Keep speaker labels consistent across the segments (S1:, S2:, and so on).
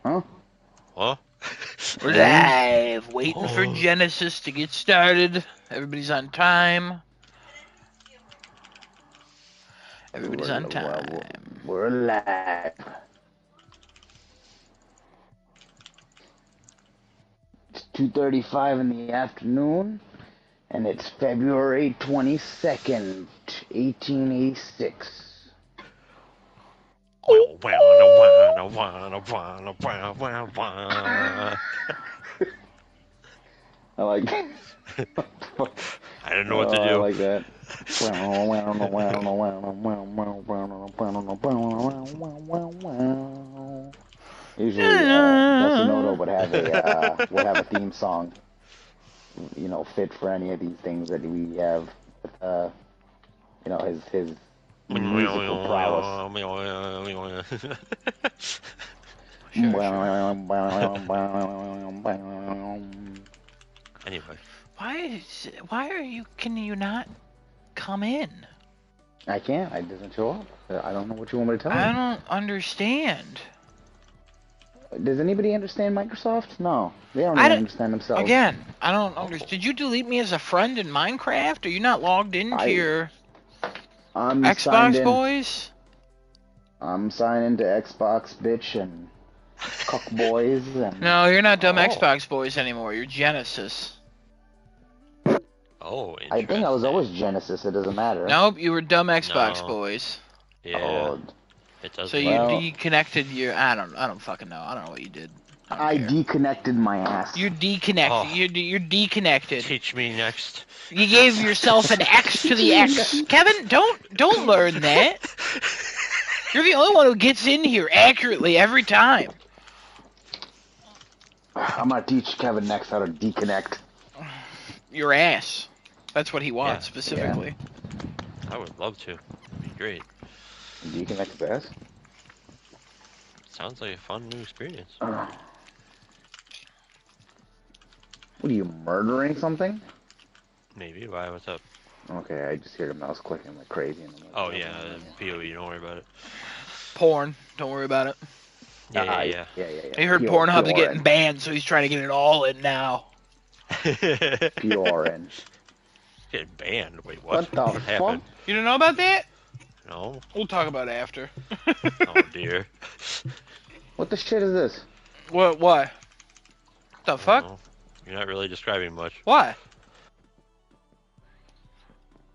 S1: Huh?
S2: Huh?
S3: We're live, waiting for Genesis to get started. Everybody's on time. Everybody's on time.
S1: We're live. It's 2:35 in the afternoon, and it's February 22nd, 1886. I like that.
S2: I didn't know what to do.
S1: I like that. Usually, Destinoto would have a theme song, fit for any of these things that we have. His musical prowess.
S2: Anyway.
S3: Can you not come in?
S1: I can't. It doesn't show up. I don't know what you want me to tell you.
S3: I don't understand.
S1: Does anybody understand Microsoft? No. They don't even understand themselves.
S3: Again, I don't understand. Did you delete me as a friend in Minecraft? Are you not logged into your Xbox boys?
S1: I'm signing to Xbox bitch and cuck boys and...
S3: No, you're not dumb Xbox boys anymore. You're Genesis.
S2: Oh,
S1: I think I was always Genesis. It doesn't matter.
S3: Nope, you were dumb Xbox boys.
S2: Yeah.
S1: Oh.
S2: It does.
S3: So you deconnected your... I don't fucking know. I don't know what you did.
S1: I deconnected my ass.
S3: You're deconnected.
S2: Oh.
S3: You're deconnected.
S2: Teach me next.
S3: You gave yourself an X to the X. Kevin, don't learn that. You're the only one who gets in here accurately every time.
S1: I'm gonna teach Kevin next how to deconnect.
S3: Your ass. That's what he wants, specifically.
S2: Yeah. I would love to. It'd be great.
S1: Deconnect his ass?
S2: Sounds like a fun new experience.
S1: What are you, murdering something?
S2: Maybe. Why? What's up?
S1: Okay, I just hear the mouse clicking like crazy. And like,
S2: oh, yeah. POE, don't worry about it.
S3: Porn. Don't worry about it.
S2: Yeah.
S3: He heard Pornhub's getting banned, so he's trying to get it all in now.
S1: PRN.
S2: Getting banned? Wait, what?
S1: What
S2: happened?
S3: You don't know about that?
S2: No.
S3: We'll talk about it after.
S2: Oh, dear.
S1: What the shit is this?
S3: What? What the fuck?
S2: You're not really describing much.
S3: Why?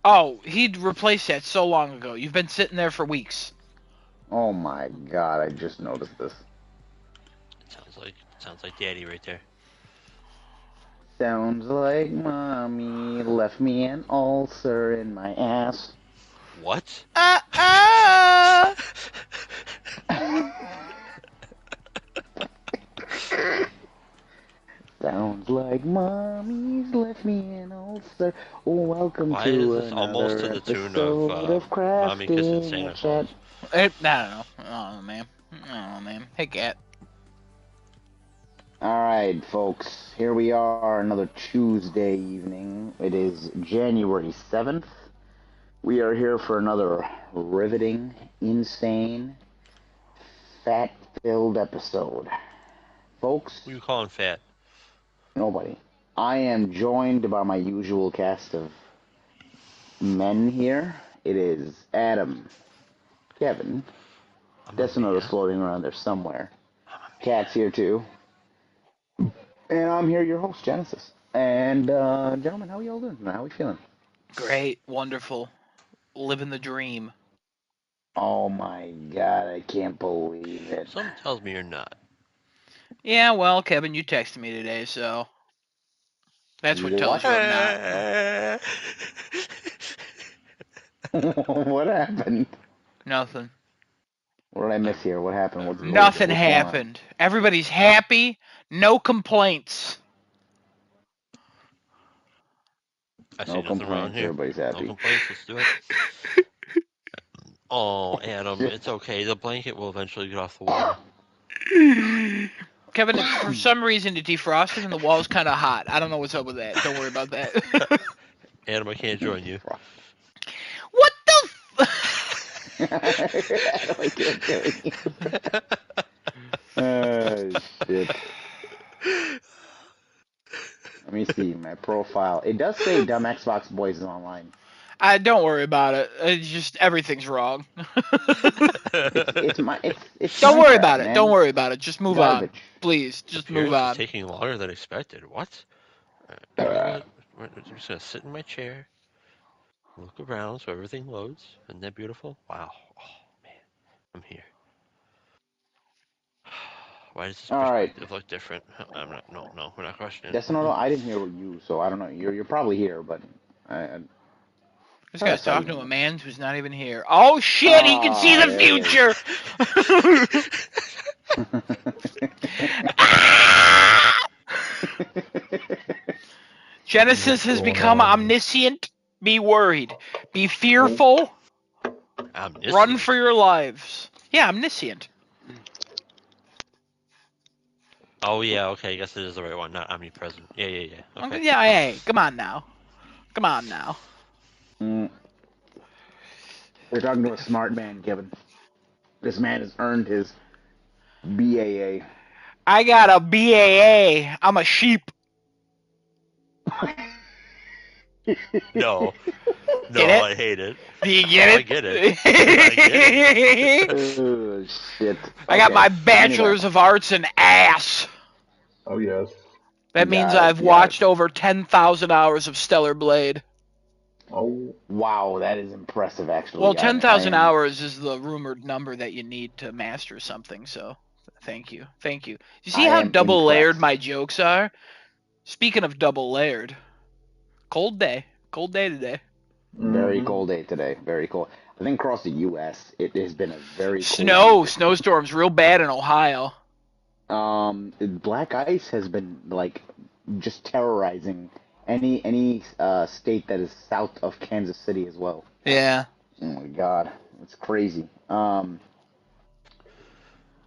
S3: Oh, he'd replaced that so long ago. You've been sitting there for weeks.
S1: Oh my god, I just noticed this.
S2: Sounds like Daddy right there.
S1: Sounds like mommy left me an ulcer in my ass.
S2: What?
S1: Sounds like mommy's left me an ulcer. Welcome
S2: Why
S1: to
S2: is this almost to the tune of Mommy Kissing Santa Claus?
S3: I don't know. I don't know, man. Hey, cat.
S1: Alright, folks. Here we are, another Tuesday evening. It is January 7th. We are here for another riveting, insane, fat-filled episode. Folks...
S2: Who you calling fat?
S1: Nobody. I am joined by my usual cast of men here. It is Adam, Kevin, Decimo's floating around there somewhere. Cat's here too. And I'm here, your host, Genesis. And, gentlemen, how are y'all doing? How are we feeling?
S3: Great. Wonderful. Living the dream.
S1: Oh my god, I can't believe it.
S2: Something tells me you're not.
S3: Yeah, well, Kevin, you texted me today, so... That's what tells you I'm
S1: not. What happened?
S3: Nothing.
S1: What did I miss here? What happened?
S3: Nothing happened. Everybody's happy. No complaints.
S2: I see nothing wrong here.
S1: Everybody's happy.
S2: No complaints. Let's do it. Oh, Adam, it's okay. The blanket will eventually get off the wall.
S3: Kevin, for some reason, it defrosted and the wall's kind of hot. I don't know what's up with that. Don't worry about that.
S2: Adam, I can't join you.
S3: What the
S1: I can't join you. shit. Let me see my profile. It does say "Dumb Xbox Boys" is online.
S3: Don't worry about it. It's just everything's wrong.
S1: It's
S3: Don't worry
S1: Minecraft,
S3: about it.
S1: man.
S3: Don't worry about it. Just move on.
S1: Garbage.
S3: Please, just move
S2: Appearance is
S3: on.
S2: taking longer than expected. What? You know what? I'm just gonna sit in my chair, look around so everything loads. Isn't that beautiful? Wow. Oh man, I'm here. Why does this
S1: All right,
S2: perspective look different? I'm not. No, we're not questioning.
S1: Desinoto, I didn't hear you, so I don't know. You're probably here, but I
S3: This
S1: thought I
S3: guy's
S1: saw you.
S3: talking to a man who's not even here. Oh shit! He can see the
S1: there he is.
S3: future. Genesis has become omniscient. Be worried. Be fearful.
S2: Omniscient.
S3: Run for your lives. Yeah, omniscient.
S2: Oh yeah, okay. I guess it is the right one, not omnipresent. Yeah. Okay.
S3: Yeah, hey, come on now. Come on now.
S1: You're talking to a smart man, Kevin. This man has earned his BAA.
S3: I got a BAA. I'm a sheep.
S2: No,
S3: Get it?
S2: I hate it.
S3: Do you get
S2: Oh,
S3: it?
S2: I get it. I get it.
S1: Oh, shit.
S3: I got
S1: Okay,
S3: my bachelor's of arts in ass.
S4: Oh, yes.
S3: That means
S1: Yeah,
S3: I've
S1: yeah.
S3: watched over 10,000 hours of Stellar Blade.
S4: Oh,
S1: Wow, that is impressive, actually.
S3: Well, 10,000
S1: I am-
S3: hours is the rumored number that you need to master something, so thank you. Thank you. You see
S1: I
S3: how
S1: am
S3: double layered
S1: impressed.
S3: my jokes are? Speaking of double layered, cold day. Cold day today.
S1: Very cold day today. Very cold. I think across the U.S. it has been a very
S3: Snow,
S1: cold
S3: snowstorms real bad in Ohio.
S1: Black ice has been like just terrorizing any state that is south of Kansas City as well.
S3: Yeah.
S1: Oh my God, it's crazy.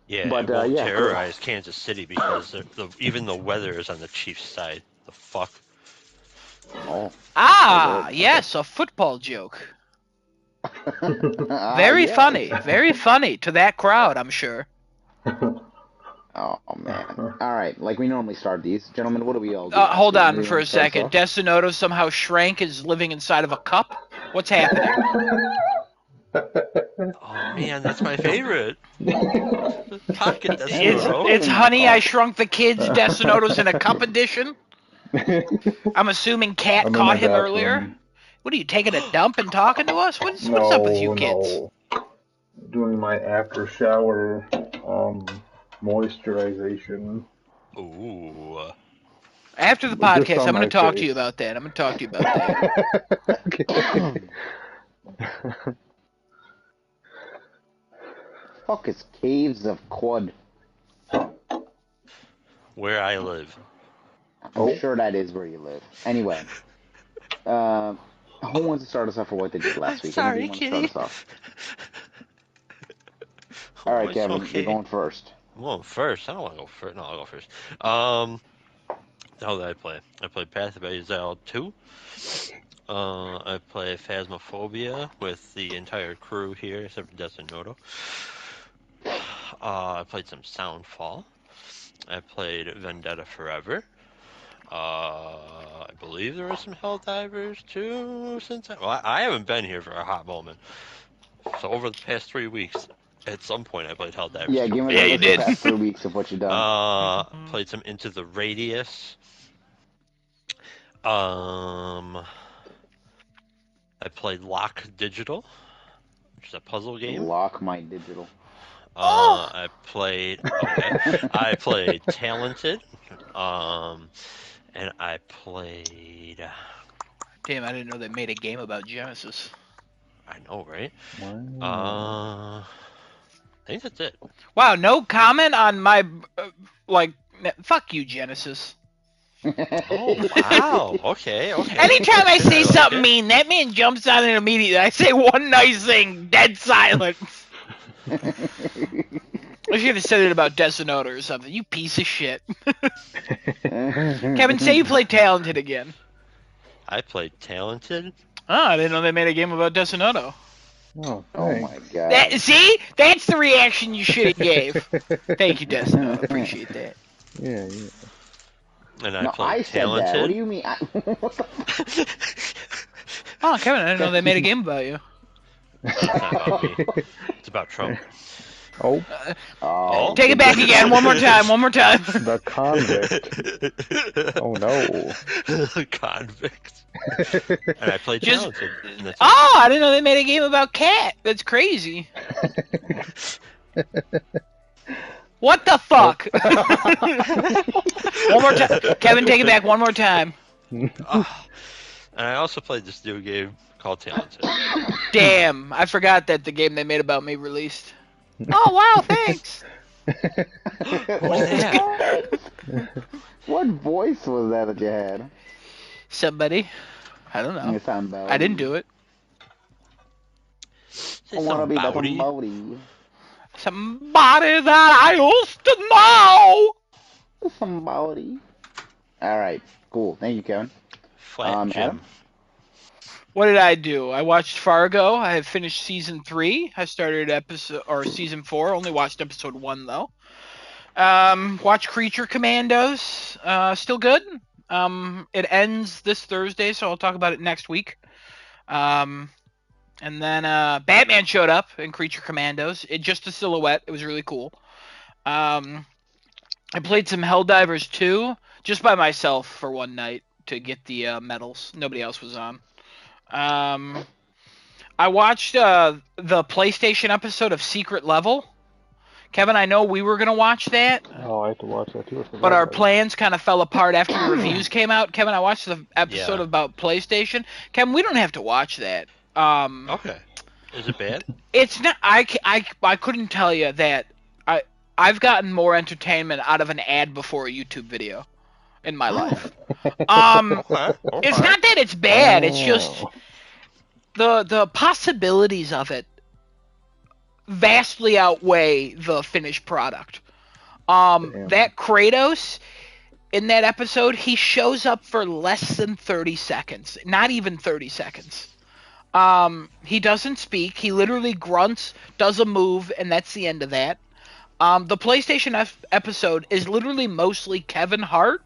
S2: Yeah,
S1: But,
S2: it won't
S1: yeah,
S2: terrorize Kansas City because even the weather is on the Chiefs' side. The fuck?
S1: Oh,
S3: Ah,
S1: okay.
S3: yes, a football joke.
S1: Ah,
S3: Very
S1: yeah.
S3: funny. Very funny to that crowd, I'm sure.
S1: Oh man. All right, like we normally start these, gentlemen. What do we all do?
S3: Hold
S1: Actually,
S3: on
S1: anybody
S3: for a
S1: wanna start us
S3: second.
S1: off?
S3: Desinoto somehow shrank, is living inside of a cup? What's happening?
S2: Oh man, that's my favorite. Pocket Desinoto.
S3: It's Honey, I Shrunk the Kids, Desinoto's in a cup edition? I'm assuming Cat
S4: I'm in
S3: caught
S4: my
S3: him earlier?
S4: bathroom.
S3: What are you, taking a dump and talking to us? What's up with you kids?
S4: No. Doing my after shower moisturization.
S2: Ooh.
S3: After the
S4: Just
S3: podcast,
S4: on
S3: I'm going
S4: my
S3: to talk to
S4: face.
S3: you about that. I'm going to talk to you about that.
S4: Okay.
S1: Fuck is Caves of Quad?
S2: Where I live.
S1: I'm sure that is where you live. Anyway, who wants to start us off for what they did last week?
S2: Sorry,
S1: Anybody want to
S2: kitty.
S1: start us off? All right,
S2: it's
S1: Kevin,
S2: okay.
S1: you're going first.
S2: I'm going first. I don't want to go first. No, I'll go first. How did I play? I played Path of Exile 2. I play Phasmophobia with the entire crew here, except for Desinoto. I played some Soundfall. I played Vendetta Forever. I believe there were some Helldivers too. I haven't been here for a hot moment. So over the past 3 weeks, at some point I played Helldivers.
S1: Yeah, give me
S3: Yeah,
S1: the
S3: you
S1: list of the
S3: did.
S1: past 3 weeks of what you've done.
S2: Played some Into the Radius. I played Lock Digital, which is a puzzle game.
S1: Lock my digital.
S2: I played Talented. And I played.
S3: Damn, I didn't know they made a game about Genesis.
S2: I know, right?
S4: Wow.
S2: I think that's it.
S3: Wow, no comment on my, fuck you, Genesis.
S2: Oh wow. Okay.
S3: Anytime I say
S2: like
S3: something
S2: it.
S3: mean, that man jumps on it immediately. I say one nice thing, dead silence. I should have said it about Desinoto or something. You piece of shit. Kevin, say you play Talented again.
S2: I played Talented.
S3: Oh, I didn't know they made a game about Desinoto.
S4: Oh,
S1: Oh my
S4: thanks.
S1: God.
S3: See? That's the reaction you should have gave. Thank you, Desinoto. Appreciate that.
S4: Yeah.
S2: And I
S1: No, I
S2: played
S1: said that. What do
S2: Talented.
S1: you mean? What the
S3: Oh, Kevin, I didn't know they made a game about you.
S2: It's not about me. It's about Trump.
S4: Oh,
S3: Uh,
S1: Oh,
S3: Take it
S1: big
S3: back
S1: difference.
S3: again, one more time, one more time.
S4: the convict. Oh no.
S2: Convict. And I played
S3: Just,
S2: Talented, and that's it.
S3: oh, I didn't know they made a game about Cat. That's crazy. What the
S4: Nope.
S3: fuck? One more time, Kevin. Take it back one more time.
S2: Ah. And I also played this new game called Talented.
S3: Damn, I forgot that the game they made about me released. Oh wow, thanks.
S2: Who's that?
S1: What voice was that you had?
S3: Somebody, I don't know.
S1: You sound bowdy.
S3: I didn't do it.
S2: Say
S1: I wanna
S2: some
S1: be like
S2: bowdy.
S1: somebody.
S3: Somebody that I used to know.
S1: Somebody. All right, cool. Thank you, Kevin.
S2: Flat
S1: Adam.
S2: Jim.
S3: What did I do? I watched Fargo. I have finished season 3. I started season 4. Only watched episode 1 though. Watched Creature Commandos. Still good. It ends this Thursday, so I'll talk about it next week. And then Batman showed up in Creature Commandos. Just a silhouette. It was really cool. I played some Helldivers 2 just by myself for one night to get the medals. Nobody else was on. I watched the PlayStation episode of Secret Level. Kevin, I know we were going to watch that,
S4: Oh, I have to watch that too. I forgot
S3: but our
S4: about it.
S3: plans kind of fell apart after the reviews came out. Kevin, I watched the episode
S2: Yeah.
S3: about PlayStation. Kevin, we don't have to watch that.
S2: Okay. Is it bad?
S3: It's not. I couldn't tell you that. I've gotten more entertainment out of an ad before a YouTube video in my life.
S2: Okay.
S3: It's not that it's bad. It's just
S4: Oh.
S3: the possibilities of it vastly outweigh the finished product.
S4: Damn.
S3: That Kratos in that episode, he shows up for less than 30 seconds. Not even 30 seconds. He doesn't speak. He literally grunts, does a move, and that's the end of that. The PlayStation episode is literally mostly Kevin Hart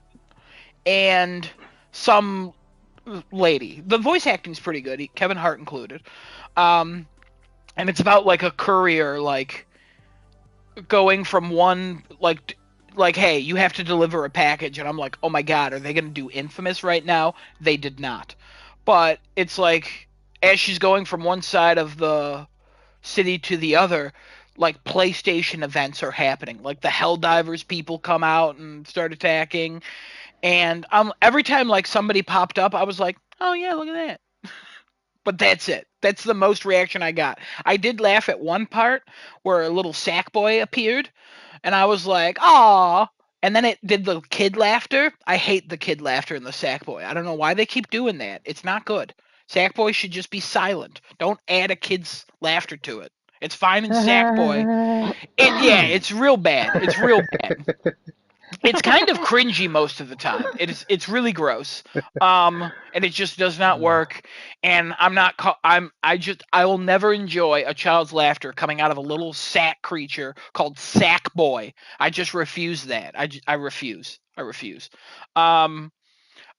S3: and some lady. The voice acting's pretty good, Kevin Hart included. And it's about like a courier, like going from one like hey, you have to deliver a package, and I'm like, oh my god, are they gonna do Infamous right now? They did not. But it's like as she's going from one side of the city to the other, like PlayStation events are happening. Like the Helldivers people come out and start attacking, and every time like somebody popped up, I was like, oh yeah, look at that. But that's it. That's the most reaction I got. I did laugh at one part where a little sack boy appeared, and I was like, "Aw!" And then it did the kid laughter. I hate the kid laughter in the sack boy. I don't know why they keep doing that. It's not good. Sack boy should just be silent. Don't add a kid's laughter to it. It's fine in sack boy. It's real bad. It's real bad. It's kind of cringy most of the time. It's really gross. And it just does not work. And I will never enjoy a child's laughter coming out of a little sack creature called Sack Boy. I just refuse that. I refuse. I refuse.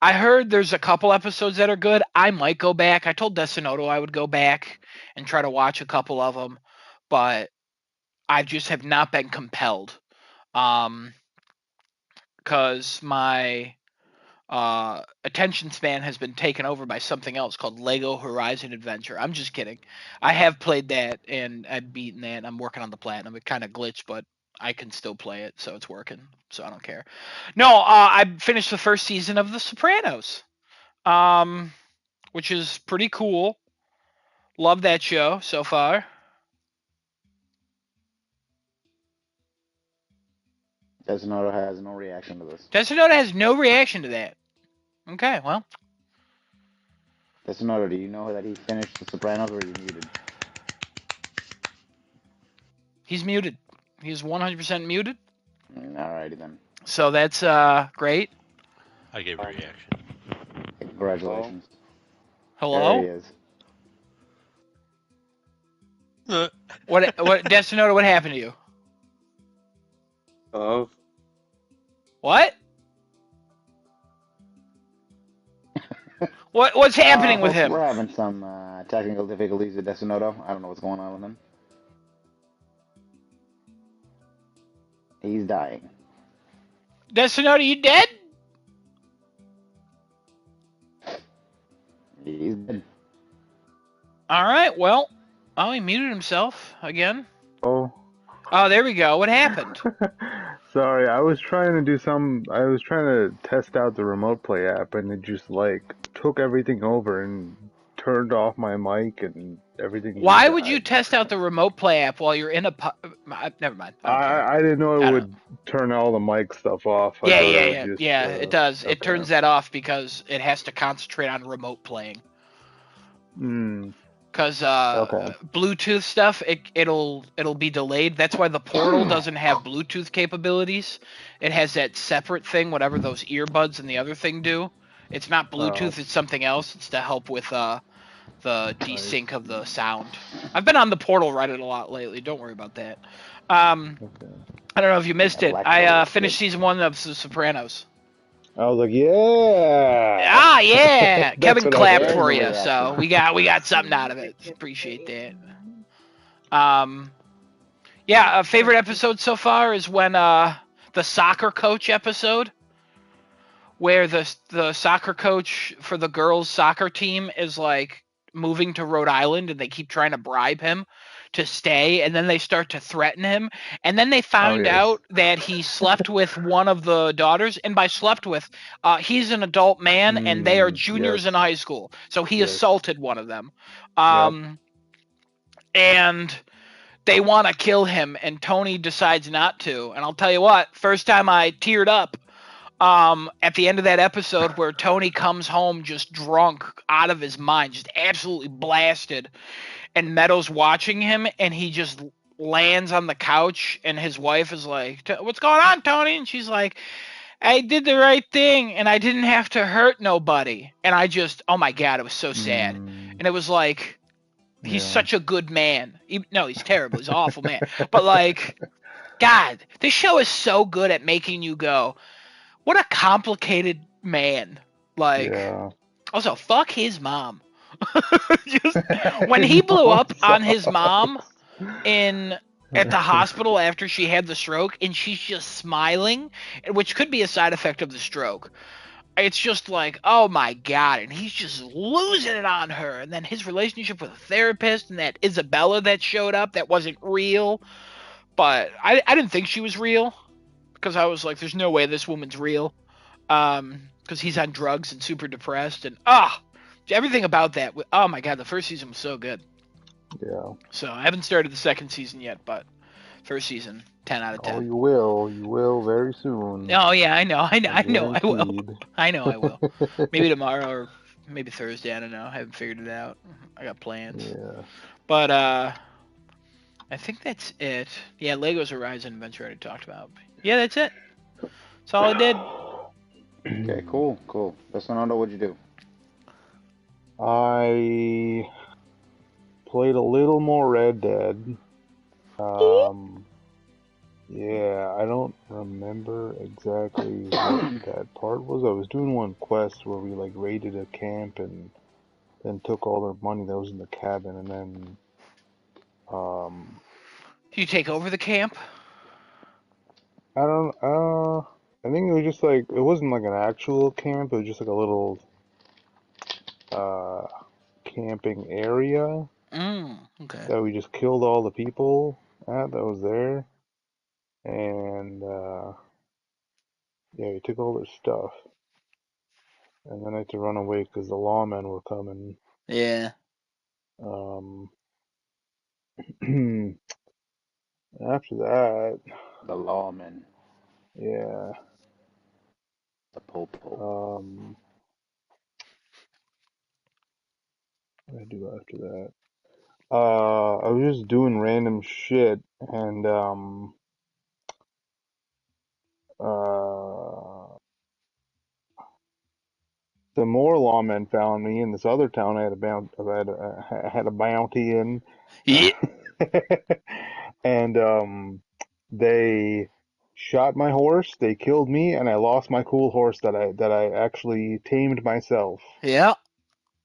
S3: I heard there's a couple episodes that are good. I might go back. I told Desinoto I would go back and try to watch a couple of them, but I just have not been compelled. Because my attention span has been taken over by something else called Lego Horizon Adventure. I'm just kidding. I have played that and I've beaten that. And I'm working on the platinum. It kind of glitched, but I can still play it, so it's working. So I don't care. No, I finished the first season of The Sopranos, which is pretty cool. Love that show so far.
S1: Desinoto has no reaction to this.
S3: Desinoda has no reaction to that. Okay, well.
S1: Desinoto, do you know that he finished The Sopranos, or are you muted?
S3: He's muted. He's 100% muted.
S1: Alrighty then.
S3: So that's great.
S2: I gave a reaction.
S1: Congratulations.
S3: Hello?
S1: There he is.
S3: What Destinota, what happened to you?
S5: Hello?
S3: What? What's happening with
S1: Folks, we're
S3: him?
S1: having some technical difficulties with Desunoto. I don't know what's going on with him. He's dying.
S3: Desunoto, you dead?
S1: He's dead.
S3: All right. Well, oh, he muted himself again.
S4: Oh.
S3: Oh, there we go. What happened?
S4: Sorry, I was trying to test out the remote play app, and it just like took everything over and turned off my mic and everything just
S3: Why would you
S4: died.
S3: test out the remote play app while you're in a? Never mind. I don't care.
S4: I didn't know it
S3: I
S4: would turn all the mic stuff off. I
S3: Yeah,
S4: thought
S3: yeah,
S4: it would
S3: yeah,
S4: just
S3: yeah. It does. It
S4: okay.
S3: turns that off because it has to concentrate on remote playing. Because
S4: Okay.
S3: Bluetooth stuff, it'll be delayed. That's why the Portal doesn't have Bluetooth capabilities. It has that separate thing, whatever those earbuds and the other thing do. It's not Bluetooth.
S4: Oh.
S3: It's something else. It's to help with the
S4: Nice.
S3: desync of the sound. I've been on the Portal Reddit a lot lately. Don't worry about that.
S4: Okay.
S3: I don't know if you missed
S1: Yeah,
S3: it.
S1: Black
S3: I
S1: Portal is
S3: finished
S1: good.
S3: season 1 of The Sopranos.
S4: I was like, yeah.
S3: Ah, yeah.
S4: That's
S3: Kevin
S4: what I
S3: clapped
S1: There's
S4: said.
S3: for
S1: the
S3: you, so
S1: reaction.
S3: we got something out of it. Appreciate that. Yeah, favorite episode so far is when the soccer coach episode, where the soccer coach for the girls' soccer team is like moving to Rhode Island, and they keep trying to bribe him to stay, and then they start to threaten him, and then they
S4: Oh
S3: find
S4: yes.
S3: out that he slept with one of the daughters, and by slept with, he's an adult man, and they are
S4: Yes.
S3: juniors in high school, so he
S4: Yes.
S3: assaulted one of them,
S4: Yep.
S3: and they want to kill him, and Tony decides not to. And I'll tell you what, first time I teared up at the end of that episode where Tony comes home just drunk out of his mind, just absolutely blasted, and Meadows watching him, and he just lands on the couch, and his wife is like, "What's going on, Tony?" And she's like, "I did the right thing, and I didn't have to hurt nobody." And I just, oh my god, it was so sad. And it was like, he's
S4: Yeah.
S3: such a good man. No, he's terrible. He's an awful man. But like, God, this show is so good at making you go, what a complicated man. Like,
S4: Yeah.
S3: also, fuck his mom. Just when
S4: I
S3: he blew
S4: know.
S3: up on his mom in at the hospital after she had the stroke, and she's just smiling, which could be a side effect of the stroke. It's just like, oh my god, and he's just losing it on her. And then his relationship with a therapist, and that Isabella that showed up that wasn't real. But I didn't think she was real, because I was like, there's no way this woman's real. Because he's on drugs and super depressed, and everything about that. Oh my god, the first season was so good.
S4: Yeah.
S3: So I haven't started the second season yet, but first season, 10 out of
S4: Oh,
S3: 10.
S4: you will. You will very soon.
S3: Oh yeah, I know I will.
S4: Guaranteed.
S3: I know I will. Maybe tomorrow or maybe Thursday. I don't know. I haven't figured it out. I got plans.
S4: Yeah.
S3: But I think that's it. Yeah, Legos Horizon Adventure I already talked about. Yeah, that's it. That's all I did.
S1: Okay, cool. Desunoto, what'd you do?
S4: I played a little more Red Dead. Yeah, I don't remember exactly what that part was. I was doing one quest where we like raided a camp and then took all the money that was in the cabin, and then
S3: Do you take over the camp?
S4: I don't I think it was just like it wasn't like an actual camp, it was just like a little uh camping area
S3: Okay.
S4: that we just killed all the people at that was there, and yeah, we took all their stuff, and then I had to run away because the lawmen were coming.
S3: Yeah.
S4: Um, after that,
S1: The lawman.
S4: yeah,
S1: The popo.
S4: what did I do after that? I was just doing random shit, and uh, some more lawmen found me in this other town. I had a bounty in,
S3: Yeah.
S4: and they shot my horse, they killed me, and I lost my cool horse that I actually tamed myself.
S3: Yeah.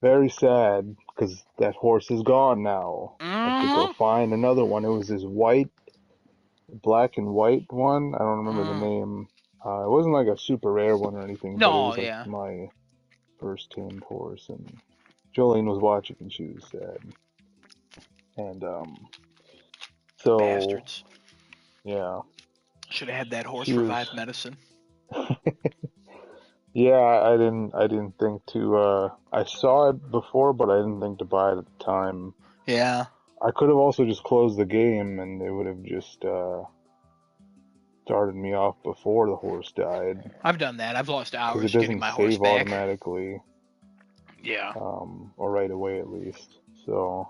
S4: Very sad, because that horse is gone now. I have to go
S3: Mm-hmm.
S4: find another one. It was this black and white one. I don't remember the
S3: Mm.
S4: name. It wasn't like a super rare one or anything, but it
S3: No,
S4: was like
S3: yeah.
S4: my first tamed horse, and Jolene was watching and she was sad. And so
S3: Bastards.
S4: yeah,
S3: Should have had that horse
S4: she was.
S3: revive medicine.
S4: Yeah, I didn't think to. I saw it before, but I didn't think to buy it at the time.
S3: Yeah.
S4: I could have also just closed the game, and it would have just started me off before the horse died,
S3: I've done that. I've lost
S4: because it
S3: hours getting
S4: doesn't
S3: my horse
S4: save
S3: back.
S4: automatically,
S3: Yeah.
S4: or right away at least. So,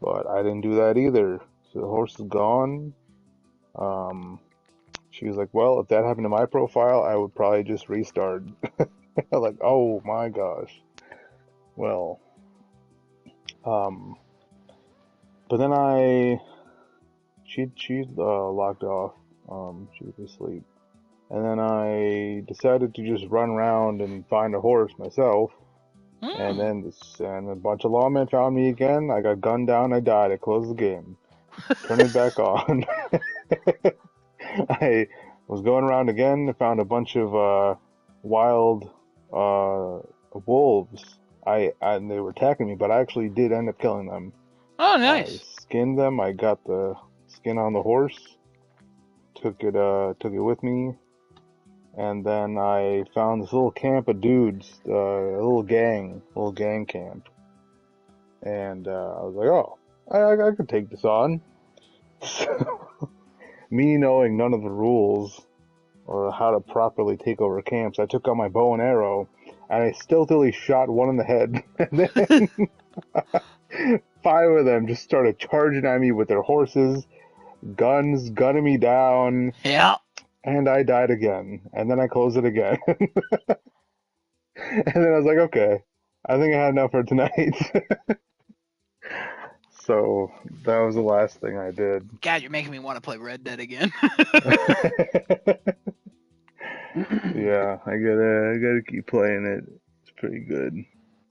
S4: but I didn't do that either. So the horse is gone. Um, she was like, "Well, if that happened to my profile, I would probably just restart." Like, oh my gosh. Well, um, but then she logged off. She was asleep, and then I decided to just run around and find a horse myself. And then and a bunch of lawmen found me again. I got gunned down. I died. I closed the game. Turn it back on. I was going around again. I found a bunch of wild wolves. And they were attacking me, but I actually did end up killing them.
S3: Oh,
S4: I
S3: nice.
S4: skinned them. I got the skin on the horse. Took it with me, and then I found this little camp of dudes, a little gang camp, and I was like, oh, I could take this on. So, me knowing none of the rules or how to properly take over camps, I took out my bow and arrow, and I stealthily shot one in the head, and then 5 of them just started charging at me with their horses, guns, gunning me down.
S3: Yeah.
S4: And I died again. And then I closed it again. And then I was like, okay, I think I had enough for tonight. So that was the last thing I did.
S3: God, you're making me want to play Red Dead again.
S4: Yeah, I gotta keep playing it. It's pretty good.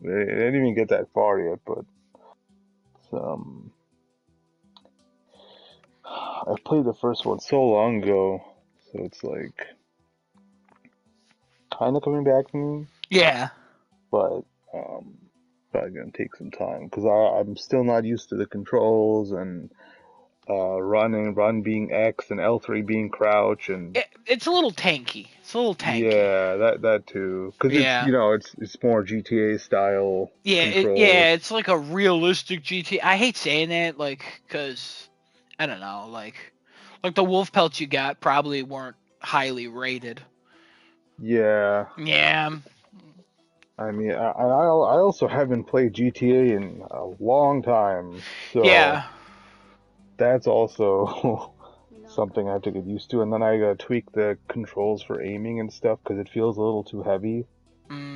S4: I didn't even get that far yet, but I played the first one so long ago, so it's like kind of coming back to me,
S3: Yeah.
S4: but probably gonna take some time because I'm still not used to the controls and run being X and L3 being crouch, and
S3: It's a little tanky. It's a little tanky.
S4: yeah, that too, because it's
S3: Yeah.
S4: it's more GTA style
S3: Yeah,
S4: controls.
S3: it's like a realistic GT. I hate saying that, like, cause I don't know, like the wolf pelts you got probably weren't highly rated.
S4: Yeah,
S3: Yeah.
S4: I mean, I also haven't played GTA in a long time, so
S3: Yeah.
S4: that's also something I have to get used to. And then I gotta tweak the controls for aiming and stuff because it feels a little too heavy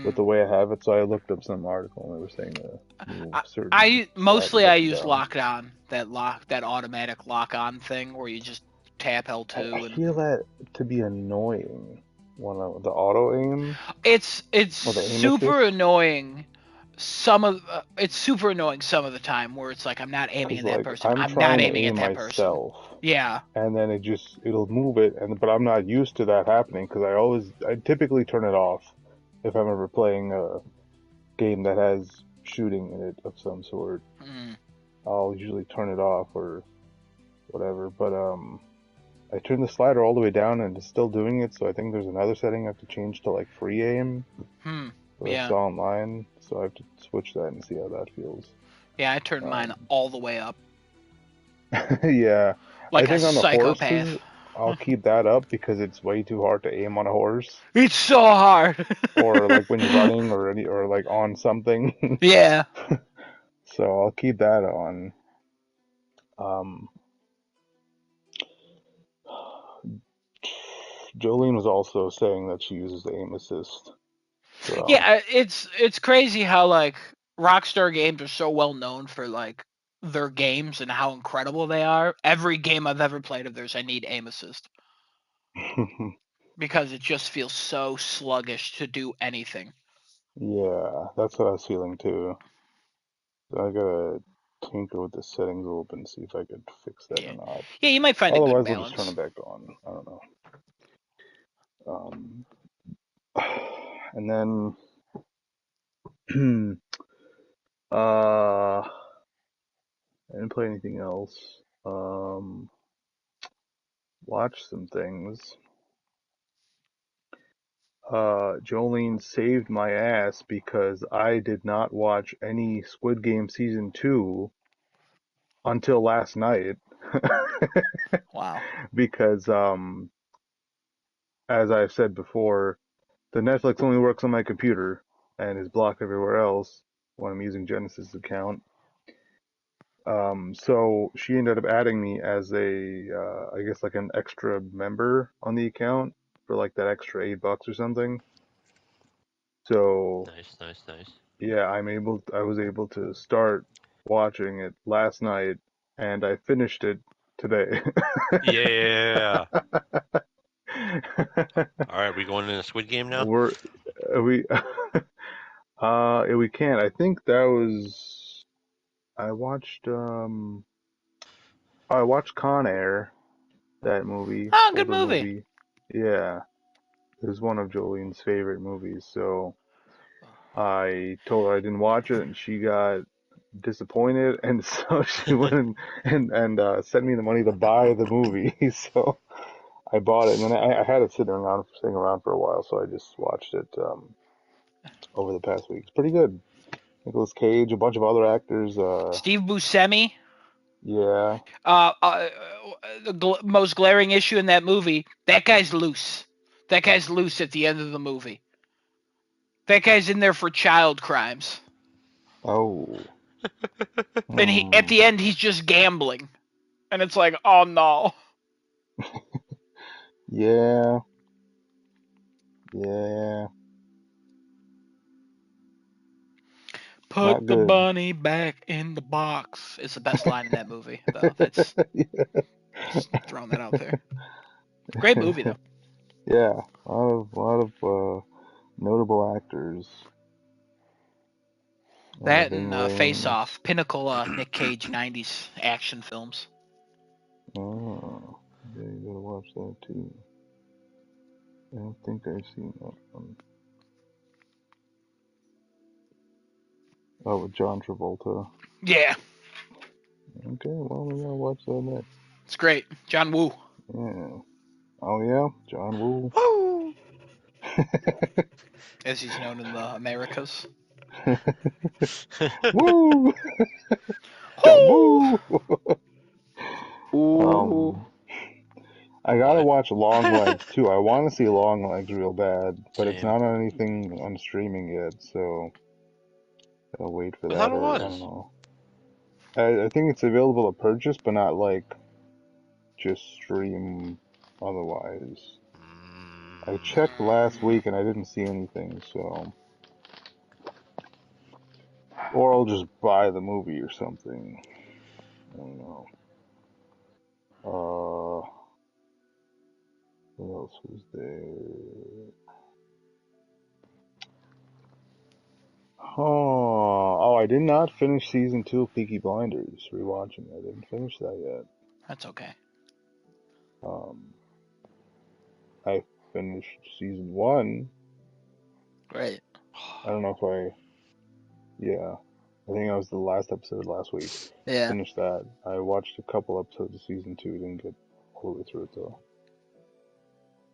S4: with the way I have it. So I looked up some article and they were saying to move certain
S3: I mostly
S4: buttons
S3: I
S4: up and
S3: use
S4: down.
S3: lock on, that automatic lock on thing where you just tap L2
S4: I
S3: and
S4: feel that to be annoying when the auto aim
S3: it's
S4: or the aim
S3: super
S4: assist.
S3: annoying. It's super annoying some of the time where it's like I'm not aiming
S4: Because
S3: at that
S4: like
S3: person.
S4: I'm
S3: I'm not
S4: trying to
S3: aiming at
S4: aim
S3: that person.
S4: myself,
S3: Yeah.
S4: and then it'll move it, but I'm not used to that happening because I typically turn it off if I'm ever playing a game that has shooting in it of some sort. I'll usually turn it off or whatever. But I turned the slider all the way down and it's still doing it. So I think there's another setting I have to change to like free aim. That I
S3: Yeah.
S4: saw online, so I have to switch that and see how that feels.
S3: Yeah, I turned mine all the way up.
S4: Yeah, I
S3: Like a
S4: think on the
S3: psychopath.
S4: horses, I'll keep that up because it's way too hard to aim on a horse.
S3: It's so hard.
S4: Or like when you're running or like on something.
S3: Yeah.
S4: So I'll keep that on. Um, Jolene was also saying that she uses the aim assist. So
S3: Yeah, it's crazy how like Rockstar games are so well known for like their games and how incredible they are. Every game I've ever played of theirs, I need aim assist. because it just feels so sluggish to do anything.
S4: Yeah, that's what I was feeling too. So I gotta tinker with the settings a little bit and see if I could fix that
S3: Yeah,
S4: or not.
S3: yeah, you might find a good
S4: Otherwise, I'll just turn
S3: balance.
S4: it back on. I don't know. Um, and then, I didn't play anything else. Watch some things. Jolene saved my ass because I did not watch any Squid Game season 2 until last night.
S3: Wow.
S4: Because, as I've said before, the Netflix only works on my computer and is blocked everywhere else when I'm using Genesis account. So she ended up adding me as I guess like an extra member on the account for like that extra $8 or something. So
S2: Nice.
S4: yeah, I was able to start watching it last night and I finished it today.
S2: Yeah. All right, we going in a Squid Game now?
S4: We're, we, we can't. I think that was, I watched, I watched Con Air, that movie,
S3: Oh, good
S4: older
S3: movie.
S4: movie. Yeah. It was one of Jolene's favorite movies, so I told her I didn't watch it, and she got disappointed, and so she went and sent me the money to buy the movie. So I bought it, and then I had it sitting around for a while, so I just watched it over the past week. It's pretty good. Nicolas Cage, a bunch of other actors.
S3: Steve Buscemi.
S4: Yeah.
S3: The most glaring issue in that movie, that guy's loose. That guy's loose at the end of the movie. That guy's in there for child crimes.
S4: Oh.
S3: And at
S4: Hmm.
S3: the end, he's just gambling. And it's like, oh no.
S4: Yeah. Yeah. Not
S3: Put the
S4: good.
S3: bunny back in the box. It's the best line in that movie, though. That's just throwing that out there. Great movie, though.
S4: Yeah, a lot of notable actors.
S3: That
S4: Ving
S3: and Face
S4: Rhames.
S3: Off, pinnacle Nick Cage 90s action films.
S4: Oh, yeah, you gotta watch that too. I don't think I've seen that one. Oh, with John Travolta.
S3: Yeah,
S4: Okay, well, we gotta watch that next.
S3: it's great. John Woo.
S4: Yeah. Oh yeah, John Woo.
S2: Woo!
S3: As he's known in the Americas.
S4: Woo! John
S3: Woo!
S4: Woo!
S1: Ooh.
S4: um, I gotta
S2: What?
S4: watch Longlegs too. I want to see Longlegs real bad, but it's
S2: Same.
S4: not on anything on streaming yet, so I'll wait for
S2: I
S4: that,
S2: thought it
S4: or I don't
S2: was.
S4: know. I think it's available to purchase, but not like just stream otherwise. I
S2: Mm.
S4: checked last week and I didn't see anything, so. Or I'll just buy the movie or something. I don't know. What else was there? Oh, I did not finish season 2 of Peaky Blinders. Rewatching it. I didn't finish that yet.
S3: That's okay.
S4: Um, I finished season 1.
S3: Great.
S4: I don't know if yeah. I think that was the last episode last week.
S3: Yeah.
S4: Finished that. I watched a couple episodes of season 2. Didn't get all the way through it though.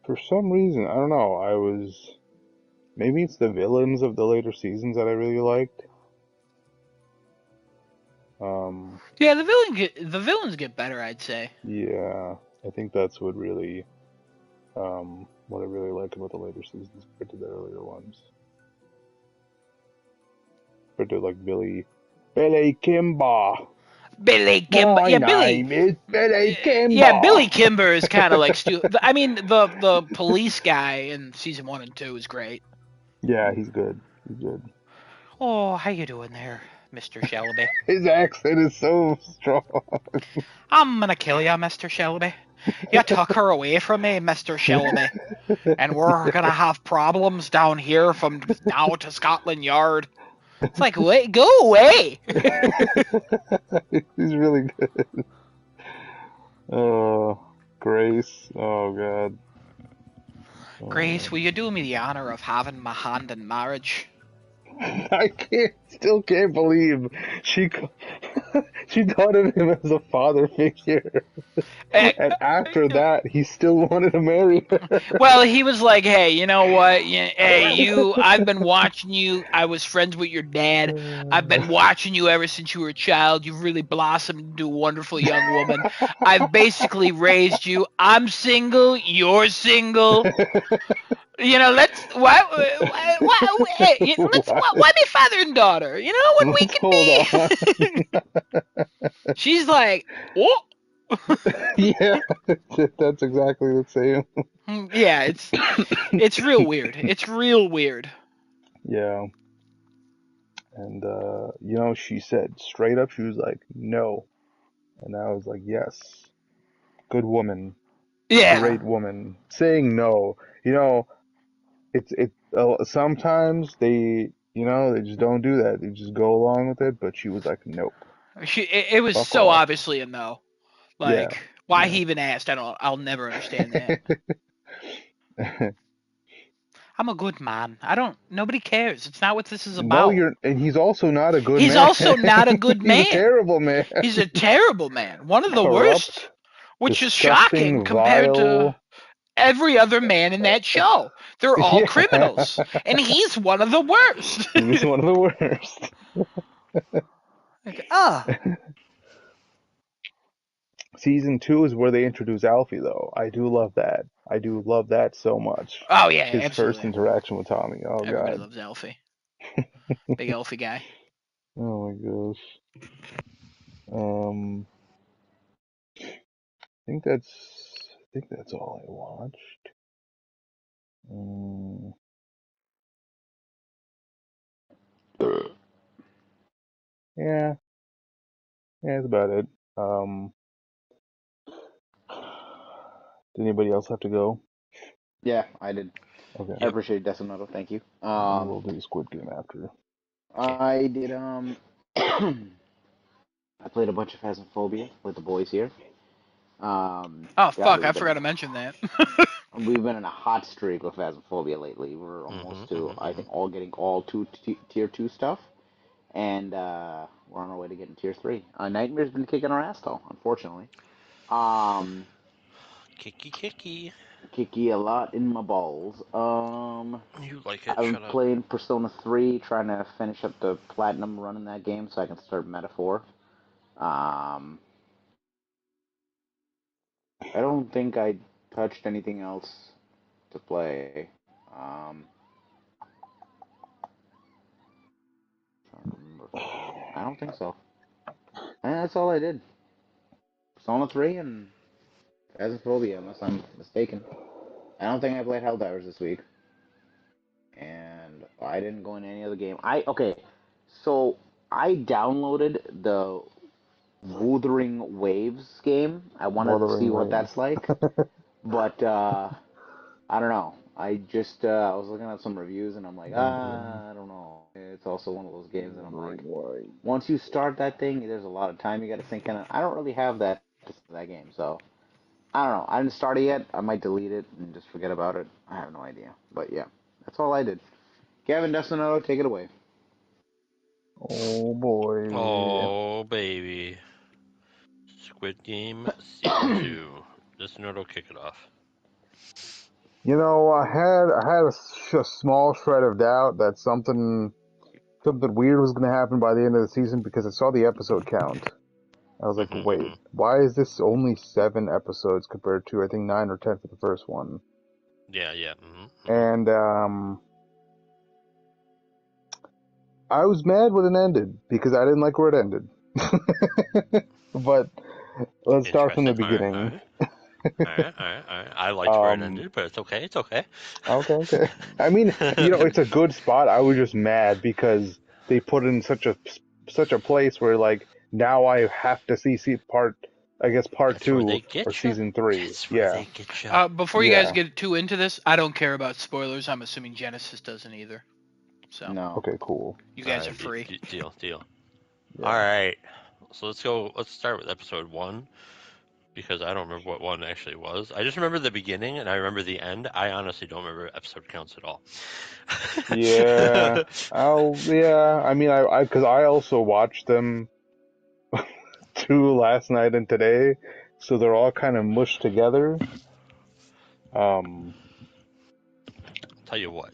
S4: For some reason, I don't know. Maybe it's the villains of the later seasons that I really liked.
S3: Yeah, the villains get better, I'd say.
S4: Yeah, I think that's what I really like about the later seasons compared to the earlier ones. Compared to like Billy Kimber.
S3: Billy Kimber.
S4: My
S3: Yeah, Billy.
S4: name is Billy
S3: Yeah,
S4: Kimber.
S3: Billy Kimber is kind of like I mean, the police guy in season 1 and 2 is great.
S4: Yeah, he's good. He's good.
S3: Oh, how you doing there, Mr. Shelby?
S4: His accent is so strong.
S3: I'm gonna kill ya, Mr. Shelby. You took her away from me, Mr. Shelby, and we're gonna have problems down here from now to Scotland Yard. It's like, wait, go away.
S4: He's really good. Oh, Grace. Oh God.
S3: Grace, will you do me the honor of having my hand in marriage?
S4: I still can't believe she she thought of him as a father figure, and after that, he still wanted to marry her.
S3: Well, he was like, hey, you know what? Hey, I've been watching you. I was friends with your dad. I've been watching you ever since you were a child. You've really blossomed into a wonderful young woman. I've basically raised you. I'm single. You're single. Let's why be father and daughter? When we
S4: Let's
S3: can
S4: hold on.
S3: be. She's like, what?
S4: Yeah, that's exactly the same.
S3: Yeah, it's real weird. It's real weird.
S4: Yeah, and she said straight up, she was like, no, and I was like, yes, good woman,
S3: Yeah.
S4: great woman, saying no. Sometimes they just don't do that. They just go along with it. But she was like, nope,
S3: It was
S4: fuck
S3: so
S4: off.
S3: obviously a no.
S4: Yeah,
S3: Like, why he
S4: no.
S3: even asked, I'll never understand that. I'm a good man. Nobody cares. It's not what this is
S4: No,
S3: about.
S4: and he's also not a good
S3: He's
S4: man.
S3: also not a good
S4: He's a
S3: man.
S4: terrible man.
S3: He's a terrible man. One of the worst,
S4: Corrupt,
S3: which is shocking
S4: disgusting,
S3: compared to
S4: vile.
S3: every other man in that show. They're all
S4: Yeah,
S3: criminals, and he's one of the worst.
S4: he's one of the worst.
S3: Like,
S4: Season 2 is where they introduce Alfie, though. I do love that. I do love that so much.
S3: oh yeah,
S4: His first
S3: absolutely.
S4: interaction with Tommy. Oh
S3: Everybody
S4: God.
S3: loves Alfie. Big Alfie guy.
S4: Oh my gosh. Um, I think that's all I watched. Um, yeah, yeah, that's about it. Um, did anybody else have to go?
S1: Yeah, I did.
S4: Okay,
S1: I
S2: Yep.
S1: appreciate Decimoto. Thank you.
S4: and we'll do Squid Game after.
S2: Okay.
S1: I did I played a bunch of Phasmophobia with the boys here.
S3: Oh
S1: God,
S3: fuck, I forgot to mention that.
S1: we've been in a hot streak with Phasmophobia lately. We're almost to, I think, all getting all tier two stuff, and we're on our way to getting tier three. Nightmare's been kicking our ass though, unfortunately. Um,
S2: Kicky.
S1: Kicky a lot in my balls.
S2: You like it?
S1: I'm
S2: Shut up.
S1: playing Persona 3, trying to finish up the platinum run in that game so I can start Metaphor. Um, I don't think I touched anything else to play. Um, Trying to remember if I did. I don't think so. And that's all I did. Persona 3 and Phasmophobia, unless I'm mistaken. I don't think I played Helldivers this week. And I didn't go in any other game. Okay, so I downloaded the Wuthering Waves game. I wanted to see
S4: Wuthering
S1: what
S4: Waves.
S1: that's like, but I don't know. I was looking at some reviews and I'm like,
S4: Wuthering,
S1: I don't know. It's also one of those games that I'm
S4: Wuthering
S1: like,
S4: Waves.
S1: once you start that thing, there's a lot of time you got to sink in. I don't really have that game, so I don't know. I didn't start it yet. I might delete it and just forget about it. I have no idea. But yeah, that's all I did. Kevin Destinato, take it away.
S4: Oh boy.
S2: Oh baby. Squid Game Season 2. This note will kick it off.
S4: I had a small shred of doubt that something weird was going to happen by the end of the season because I saw the episode count. I was like, wait,
S2: Mm-hmm.
S4: why is this only 7 episodes compared to I think 9 or 10 for the first one?
S2: Yeah. Mm-hmm.
S4: And I was mad when it ended because I didn't like where it ended. But let's start from the
S2: Interesting.
S4: beginning.
S2: Alright. I liked where it
S4: Um,
S2: ended, but it's okay. It's okay.
S4: okay. I mean, it's a good spot. I was just mad because they put it in such a place where like now I have to see part I guess part
S2: That's where they
S4: 2 or
S2: get you.
S4: season 3.
S2: That's where
S4: Yeah.
S2: they get you.
S3: Before you guys
S4: Yeah.
S3: get too into this, I don't care about spoilers. I'm assuming Genesis doesn't either. So
S1: No.
S4: Okay, cool.
S3: you guys are
S2: Alright,
S3: free.
S2: deal.
S4: Yeah.
S2: All right. So let's go. Let's start with episode 1 because I don't remember what 1 actually was. I just remember the beginning and I remember the end. I honestly don't remember episode counts at all.
S4: Yeah. I mean, because I also watched them 2 last night and today, so they're all kind of mushed together.
S2: Tell you what,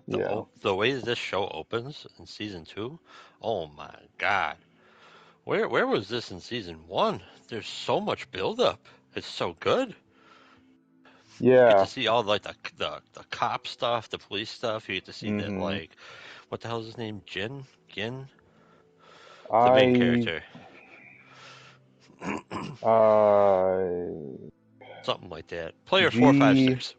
S4: Yeah.
S2: the way this show opens in season 2, oh my god. Where was this in season 1? There's so much buildup. It's so good. You get
S4: Yeah.
S2: to see all like the cop stuff, the police stuff. You get to see that
S4: Mm-hmm.
S2: like what the hell is his name? Gin? The main
S4: I
S2: character. Something like that. Player four, five,
S4: G
S2: six.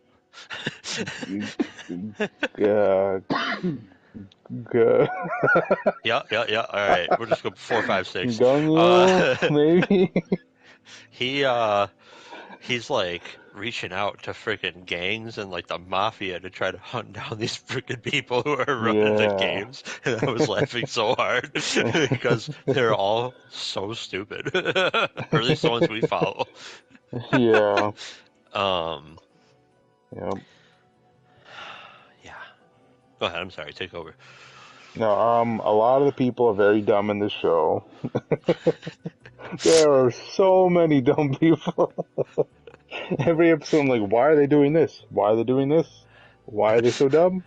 S4: uh, G
S2: Yeah. All right, we'll just go 4, 5, 6.
S4: Gungyo, maybe.
S2: He's like reaching out to freaking gangs and like the mafia to try to hunt down these freaking people who are running the
S4: Yeah.
S2: games. And I was laughing so hard because they're all so stupid, or at least the ones we follow.
S4: Yeah.
S2: Um,
S4: Yep.
S2: yeah. Go ahead. I'm sorry. Take over.
S4: No, a lot of the people are very dumb in this show. There are so many dumb people. Every episode, I'm like, why are they doing this? Why are they doing this? Why are they so dumb?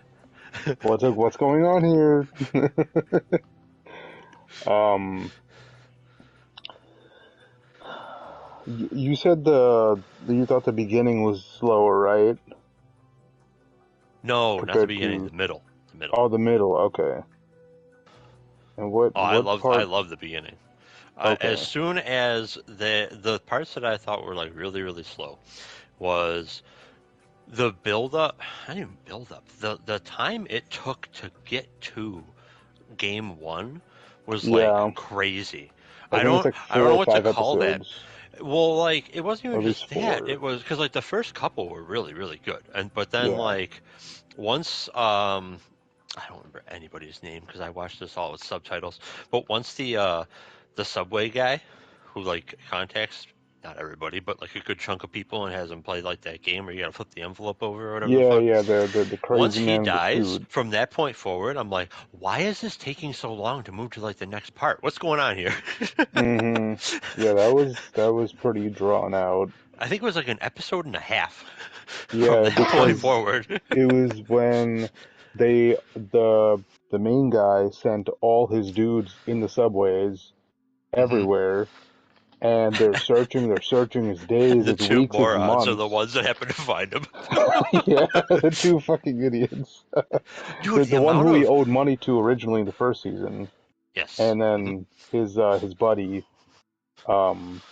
S4: What's going on here? You said you thought the beginning was slower, right?
S2: No, not the
S4: Compared
S2: beginning.
S4: to
S2: The middle.
S4: Oh, the middle. Okay. And what
S2: Oh, I
S4: part?
S2: love the beginning. As
S4: Okay.
S2: soon as the parts that I thought were like really slow was the build up. I didn't even build up. The time it took to get to game 1 was like
S4: Yeah,
S2: crazy.
S4: I think it's like
S2: I don't
S4: 4
S2: know
S4: or
S2: what to
S4: 5
S2: call that.
S4: episodes,
S2: Well, like it wasn't
S4: or
S2: even
S4: at least
S2: just that.
S4: 4.
S2: It was because like the first couple were really good, but then
S4: Yeah.
S2: like once I don't remember anybody's name because I watched this all with subtitles. But once the subway guy who like contacts not everybody, but like a good chunk of people and has them play like that game where you gotta flip the envelope over or whatever the
S4: Yeah,
S2: fuck.
S4: yeah, the
S2: Once
S4: crazy
S2: he
S4: man in the
S2: dies,
S4: suit.
S2: from that point forward, I'm like, why is this taking so long to move to like the next part? What's going on here?
S4: Mm-hmm. Yeah, that was pretty drawn out.
S2: I think it was like an episode and a half from
S4: Yeah,
S2: that point
S4: because
S2: forward.
S4: it was when they the main guy sent all his dudes in the subways
S2: hmm
S4: everywhere, and they're searching. It's
S2: And
S4: days,
S2: the
S4: it's
S2: two
S4: weeks, it's
S2: morons are the
S4: months.
S2: ones that happen to find him.
S4: Yeah, the two fucking idiots.
S2: Dude, the
S4: The one
S2: amount
S4: who he
S2: of
S4: owed money to originally in the first season,
S2: yes.
S4: and
S2: hmm
S4: then his buddy, um,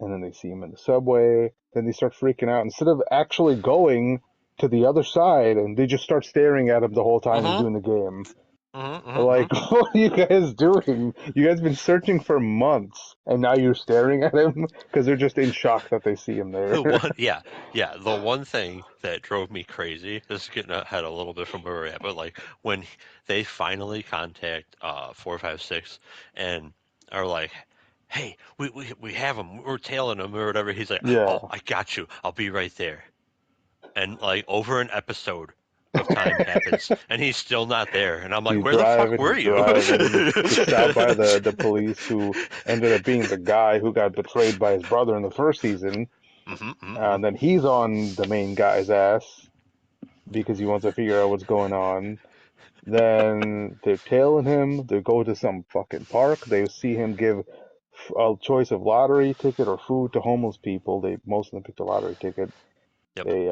S4: and then they see him in the subway. Then they start freaking out. Instead of actually going to the other side, and they just start staring at him the whole time he's
S2: hmm
S4: doing the game.
S2: hmm
S4: Like, what are you guys doing? You guys been searching for months, and now you're staring at him because they're just in shock that they see him there.
S2: The one, yeah. The one thing that drove me crazy. This is getting ahead a little bit from where we're at, but like when they finally contact 456 and are like, "Hey, we have him. We're tailing him or whatever." He's like,
S4: Yeah,
S2: "Oh, I got you. I'll be right there." And like over an episode of time happens, and he's still not there. And I'm like, "Where the fuck were
S4: he's
S2: you?"
S4: driving to stop by the police who ended up being the guy who got betrayed by his brother in the first season.
S2: hmm
S4: And then he's on the main guy's ass because he wants to figure out what's going on. Then they're tailing him. They go to some fucking park. They see him give a choice of lottery ticket or food to homeless people. Most of them picked a lottery ticket.
S2: Yep.
S4: They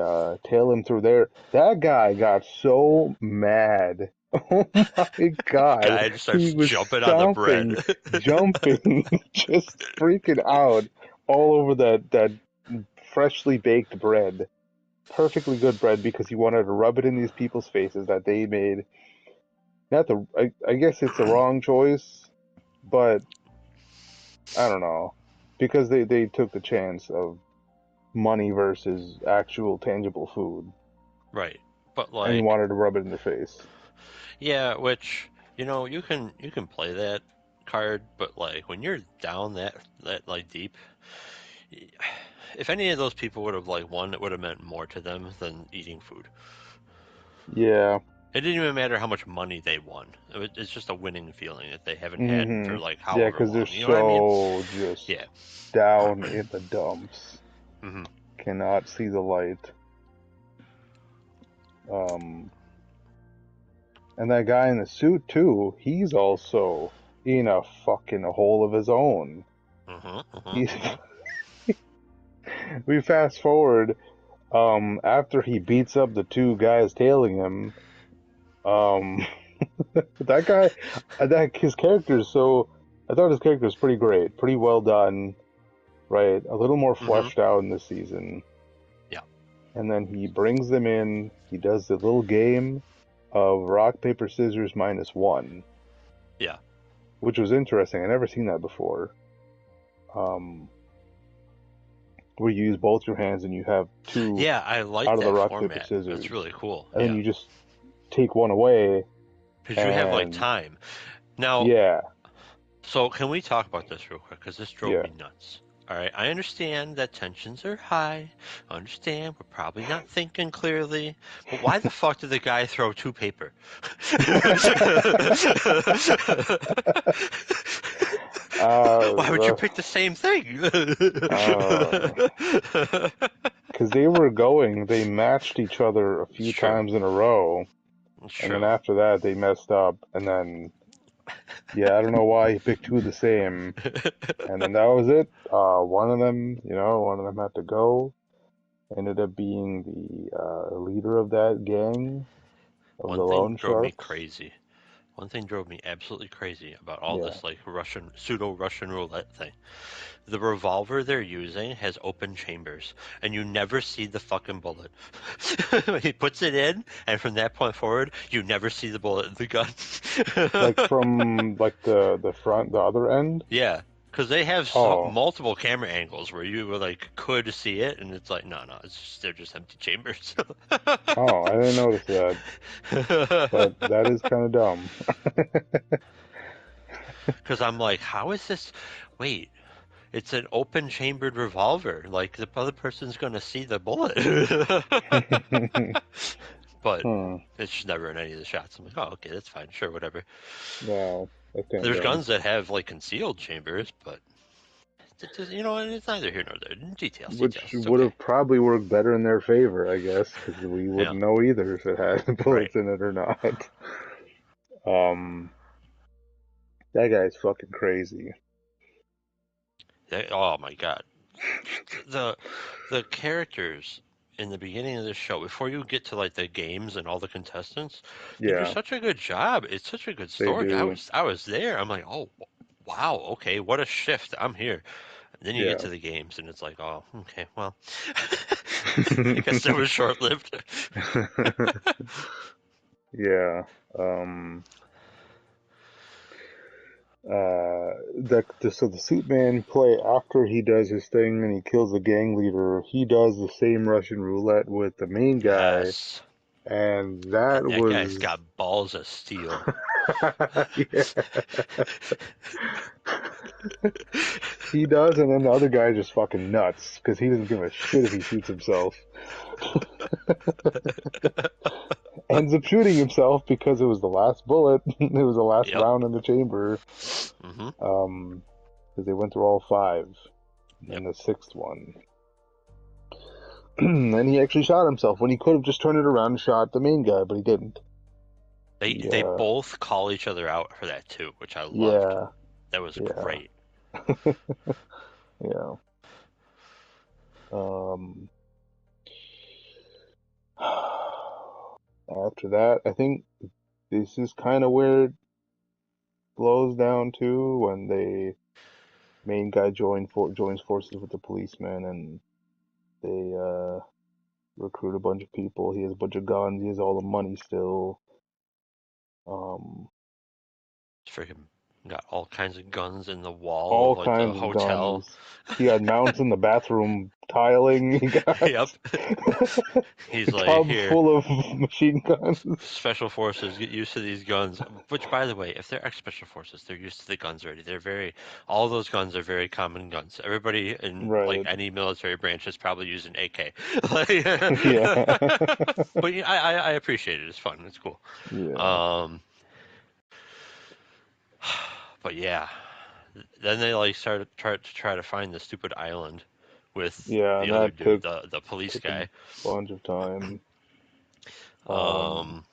S4: tail him through there. That guy got so mad. Oh my God.
S2: Guy just
S4: He
S2: starts
S4: was
S2: jumping on the
S4: stomping,
S2: bread.
S4: jumping, just freaking out all over that freshly baked bread. Perfectly good bread because he wanted to rub it in these people's faces that they made. Not the, I guess it's the wrong choice, but I don't know. because they took the chance of money versus actual tangible food,
S2: Right. But
S4: and he
S2: like,
S4: wanted to rub it in their face.
S2: yeah, which you can play that card, but like when you're down that like deep, if any of those people would have like won, it would have meant more to them than eating food.
S4: Yeah.
S2: It didn't even matter how much money they won. It's just a winning feeling that they haven't had for like
S4: Yeah,
S2: however
S4: because they're
S2: long. You know what I mean?
S4: so just
S2: Yeah.
S4: down in the dumps.
S2: Hmm.
S4: Cannot see the light. Um, and that guy in the suit too, he's also in a fucking hole of his own. He's, we fast forward, after he beats up the two guys tailing him, that guy, his character is so, I thought his character was pretty great, pretty well done, right? A little more fleshed out in this season.
S2: Yeah.
S4: And then he brings them in, he does the little game of rock, paper, scissors -1.
S2: Yeah.
S4: Which was interesting. I never seen that before. Where you use both your hands and you have two
S2: Yeah, I like
S4: out of the
S2: that
S4: rock,
S2: format.
S4: paper, scissors.
S2: That's really cool.
S4: And then you just take one away.
S2: Because you have like time. Now,
S4: yeah.
S2: So can we talk about this real quick? Because this drove
S4: Yeah.
S2: me nuts. All right, I understand that tensions are high. I understand we're probably not thinking clearly. But why the fuck did the guy throw two paper? Why would you pick the same thing?
S4: Because they matched each other a few times in a row. And then after that, they messed up. And then, yeah, I don't know why he picked two of the same. And then that was it. One of them had to go. Ended up being the leader of that gang of the loan
S2: drove me
S4: sharks.
S2: crazy. One thing drove me absolutely crazy about all this like pseudo-Russian roulette thing. The revolver they're using has open chambers, and you never see the fucking bullet. He puts it in, and from that point forward, you never see the bullet in the gun.
S4: Like from like the front, the other end?
S2: Yeah, because they have multiple camera angles where you like could see it, and it's like no, they're just empty chambers.
S4: Oh, I didn't notice that. But that is kind of dumb.
S2: Because I'm like, how is this? Wait, it's an open chambered revolver. Like the other person's gonna see the bullet. But it's just never in any of the shots. I'm like, oh, okay, that's fine, sure, whatever.
S4: Wow,
S2: There's guns that have like concealed chambers, but it's just, it's neither here nor there. Details.
S4: Which would have probably worked better in their favor, I guess, because we wouldn't know either if it had bullets in it or not. That guy's fucking crazy.
S2: Oh my god, the characters in the beginning of this show, before you get to like the games and all the contestants, they do such a good job. It's such a good story. I was there. I'm like, oh wow, okay, what a shift. I'm here. And then you get to the games, and it's like, oh, okay, well, I guess it was short lived.
S4: Yeah. So the suit man play after he does his thing and he kills the gang leader. He does the same Russian roulette with the main guy, and that
S2: guy's got balls of steel.
S4: He does, and then the other guy just fucking nuts because he doesn't give a shit if he shoots himself. Ends up shooting himself because it was the last bullet. It was the last round in the chamber. Because they went through all 5, and the 6th one. And he actually shot himself when he could have just turned it around and shot the main guy, but he didn't.
S2: They both call each other out for that too, which I loved.
S4: Yeah.
S2: That was great.
S4: Yeah. After that, I think this is kind of where it blows down to when the main guy joins forces with the policeman, and they recruit a bunch of people. He has a bunch of guns. He has all the money still.
S2: It's freaking Got all kinds of guns in the wall
S4: All
S2: of like the
S4: kinds of
S2: hotel.
S4: guns. He had mounts in the bathroom tiling. He got
S2: Yep. He's
S4: a
S2: like,
S4: tub
S2: here,
S4: full of machine guns.
S2: special forces, get used to these guns. Which, by the way, if they're ex-special forces, they're used to the guns already. All those guns are very common guns. Everybody in like
S4: Right.
S2: any military branch is probably using AK. Like,
S4: Yeah.
S2: but yeah, I appreciate it. It's fun. It's cool.
S4: Yeah.
S2: Um, but yeah, then they like started try to find the stupid island with
S4: Yeah,
S2: the
S4: and
S2: other
S4: that
S2: dude, the police
S4: took a
S2: guy.
S4: bunch of time.
S2: Um,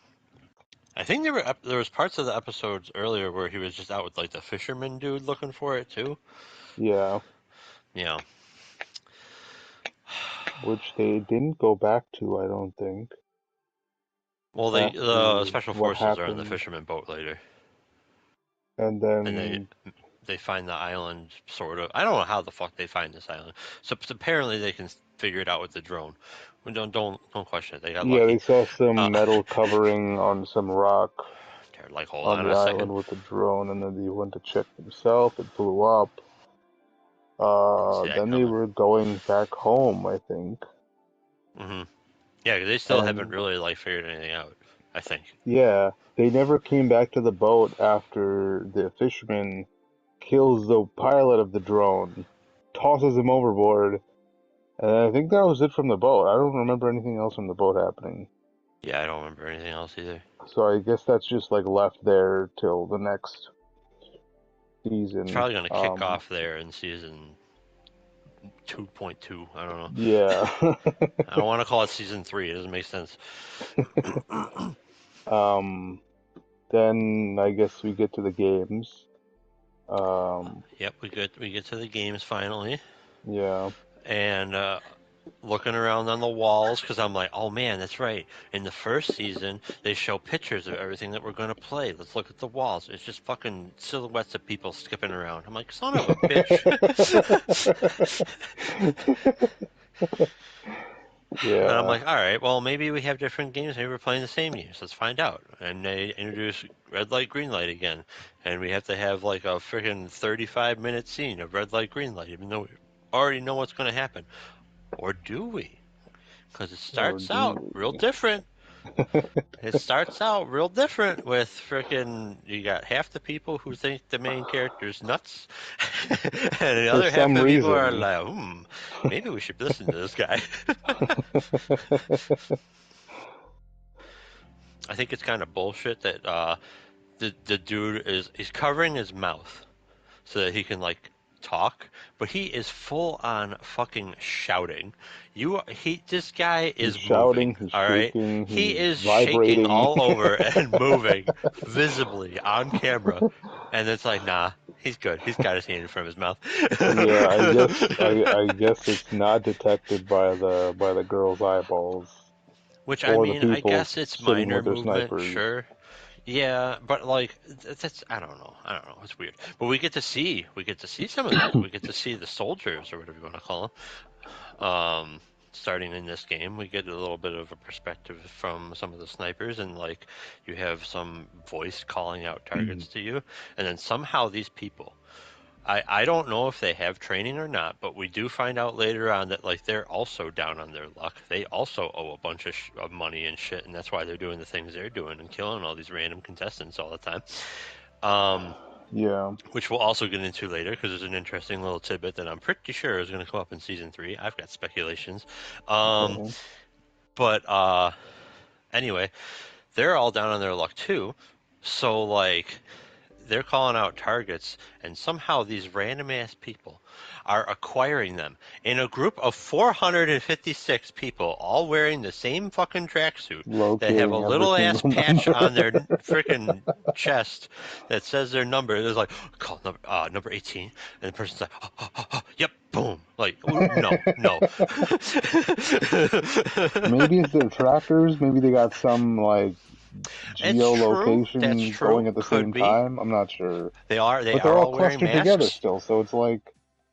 S2: I think there was parts of the episodes earlier where he was just out with like the fisherman dude looking for it too.
S4: Yeah,
S2: Yeah.
S4: which they didn't go back to, I don't think,
S2: Well, the
S4: after
S2: special
S4: what
S2: forces are on the
S4: happened.
S2: fisherman boat later,
S4: And
S2: and they
S4: then,
S2: they find the island sort of. I don't know how the fuck they find this island. So apparently they can figure it out with the drone. Don't question it. They got
S4: yeah, they
S2: lucky.
S4: saw
S2: Uh,
S4: some metal covering on some rock
S2: they're like, hold
S4: on
S2: on
S4: the
S2: a second.
S4: island with the drone, and then they went to check themselves. It blew up.
S2: Didn't see that
S4: Then they
S2: coming.
S4: were going back home, I think.
S2: Hmm. Yeah, 'cause they still haven't
S4: And
S2: really like figured anything out. I think.
S4: yeah, they never came back to the boat after the fisherman kills the pilot of the drone, tosses him overboard, and I think that was it from the boat. I don't remember anything else from the boat happening.
S2: Yeah, I don't remember anything else either.
S4: So I guess that's just like left there till the next
S2: It's
S4: season.
S2: probably going to kick off there in season 2.2. I don't know.
S4: Yeah.
S2: I don't want to call it season 3. It doesn't make sense.
S4: um, then I guess we get to the games. Um,
S2: Yep, we get to the games finally,
S4: yeah.
S2: and looking around on the walls because I'm like, oh man, that's right. In the first season, they show pictures of everything that we're going to play. Let's look at the walls. It's just fucking silhouettes of people skipping around. I'm like, son of a bitch. And I'm
S4: Yeah.
S2: like, all right, well, maybe we have different games. Maybe we're playing the same games. Let's find out. And they introduce red light, green light again. And we have to have like a freaking 35-minute scene of red light, green light, even though we already know what's going to happen. Or do we? Because it
S4: Or
S2: starts out
S4: do
S2: real different. It starts out real different with freaking. You got half the people who think the main character's nuts, and the
S4: for
S2: other half
S4: some
S2: of people are
S4: reason.
S2: like, maybe we should listen to this guy. I think it's kind of bullshit that the dude he's covering his mouth so that he can like talk, but he is full on fucking shouting. This guy
S4: He's
S2: is
S4: shouting,
S2: moving,
S4: he's
S2: all right?
S4: shaking,
S2: He
S4: he's
S2: is shaking
S4: vibrating.
S2: all over and moving visibly on camera, and it's like, nah, he's good. He's got his hand in front of his mouth.
S4: Yeah, I guess it's not detected by the girl's eyeballs
S2: Which I
S4: or the
S2: mean, I
S4: people
S2: guess it's
S4: sitting
S2: minor
S4: with their
S2: movement,
S4: snipers.
S2: sure. Yeah, but like that's I don't know. It's weird. But we get to see some of that. We get to see the soldiers or whatever you want to call them. Starting in this game, we get a little bit of a perspective from some of the snipers, and like you have some voice calling out targets to you, and then somehow these people. I don't know if they have training or not, but we do find out later on that like they're also down on their luck. They also owe a bunch of money and shit, and that's why they're doing the things they're doing and killing all these random contestants all the time.
S4: Yeah.
S2: Which we'll also get into later because there's an interesting little tidbit that I'm pretty sure is going to come up in season 3. I've got speculations.
S4: Okay.
S2: But anyway, they're all down on their luck too. So like they're calling out targets, and somehow these random ass people are acquiring them in a group of 456 people, all wearing the same fucking tracksuit that have a
S4: Locating every
S2: little ass
S4: single
S2: patch on their
S4: number.
S2: freaking chest that says their number. It's like, call number 18, and the person's like, yep, boom. Like, no.
S4: Maybe it's their trackers. Maybe they got some like
S2: It's true. That's
S4: geolocation going
S2: true.
S4: at the
S2: Could
S4: same
S2: be.
S4: time. I'm not sure.
S2: They
S4: But they're
S2: are
S4: all
S2: all wearing
S4: clustered together
S2: masks.
S4: still, so it's like,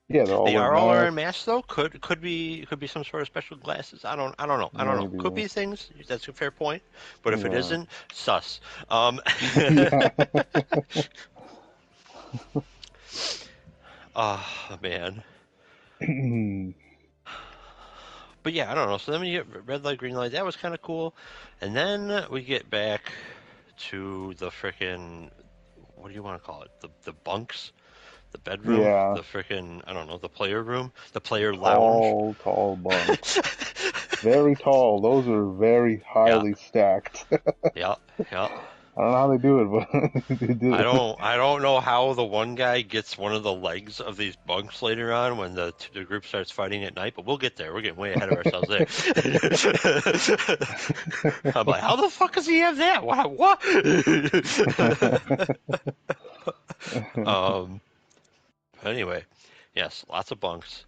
S4: yeah, they're all
S2: They
S4: wearing
S2: are all wearing
S4: masks.
S2: masks though. Could be some sort of special glasses. I don't know. Could
S4: Maybe.
S2: be things. That's a fair point. But if it
S4: Yeah.
S2: isn't, sus.
S4: Yeah.
S2: Oh man. But yeah, I don't know. So then we get red light, green light. That was kind of cool. And then we get back to the frickin' what do you want to call it? The bunks, the bedroom,
S4: Yeah,
S2: the frickin' I don't know, the player room, the player lounge.
S4: tall bunks. Very tall. Those are very
S2: Yeah,
S4: highly stacked.
S2: yeah, yeah.
S4: I don't know how they do it, but they do it.
S2: I don't know how the one guy gets one of the legs of these bunks later on when the group starts fighting at night, but we'll get there. We're getting way ahead of ourselves there. I'm like, how the fuck does he have that? What? um. Anyway, yes, lots of bunks.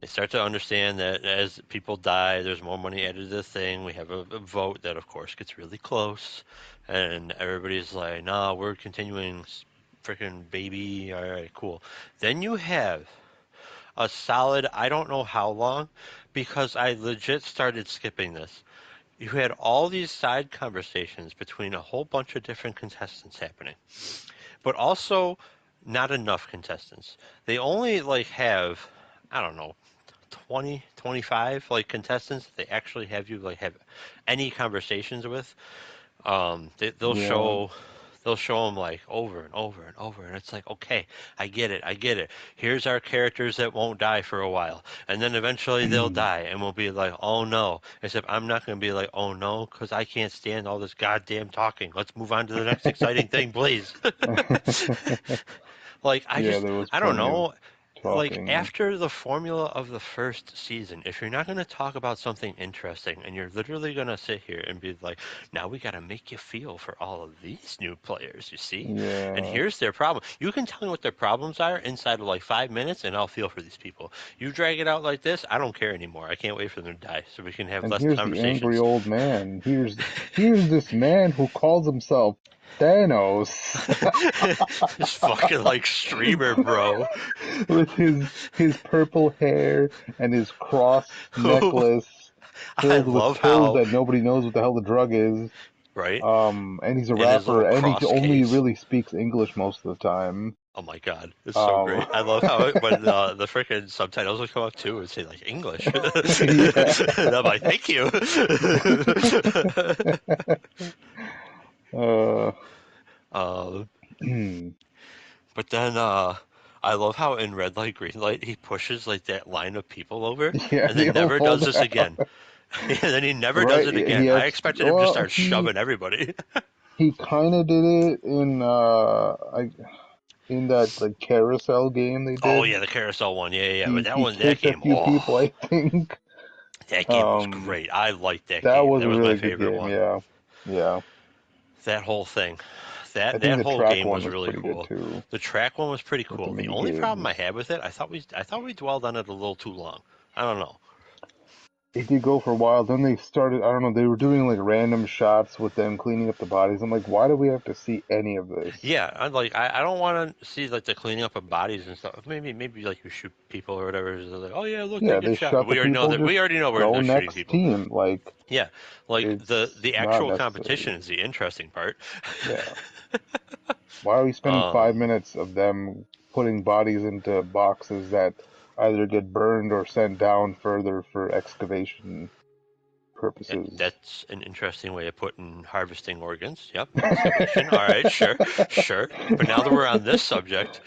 S2: They start to understand that as people die, there's more money added to the thing. We have a vote that, of course, gets really close, and everybody's like, "Nah, we're continuing, freaking baby." All right, cool. Then you have a solid, I don't know how long, because I legit started skipping this. You had all these side conversations between a whole bunch of different contestants happening, but also not enough contestants. They only like have, I don't know, 20, 25 like contestants that they actually have you like have any conversations with. They'll
S4: Yeah.
S2: show them like over and over and over, and it's like, okay, I get it, I get it. Here's our characters that won't die for a while, and then eventually they'll die, and we'll be like, oh no. Except I'm not gonna be like, oh no, because I can't stand all this goddamn talking. Let's move on to the next exciting thing, please. Like
S4: Yeah, there was
S2: I don't
S4: plenty of
S2: know. Like
S4: talking.
S2: after the formula of the first season, if you're not going to talk about something interesting and you're literally going to sit here and be like, now we got to make you feel for all of these new players, you see? And
S4: Yeah.
S2: here's their problem. You can tell me what their problems are inside of like 5 minutes and I'll feel for these people. You drag it out like this, I don't care anymore. I can't wait for them to die so we can have
S4: And
S2: less
S4: here's the angry
S2: conversations.
S4: old man. Here's this man who calls himself Thanos
S2: This fucking like streamer, bro.
S4: with his purple hair and his cross necklace
S2: I
S4: filled with
S2: love
S4: pills
S2: how,
S4: that nobody knows what the hell the drug is.
S2: right?
S4: And he's a
S2: In his little
S4: rapper and he
S2: cross
S4: only
S2: case.
S4: really speaks English most of the time.
S2: Oh my god, it's so
S4: Um,
S2: great. I love how when the freaking subtitles would come up too and say like English.
S4: yeah.
S2: And I'm like, thank you.
S4: uh,
S2: um, but then I love how in red light, green light, he pushes like that line of people over
S4: yeah,
S2: and
S4: they
S2: then
S4: all
S2: never
S4: fall
S2: does this
S4: down.
S2: again. And then he never does
S4: Right?
S2: it
S4: He
S2: again. I
S4: has,
S2: expected him to
S4: well,
S2: start shoving everybody.
S4: he kind of did it in in that like carousel game they
S2: Oh
S4: did.
S2: yeah, the carousel one. Yeah, yeah, yeah. But
S4: He
S2: that
S4: kicked a
S2: game,
S4: few people,
S2: oh,
S4: I think.
S2: that game was
S4: Um,
S2: great. I liked that
S4: that
S2: game.
S4: was
S2: That
S4: a
S2: was my
S4: really good
S2: favorite
S4: game.
S2: one.
S4: Yeah, yeah.
S2: That whole thing.
S4: I
S2: That
S4: think
S2: that
S4: the
S2: whole
S4: track
S2: game
S4: one
S2: was
S4: was
S2: really
S4: pretty good
S2: cool.
S4: too
S2: The track one was pretty
S4: with the
S2: cool. The
S4: mini
S2: only problem I
S4: games.
S2: had with it, I thought we dwelled on it a little too long. I don't know.
S4: It did go for a while. Then they started. I don't know. They were doing like random shots with them cleaning up the bodies. I'm like, why do we have to see any of this?
S2: Yeah, I don't want to see like the cleaning up of bodies and stuff. Maybe like you shoot people or whatever. So like, oh yeah, look, they
S4: Yeah,
S2: get
S4: they
S2: shot. But
S4: shot the people.
S2: we
S4: Just
S2: already know where
S4: go
S2: they're shooting
S4: next
S2: people.
S4: team. Like
S2: Yeah, like
S4: it's
S2: the
S4: not
S2: actual
S4: necessary.
S2: competition is the interesting part.
S4: Yeah. Why are we spending
S2: um,
S4: 5 minutes of them putting bodies into boxes that either get burned or sent down further for excavation purposes?
S2: That's an interesting way of putting harvesting organs. Yep, excavation. All right, sure, sure. But now that we're on this subject,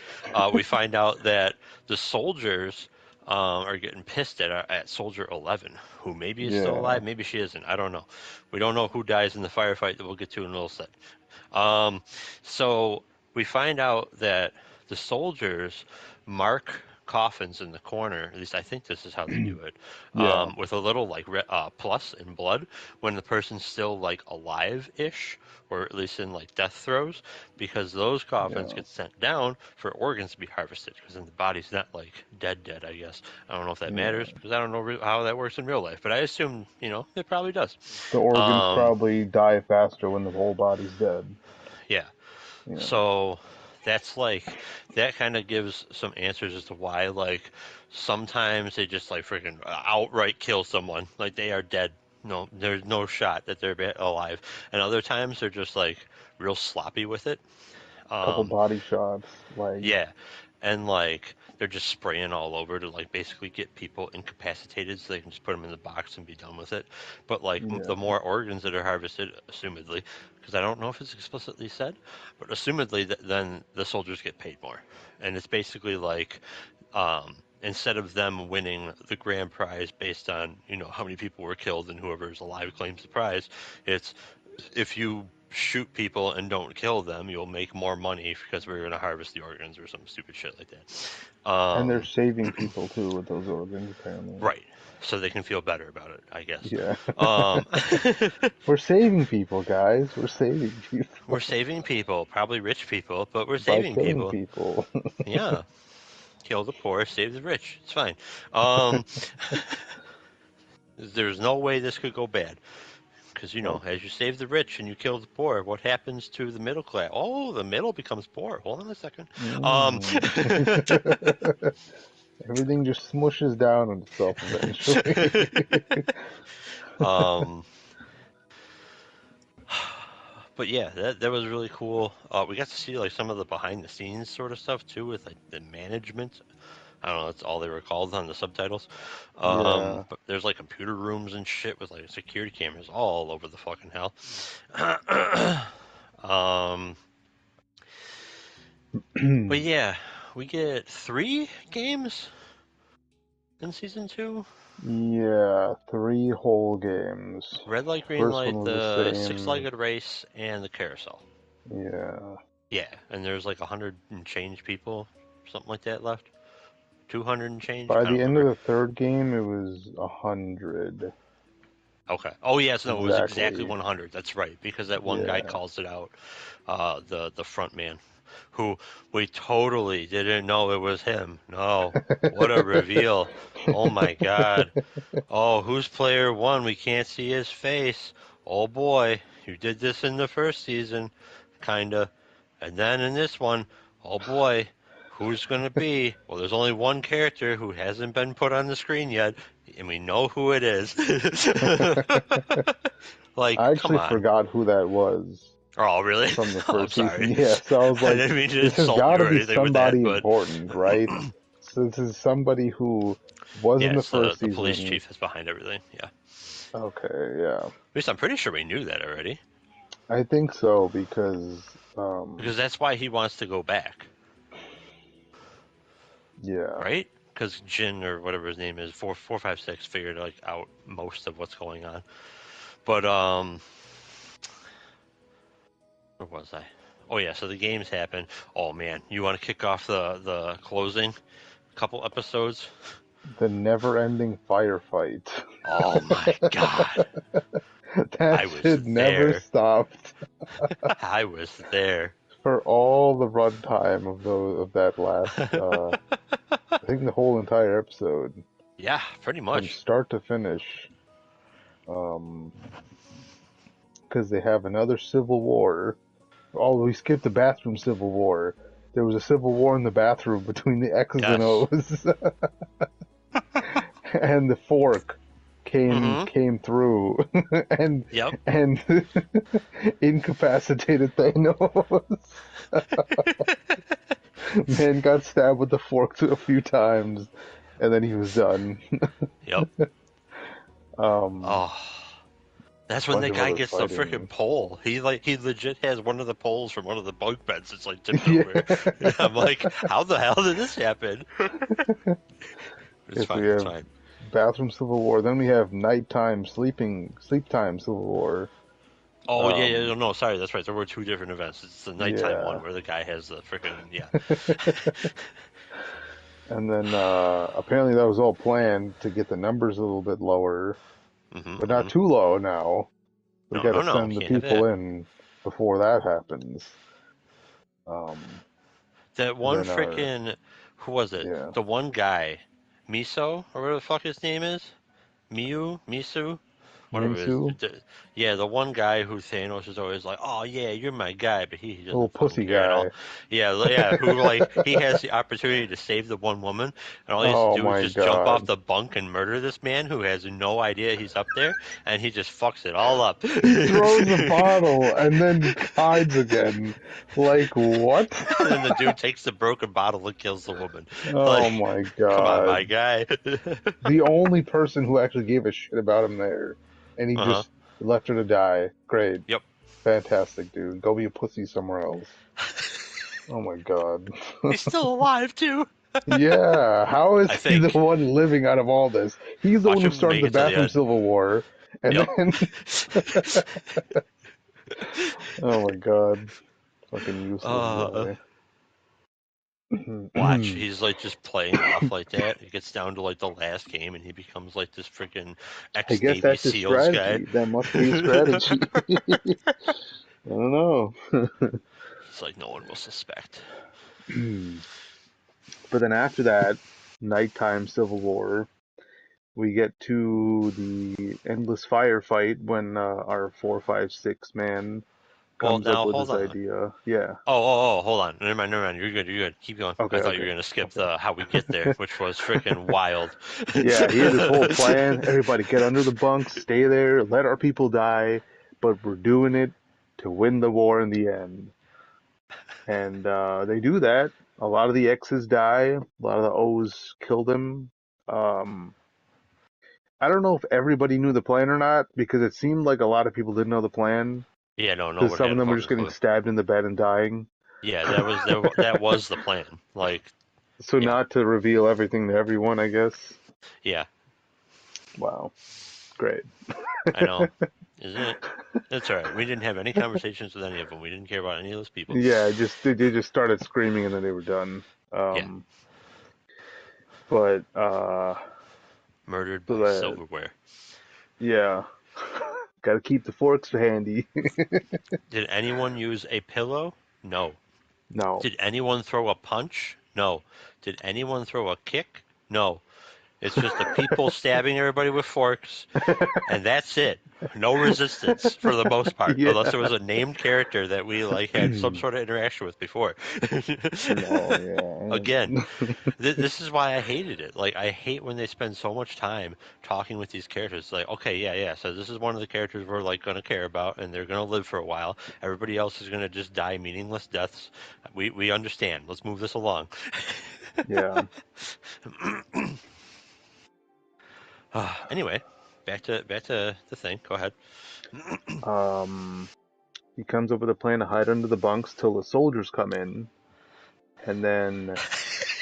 S2: we find out that the soldiers are getting pissed at Soldier 11, who maybe is still
S4: Yeah,
S2: alive, maybe she isn't. I don't know. We don't know who dies in the firefight that we'll get to in a little set. Um, so we find out that the soldiers mark coffins in the corner. At least I think this is how they do it,
S4: yeah,
S2: with a little like plus in blood when the person's still like alive-ish, or at least in like death throes, because those coffins
S4: yeah,
S2: get sent down for organs to be harvested. Because then the body's not like dead. I guess I don't know if that
S4: yeah.
S2: matters because I don't know how that works in real life, but I assume it probably does.
S4: The organs
S2: Um,
S4: probably die faster when the whole body's dead.
S2: yeah.
S4: Yeah,
S2: So that's like that kind of gives some answers as to why like sometimes they just like freaking outright kill someone like they are dead. No, there's no shot that they're alive, and other times they're just like real sloppy with it.
S4: Couple body shots, like
S2: Yeah, and like they're just spraying all over to like basically get people incapacitated so they can just put them in the box and be done with it. But like the
S4: yeah.
S2: more organs that are harvested, assumedly, because I don't know if it's explicitly said, but assumedly then the soldiers get paid more, and it's basically like instead of them winning the grand prize based on how many people were killed and whoever is alive claims the prize, it's if you shoot people and don't kill them, you'll make more money because we're going to harvest the organs or some stupid shit like that.
S4: And they're saving people too with those organs, apparently.
S2: Right. So they can feel better about it, I guess.
S4: Yeah.
S2: Um,
S4: We're saving people, guys. We're saving
S2: we're
S4: people
S2: saving people, probably rich people, but we're
S4: by
S2: saving
S4: killing
S2: people.
S4: people.
S2: Yeah. Kill the poor, save the rich. It's fine. Um, there's no way this could go bad. Because,
S4: Nope.
S2: as you save the rich and you kill the poor, what happens to the middle class? Oh, the middle becomes poor. Hold on a second. Um,
S4: Mm. Everything just smushes down on itself eventually.
S2: um, but yeah, that was really cool. We got to see like some of the behind the scenes sort of stuff too, with like the management. I don't know, that's all they were called on the subtitles.
S4: Yeah.
S2: But there's like computer rooms and shit with like security cameras all over the fucking hell. um, but yeah, we get 3 games in season 2.
S4: Yeah, 3 whole games.
S2: Red light, green
S4: First one
S2: light,
S4: was the
S2: the
S4: same.
S2: six-legged race, and the carousel.
S4: Yeah.
S2: Yeah, and there's like 100 and change people, something like that left. 200 and change.
S4: By
S2: I don't
S4: the end of
S2: remember.
S4: the third game, it was 100.
S2: Okay. Oh yes, no, it was exactly
S4: Exactly.
S2: 100. That's right, because that one guy
S4: Yeah.
S2: calls it out. The front man, who we totally didn't know it was him. No, what a reveal! Oh my God. Oh, who's player one? We can't see his face. Oh boy, you did this in the first season, kinda. And then in this one, oh boy, who's gonna be? Well, there's only one character who hasn't been put on the screen yet, and we know who it is.
S4: I
S2: Like, come
S4: actually
S2: on.
S4: forgot who that was
S2: Oh, really?
S4: from the
S2: Oh, I'm
S4: first season.
S2: sorry.
S4: Yeah, so I was
S2: I
S4: like,
S2: didn't mean to
S4: this has
S2: insult
S4: got
S2: you
S4: to
S2: or
S4: be
S2: anything with that,
S4: somebody
S2: but
S4: important, right? So this is somebody who was in
S2: yeah,
S4: the
S2: it's
S4: first
S2: the police
S4: season.
S2: chief that's behind everything. Yeah.
S4: Okay, yeah.
S2: At least I'm pretty sure we knew that already.
S4: I think so
S2: Because that's why he wants to go back,
S4: yeah.
S2: right? Because Jin or whatever his name is, 456 figured like out most of what's going on. But where was I? Oh yeah, so the games happen. Oh man, you want to kick off the closing couple episodes?
S4: The never-ending firefight.
S2: Oh my God,
S4: That
S2: I was
S4: shit never
S2: there.
S4: stopped
S2: I was there.
S4: for all the runtime of that last I think the whole entire episode
S2: Yeah, pretty
S4: from
S2: much.
S4: start to finish. Um, because they have another civil war. Oh, we skipped the bathroom civil war. There was a civil war in the bathroom between the X's and
S2: Yes.
S4: O's, and the fork
S2: Mm-hmm.
S4: came through and
S2: Yep.
S4: and incapacitated Thanos. Man got stabbed with the fork a few times, and then he was done.
S2: Yep.
S4: Um,
S2: Oh, that's when
S4: bunch
S2: the
S4: of
S2: guy
S4: other
S2: gets the freaking
S4: fighting.
S2: pole. He legit has one of the poles from one of the bunk beds that's like tipped
S4: Yeah.
S2: over. I'm like, how the hell did this happen? It's
S4: If we
S2: fine. It's
S4: have
S2: fine.
S4: bathroom civil war, then we have nighttime sleep time civil war.
S2: Oh yeah, yeah.
S4: Um,
S2: No, sorry. That's right. There were 2 different events. It's the nighttime one
S4: yeah.
S2: where the guy has the freaking yeah.
S4: And then apparently that was all planned to get the numbers a little bit lower, but not
S2: Mm-hmm.
S4: too low now. We
S2: No,
S4: got
S2: no,
S4: to
S2: no.
S4: send the
S2: Can't have
S4: people
S2: that.
S4: in before that happens. Um,
S2: That
S4: and
S2: one
S4: then our
S2: freaking who was it?
S4: yeah,
S2: The one guy, Miso or whatever the fuck his name is, Miyu, Misu. One of his,
S4: Minsu?
S2: yeah, the one guy who Thanos is always like, oh yeah, you're my guy, but he
S4: Little
S2: doesn't fucking
S4: pussy
S2: care at all.
S4: guy.
S2: Yeah, who like he has the opportunity to save the one woman, and all he has to
S4: Oh
S2: do is
S4: my
S2: just jump off
S4: god.
S2: the bunk and murder this man who has no idea he's up there, and he just fucks it all up.
S4: He throws a bottle and then hides again. Like, what?
S2: And then the dude takes the broken bottle and kills the woman.
S4: Oh
S2: Like,
S4: my
S2: come on, my
S4: god.
S2: guy.
S4: The only person who actually gave a shit about him there. And he
S2: Uh-huh.
S4: just left her to die. Great.
S2: Yep.
S4: Fantastic, dude. Go be a pussy somewhere else. Oh my god.
S2: He's still alive too.
S4: Yeah, how is
S2: I
S4: he the
S2: think.
S4: one living out of all this? He's the
S2: Watch
S4: one who
S2: him
S4: started
S2: make
S4: the
S2: it to the
S4: bathroom
S2: end.
S4: civil war. And
S2: Yep.
S4: then oh my god. Fucking useless guy.
S2: Watch, he's like just playing it off like that. It gets down to like the last game, and he becomes like this freaking
S4: I guess
S2: ex-Navy
S4: that's his
S2: SEALs guy.
S4: strategy. That must be his strategy. I don't know.
S2: It's like no one will suspect.
S4: But then after that, nighttime civil war, we get to the endless firefight when our 4, 5, 6 man
S2: Well,
S4: comes up
S2: now
S4: with
S2: hold
S4: his
S2: on.
S4: idea. Yeah.
S2: Oh, hold on. Never mind. You're good. Keep going.
S4: Okay.
S2: I thought you were
S4: Okay.
S2: gonna skip
S4: Okay.
S2: the how we get there, which was freaking wild.
S4: Yeah, he had this whole plan. Everybody get under the bunks, stay there, let our people die, but we're doing it to win the war in the end. And they do that. A lot of the X's die. A lot of the O's kill them. Um, I don't know if everybody knew the plan or not because it seemed like a lot of people didn't know the plan
S2: Yeah, no
S4: because
S2: one
S4: some
S2: had
S4: of
S2: a
S4: them were
S2: fucking
S4: just getting
S2: clue.
S4: stabbed in the bed and dying.
S2: Yeah, that was the plan. Like,
S4: So
S2: yeah,
S4: not to reveal everything to everyone, I guess.
S2: yeah,
S4: Wow, great.
S2: I know, isn't it? That's all right. We didn't have any conversations with any of them. We didn't care about any of those people.
S4: Yeah, they just started screaming and then they were done.
S2: Yeah.
S4: But
S2: Murdered
S4: so
S2: by
S4: that
S2: silverware.
S4: yeah, got to keep the forks handy.
S2: Did anyone use a pillow? No.
S4: No.
S2: Did anyone throw a punch? No. Did anyone throw a kick? No. It's just the people stabbing everybody with forks, and that's it. No resistance for the most part,
S4: Yeah.
S2: unless there was a named character that we like had some sort of interaction with before.
S4: Oh yeah.
S2: Again, this is why I hated it. Like, I hate when they spend so much time talking with these characters. Like, okay, yeah. So this is one of the characters we're like going to care about, and they're going to live for a while. Everybody else is going to just die meaningless deaths. We understand. Let's move this along.
S4: Yeah.
S2: Anyway, back to the thing. Go ahead.
S4: He comes up with a plan to hide under the bunks till the soldiers come in, and then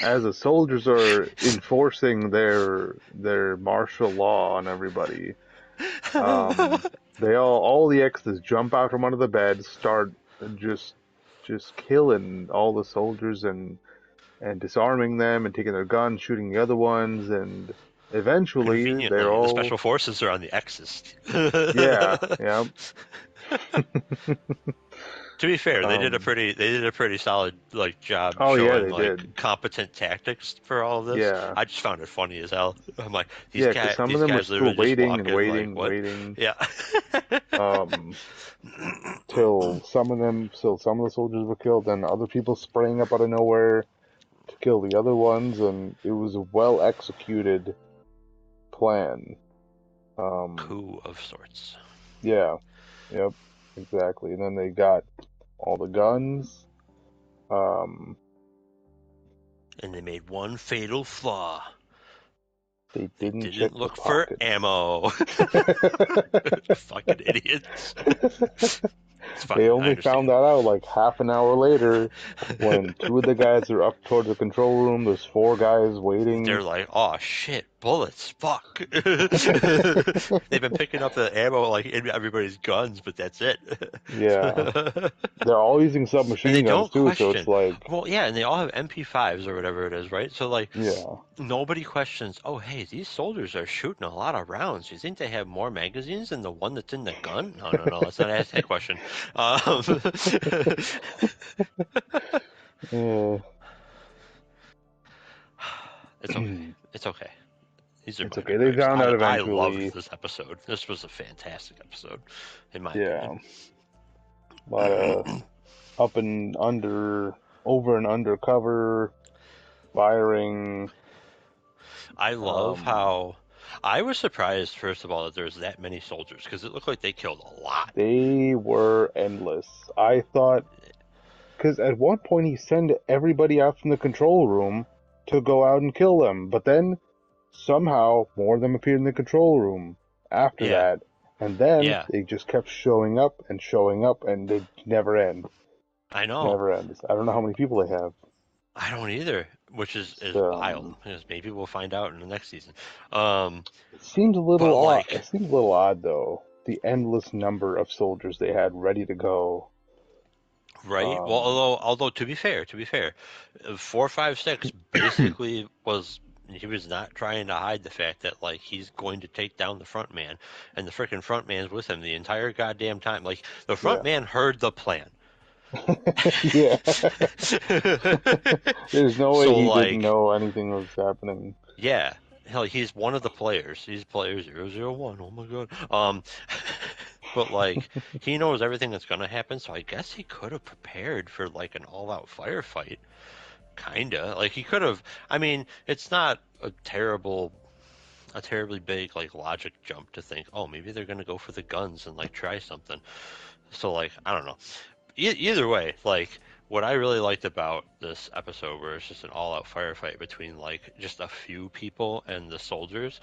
S4: as the soldiers are enforcing their martial law on everybody, all the X's jump out from under the bed, start just killing all the soldiers and disarming them and taking their guns, shooting the other ones, and eventually they're
S2: Conveniently, the
S4: all
S2: special forces are on the X's.
S4: yeah.
S2: To be fair, they did a pretty solid like job
S4: Oh yeah,
S2: showing
S4: they
S2: like
S4: did.
S2: competent tactics for all of this.
S4: Yeah.
S2: I just found it funny as hell. I'm like,
S4: Yeah, because some of them were
S2: these guys
S4: still
S2: literally just
S4: waiting
S2: walk
S4: and
S2: in
S4: waiting,
S2: like, what?
S4: waiting.
S2: Yeah.
S4: Till some of the soldiers were killed, and other people sprang up out of nowhere to kill the other ones, and it was a well executed plan.
S2: Coup of sorts.
S4: Yeah, yep, exactly. And then they got all the guns.
S2: And they made one fatal flaw.
S4: They didn't check
S2: Didn't
S4: the
S2: look for
S4: pockets.
S2: ammo. Fucking idiots. It's fine.
S4: They
S2: I
S4: only
S2: understand.
S4: found that out like half an hour later when 2 of the guys are up towards the control room. There's 4 guys waiting.
S2: They're like, oh shit, bullets, fuck. They've been picking up the ammo like in everybody's guns, but that's it.
S4: Yeah. They're all using
S2: And
S4: submachine
S2: they
S4: guns
S2: don't
S4: too, so
S2: question.
S4: it's like,
S2: Well, yeah, and they all have MP5s or whatever it is, right? So like,
S4: yeah.
S2: nobody questions. Oh, hey, these soldiers are shooting a lot of rounds. Do you think they have more magazines than the one that's in the gun? No. Let's not ask that question.
S4: Yeah.
S2: It's okay. It's okay. These are
S4: It's
S2: minor
S4: okay. They
S2: gripes.
S4: found out
S2: I loved
S4: eventually.
S2: this episode. This was a fantastic episode, in my
S4: Yeah,
S2: opinion.
S4: a lot of up and under, over and under cover, firing.
S2: I love how I was surprised, first of all, that there's that many soldiers because it looked like they killed a lot.
S4: They were endless. I thought, because at one point he sent everybody out from the control room to go out and kill them, but then somehow more of them appeared in the control room after
S2: Yeah.
S4: that, and then
S2: Yeah.
S4: they just kept showing up, and they never end.
S2: I know.
S4: Never ends. I don't know how many people they have.
S2: I don't either, which is wild. Because maybe we'll find out in the next season.
S4: It seems a little
S2: but,
S4: odd.
S2: like,
S4: It seems a little odd though. The endless number of soldiers they had ready to go.
S2: right? Well, although to be fair, 456 basically was. He was not trying to hide the fact that, like, he's going to take down the front man, and the freaking front man's with him the entire goddamn time. Like, the front man heard the plan.
S4: Yeah. There's no way
S2: So,
S4: he
S2: like,
S4: didn't know anything was happening.
S2: yeah, hell, he's one of the players. He's player 001. Oh my god. But, like, he knows everything that's gonna happen, so I guess he could have prepared for, like, an all-out firefight. Kinda. Like, he could have. I mean, it's not a terribly big, like, logic jump to think, oh, maybe they're gonna go for the guns and, like, try something. So, like, I don't know. Either way, like, what I really liked about this episode, where it's just an all-out firefight between, like, just a few people and the soldiers,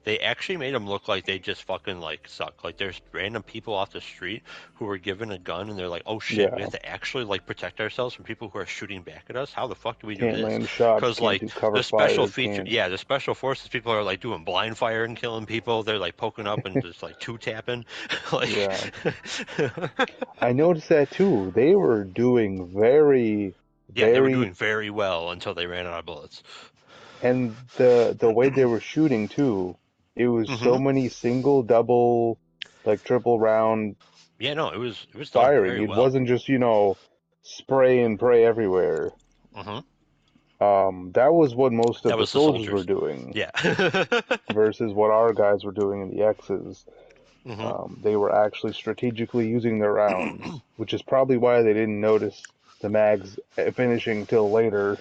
S2: they actually made them look like they just fucking, like, suck. Like, there's random people off the street who were given a gun, and they're like, oh shit, we have to actually, like, protect ourselves from people who are shooting back at us. How the fuck do we do
S4: Can't
S2: this?
S4: land shots.
S2: Because,
S4: Can't
S2: like,
S4: do cover
S2: the special
S4: fire,
S2: feature,
S4: can't...
S2: yeah, the special forces people are, like, doing blind fire and killing people. They're, like, poking up and just, like, two-tapping. Like,
S4: Yeah. I noticed that too. They were doing very
S2: they were doing very well until they ran out of bullets.
S4: And the way they were shooting too, it was so many single, double, like triple round.
S2: Yeah, no, it was done
S4: firing.
S2: very well.
S4: It wasn't just, spray and pray everywhere. That was what most of the soldiers were doing.
S2: Yeah.
S4: Versus what our guys were doing in the X's. They were actually strategically using their rounds, which is probably why they didn't notice the mags finishing till later,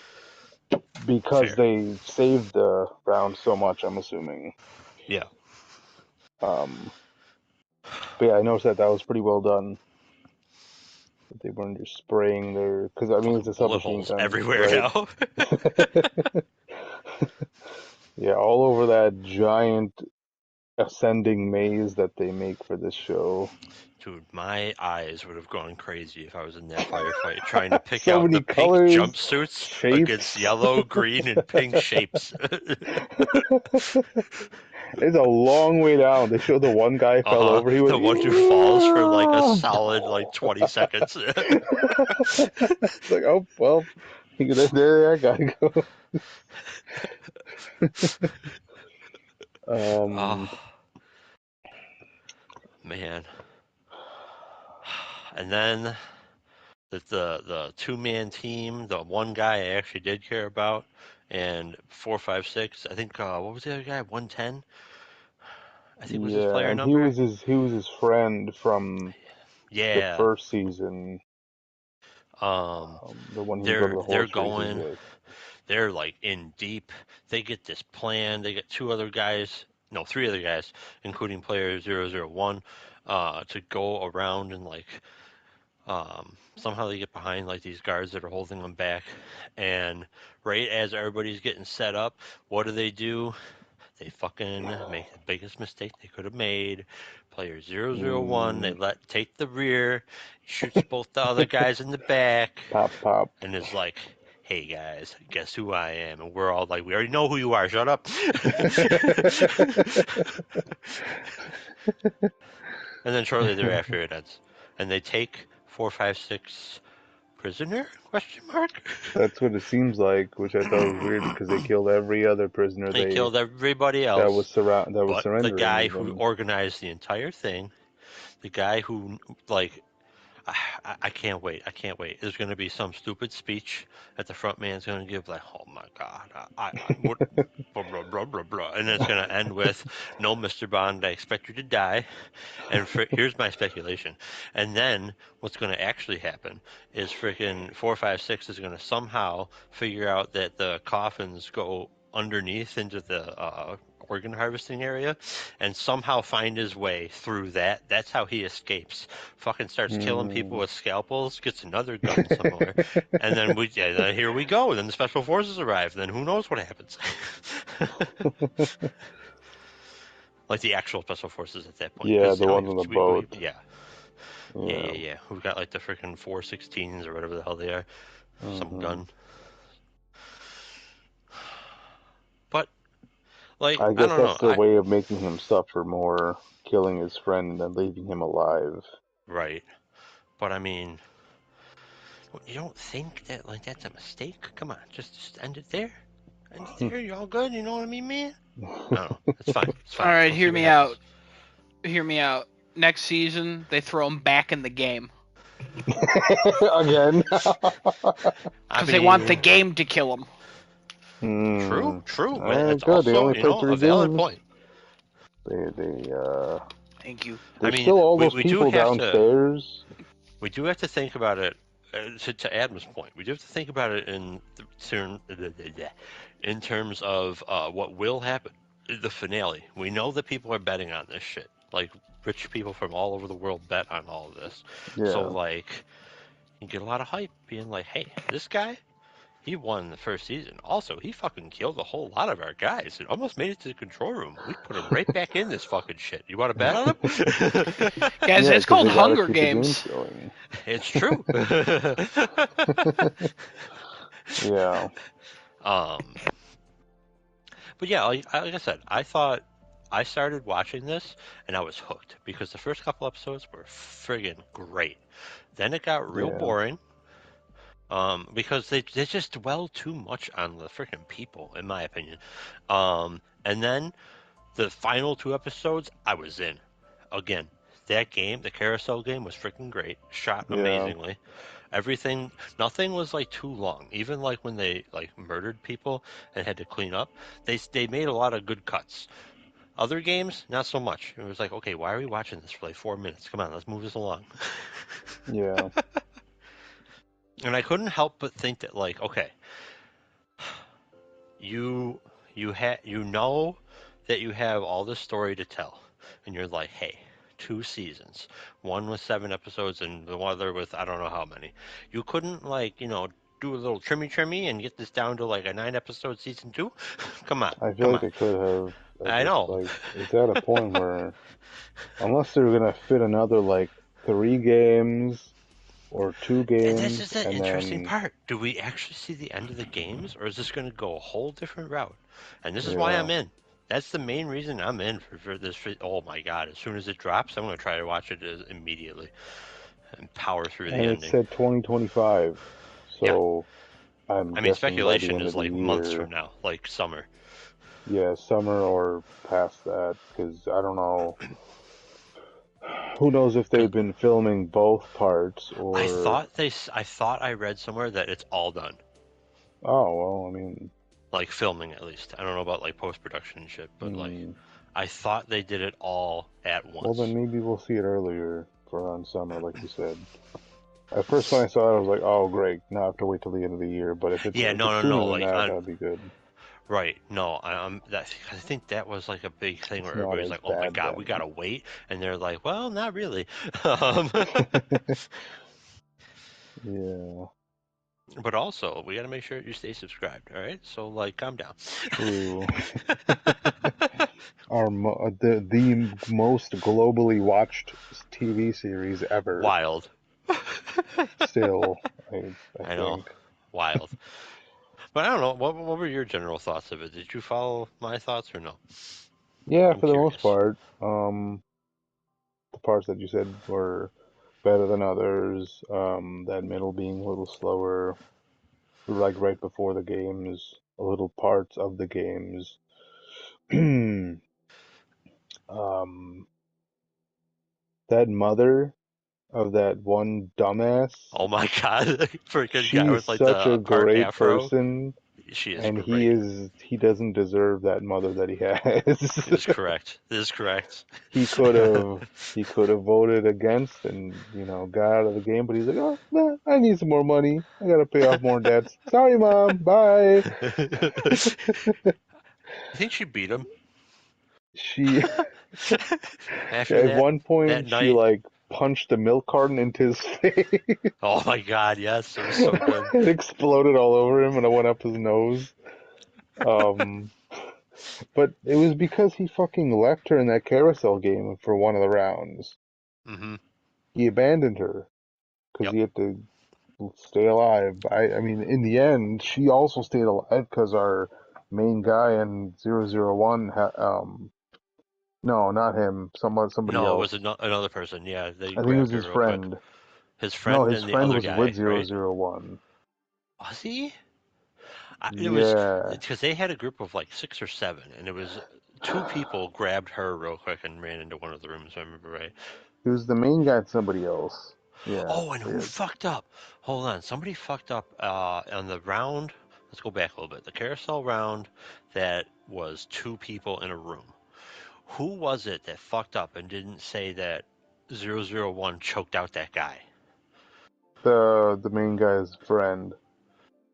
S4: because they saved the rounds so much, I'm assuming.
S2: Yeah.
S4: But yeah, I noticed that was pretty well done. That they weren't just spraying their, because I mean, it's a submachine gun
S2: everywhere now.
S4: Yeah, all over that giant ascending maze that they make for this show.
S2: Dude, my eyes would have gone crazy if I was in that firefight trying to pick
S4: so
S2: out
S4: many
S2: the
S4: colors,
S2: pink jumpsuits against yellow, green, and pink shapes.
S4: It's a long way down. They show the one guy fell over. He was
S2: the one who falls for like a solid 20 seconds.
S4: It's like, oh well, there I gotta go.
S2: Man. And then the two-man team, the one guy I actually did care about, and 456. I think what was the other guy? 110. I think was his player number.
S4: He was his friend from the first season. The one he go to the horse races with.
S2: They're like in deep. They get this plan. They get three other guys, including player 001, to go around and somehow they get behind like these guards that are holding them back. And right as everybody's getting set up, what do? They fucking make the biggest mistake they could have made. Player 001, they take the rear, shoots both the other guys in the back.
S4: Pop.
S2: And is like, hey guys, guess who I am? And we're all like, we already know who you are, shut up. And then shortly thereafter it ends. And they take 456 prisoner? Question mark?
S4: That's what it seems like, which I thought was weird because they killed every other prisoner.
S2: They killed everybody else.
S4: That was surrendering.
S2: The guy who organized the entire thing, the guy who I can't wait. I can't wait. There's going to be some stupid speech that the front man's going to give, like, "Oh my God, what, blah blah blah blah blah," and it's going to end with, "No, Mr. Bond, I expect you to die." And here's my speculation. And then what's going to actually happen is freaking 456 is going to somehow figure out that the coffins go underneath into the organ harvesting area and somehow find his way through that. That's how he escapes. Fucking starts killing people
S4: Mm.
S2: with scalpels, gets another gun somewhere, and then then here we go. Then the special forces arrive. Then who knows what happens? Like the actual special forces at that point,
S4: Yeah,
S2: because
S4: the ones on the boat.
S2: yeah, yeah,
S4: Yeah.
S2: yeah, yeah. We've got like the freaking 416s or whatever the hell they are, some
S4: Hmm.
S2: gun. But like,
S4: I
S2: I
S4: guess
S2: don't know.
S4: that's their way of making him suffer more, killing his friend and then leaving him alive.
S2: Right. But I mean, you don't think that like that's a mistake? Come on, just end it there. End it there. You all good? You know what I mean, man? I don't know. It's fine. It's
S3: All
S2: fine.
S3: right,
S2: We'll see
S3: hear
S2: what
S3: me out.
S2: happens.
S3: Hear me out. Next season, they throw him back in the game
S4: Again.
S2: I
S3: because they want the
S2: mean,
S3: game to kill him.
S2: true,
S4: Hmm.
S2: true, but
S4: Alright,
S2: that's
S4: good. They
S2: also,
S4: only played
S2: a
S4: three
S2: valid
S4: games.
S2: point.
S4: They
S3: Thank you.
S2: I
S4: there's
S2: mean,
S4: still all those
S2: we do
S4: people
S2: have to
S4: downstairs.
S2: think about it. To Adam's point, we do have to think about it in terms of what will happen. The finale. We know that people are betting on this shit. Like rich people from all over the world bet on all of this. So
S4: Yeah.
S2: like, you get a lot of hype, being like, "Hey, this guy, he won the first season. Also, he fucking killed a whole lot of our guys and almost made it to the control room. We put him right back in this fucking shit. You want to bet on him?"
S3: Guys,
S4: Yeah,
S3: it's
S4: because
S3: called
S4: they gotta
S3: Hunger
S4: keep the games
S3: Games.
S4: going.
S2: It's true.
S4: Yeah.
S2: um, but yeah, like I said, I thought I started watching this and I was hooked because the first couple episodes were friggin' great. Then it got real
S4: Yeah.
S2: boring. Because they just dwell too much on the freaking people, in my opinion. And then the final two episodes, I was in. Again, that game, the carousel game, was freaking great. Shot
S4: Yeah.
S2: amazingly. Everything, nothing was like too long. Even like when they like murdered people and had to clean up, they made a lot of good cuts. Other games, not so much. It was like, okay, why are we watching this for like 4 minutes? Come on, let's move this along.
S4: Yeah.
S2: And I couldn't help but think that like, okay, you you know that you have all this story to tell, and you're like, hey, two seasons, one with 7 episodes and the other with I don't know how many. You couldn't like do a little trimmy and get this down to like a 9 episode season two? Come on,
S4: I feel
S2: come
S4: like
S2: on.
S4: they could have. I
S2: I
S4: just
S2: know.
S4: like it's at a point where unless they're gonna fit another like three games or two
S2: And this
S4: games
S2: is the
S4: and
S2: interesting
S4: then
S2: part. Do we actually see the end of the games, or is this going to go a whole different route? And this is why
S4: yeah.
S2: I'm in. That's the main reason I'm in for this. Oh my god! As soon as it drops, I'm going to try to watch it immediately and power through the
S4: And it
S2: ending.
S4: said 2025.
S2: Yeah,
S4: So I'm
S2: I mean
S4: guessing by the
S2: speculation
S4: end
S2: is
S4: of the
S2: like months
S4: year,
S2: from now, like summer.
S4: yeah, summer or past that, because I don't know. Who knows if
S2: Because
S4: they've been filming both parts or.
S2: I thought I read somewhere that it's all done,
S4: Oh, well, I mean,
S2: like filming at least. I don't know about like post production and shit, but like
S4: hmm.
S2: I thought they did it all at
S4: Well, then
S2: once.
S4: maybe we'll see it earlier for around summer, like you said. At first, when I saw it, I was like, "Oh, great! Now I have to wait till the end of the year." But
S2: Yeah,
S4: if
S2: no,
S4: it's
S2: no,
S4: sooner
S2: no.
S4: than
S2: Like
S4: that,
S2: on
S4: that'd be good.
S2: right. No, I think that was like a big thing
S4: It's
S2: where
S4: not
S2: everybody's
S4: as
S2: like, "Oh my
S4: bad
S2: God, we
S4: then.
S2: gotta wait," and they're like, "Well, not really." Um,
S4: Yeah,
S2: but also, we gotta make sure you stay subscribed. All right, so like, calm down.
S4: true. The most globally watched TV series ever.
S2: Wild.
S4: Still, I
S2: I know,
S4: think.
S2: wild. But I don't know. What were your general thoughts of it? Did you follow my thoughts or no?
S4: Yeah,
S2: I'm
S4: for the most
S2: curious.
S4: part. The parts that you said were better than others. That middle being a little slower, like right before the games, a little parts of the games. um, that mother of that one dumbass.
S2: Oh my god, freaking
S4: She
S2: guy
S4: is
S2: with like
S4: such a
S2: the part
S4: great
S2: afro.
S4: person,
S2: She is
S4: and
S2: great.
S4: he doesn't deserve that mother that he has.
S2: This is correct. This is correct.
S4: he could have he could have voted against and got out of the game, but he's like, oh, nah, I need some more money. I gotta pay off more debts. Sorry, mom. Bye.
S2: You think she beat him?
S4: She
S2: After
S4: at
S2: that
S4: one point she
S2: night?
S4: like punched a milk carton into his face.
S2: Oh my god, yes, it was so good.
S4: It exploded all over him and it went up his nose. Um, but it was because he fucking left her in that carousel game for one of the rounds.
S2: Mm-hmm.
S4: He abandoned her because
S2: Yep.
S4: he had to stay alive. I mean, in the end, she also stayed alive because our main guy in 001 no, not him, somebody
S2: No, it was
S4: else.
S2: another person. Yeah, they
S4: I think it was
S2: grabbed her
S4: his
S2: real quick.
S4: friend.
S2: His
S4: No,
S2: friend
S4: his
S2: and the
S4: friend
S2: other
S4: was with
S2: guy,
S4: zero
S2: right?
S4: zero one.
S2: Was he? It was
S4: Yeah.
S2: because they had a group of like 6 or 7, and it was two people grabbed her real quick and ran into one of the rooms. If I remember right.
S4: He was the main guy and somebody else. Yeah,
S2: Oh, and who
S4: weird.
S2: fucked up? Hold on, somebody fucked up on the round. Let's go back a little bit. The carousel round that was 2 people in a room. Who was it that fucked up and didn't say that 001 choked out that guy?
S4: The main guy's friend.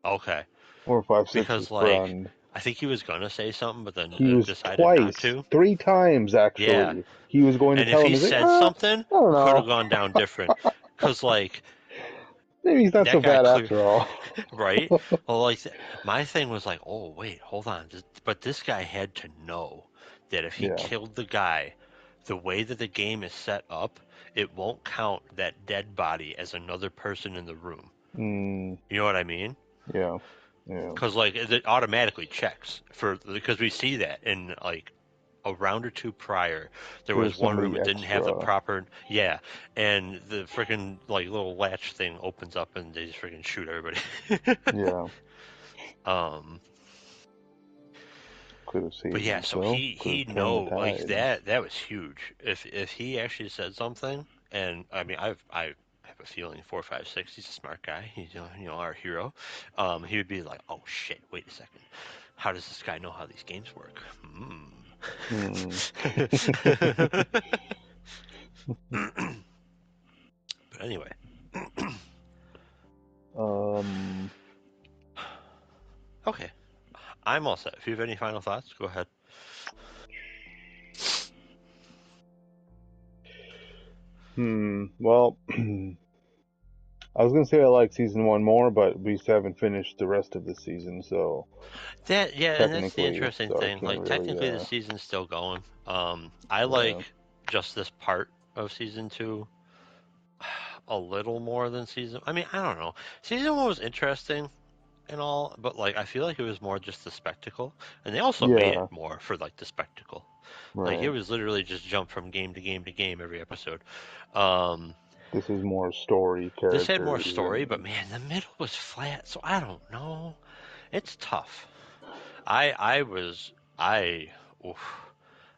S2: Okay,
S4: Or 5-6's
S2: because like
S4: friend.
S2: I think he was gonna say something, but then
S4: He was
S2: decided not
S4: twice,
S2: to.
S4: 3 times
S2: Yeah,
S4: actually. He was going to
S2: and if
S4: tell him,
S2: he
S4: he's like,
S2: said
S4: I
S2: something,
S4: don't
S2: could have
S4: know.
S2: gone down different. Cause like
S4: Maybe he's not
S2: that
S4: so
S2: guy
S4: bad
S2: clear,
S4: after all.
S2: right? Well, like my thing was like, oh wait, hold on, but this guy had to know that if he
S4: Yeah.
S2: killed the guy, the way that the game is set up, it won't count that dead body as another person in the room.
S4: Mm,
S2: You know what I mean?
S4: yeah. Yeah.
S2: Because like it automatically checks because we see that in like a round or 2 prior, there
S4: There
S2: was
S4: was
S2: one room
S4: somebody
S2: that didn't have the
S4: extra.
S2: proper, yeah, and the freaking like little latch thing opens up and they just freaking shoot everybody.
S4: Yeah.
S2: um,
S4: Could have
S2: but
S4: saved
S2: yeah, so
S4: himself. Could
S2: he
S4: have turned the
S2: know like
S4: tides.
S2: that was huge. If he actually said something, and I mean I have a feeling 456, he's a smart guy. He's our hero. He would be like, oh shit, wait a second. How does this guy know how these games work?
S4: Hmm.
S2: But anyway,
S4: um.
S2: okay, I'm all set. If you have any final thoughts, go ahead.
S4: Well, I was gonna say I like season one more, but we still haven't finished the rest of the season, so
S2: And that's the
S4: technically,
S2: interesting
S4: so I
S2: thing.
S4: can't
S2: Like
S4: really.
S2: technically, the season's still going. I
S4: Yeah.
S2: like just this part of season 2 a little more than season. I mean, I don't know. Season 1 was interesting and all, but like I feel like it was more just the spectacle, and they also made it
S4: Yeah.
S2: more for like the spectacle. Like it
S4: Right.
S2: was literally just jump from game to game to game every episode. Um,
S4: This is more story
S2: this had more
S4: characters
S2: story, but
S4: and
S2: man, the middle was flat, so I don't know. It's tough. I was I oof.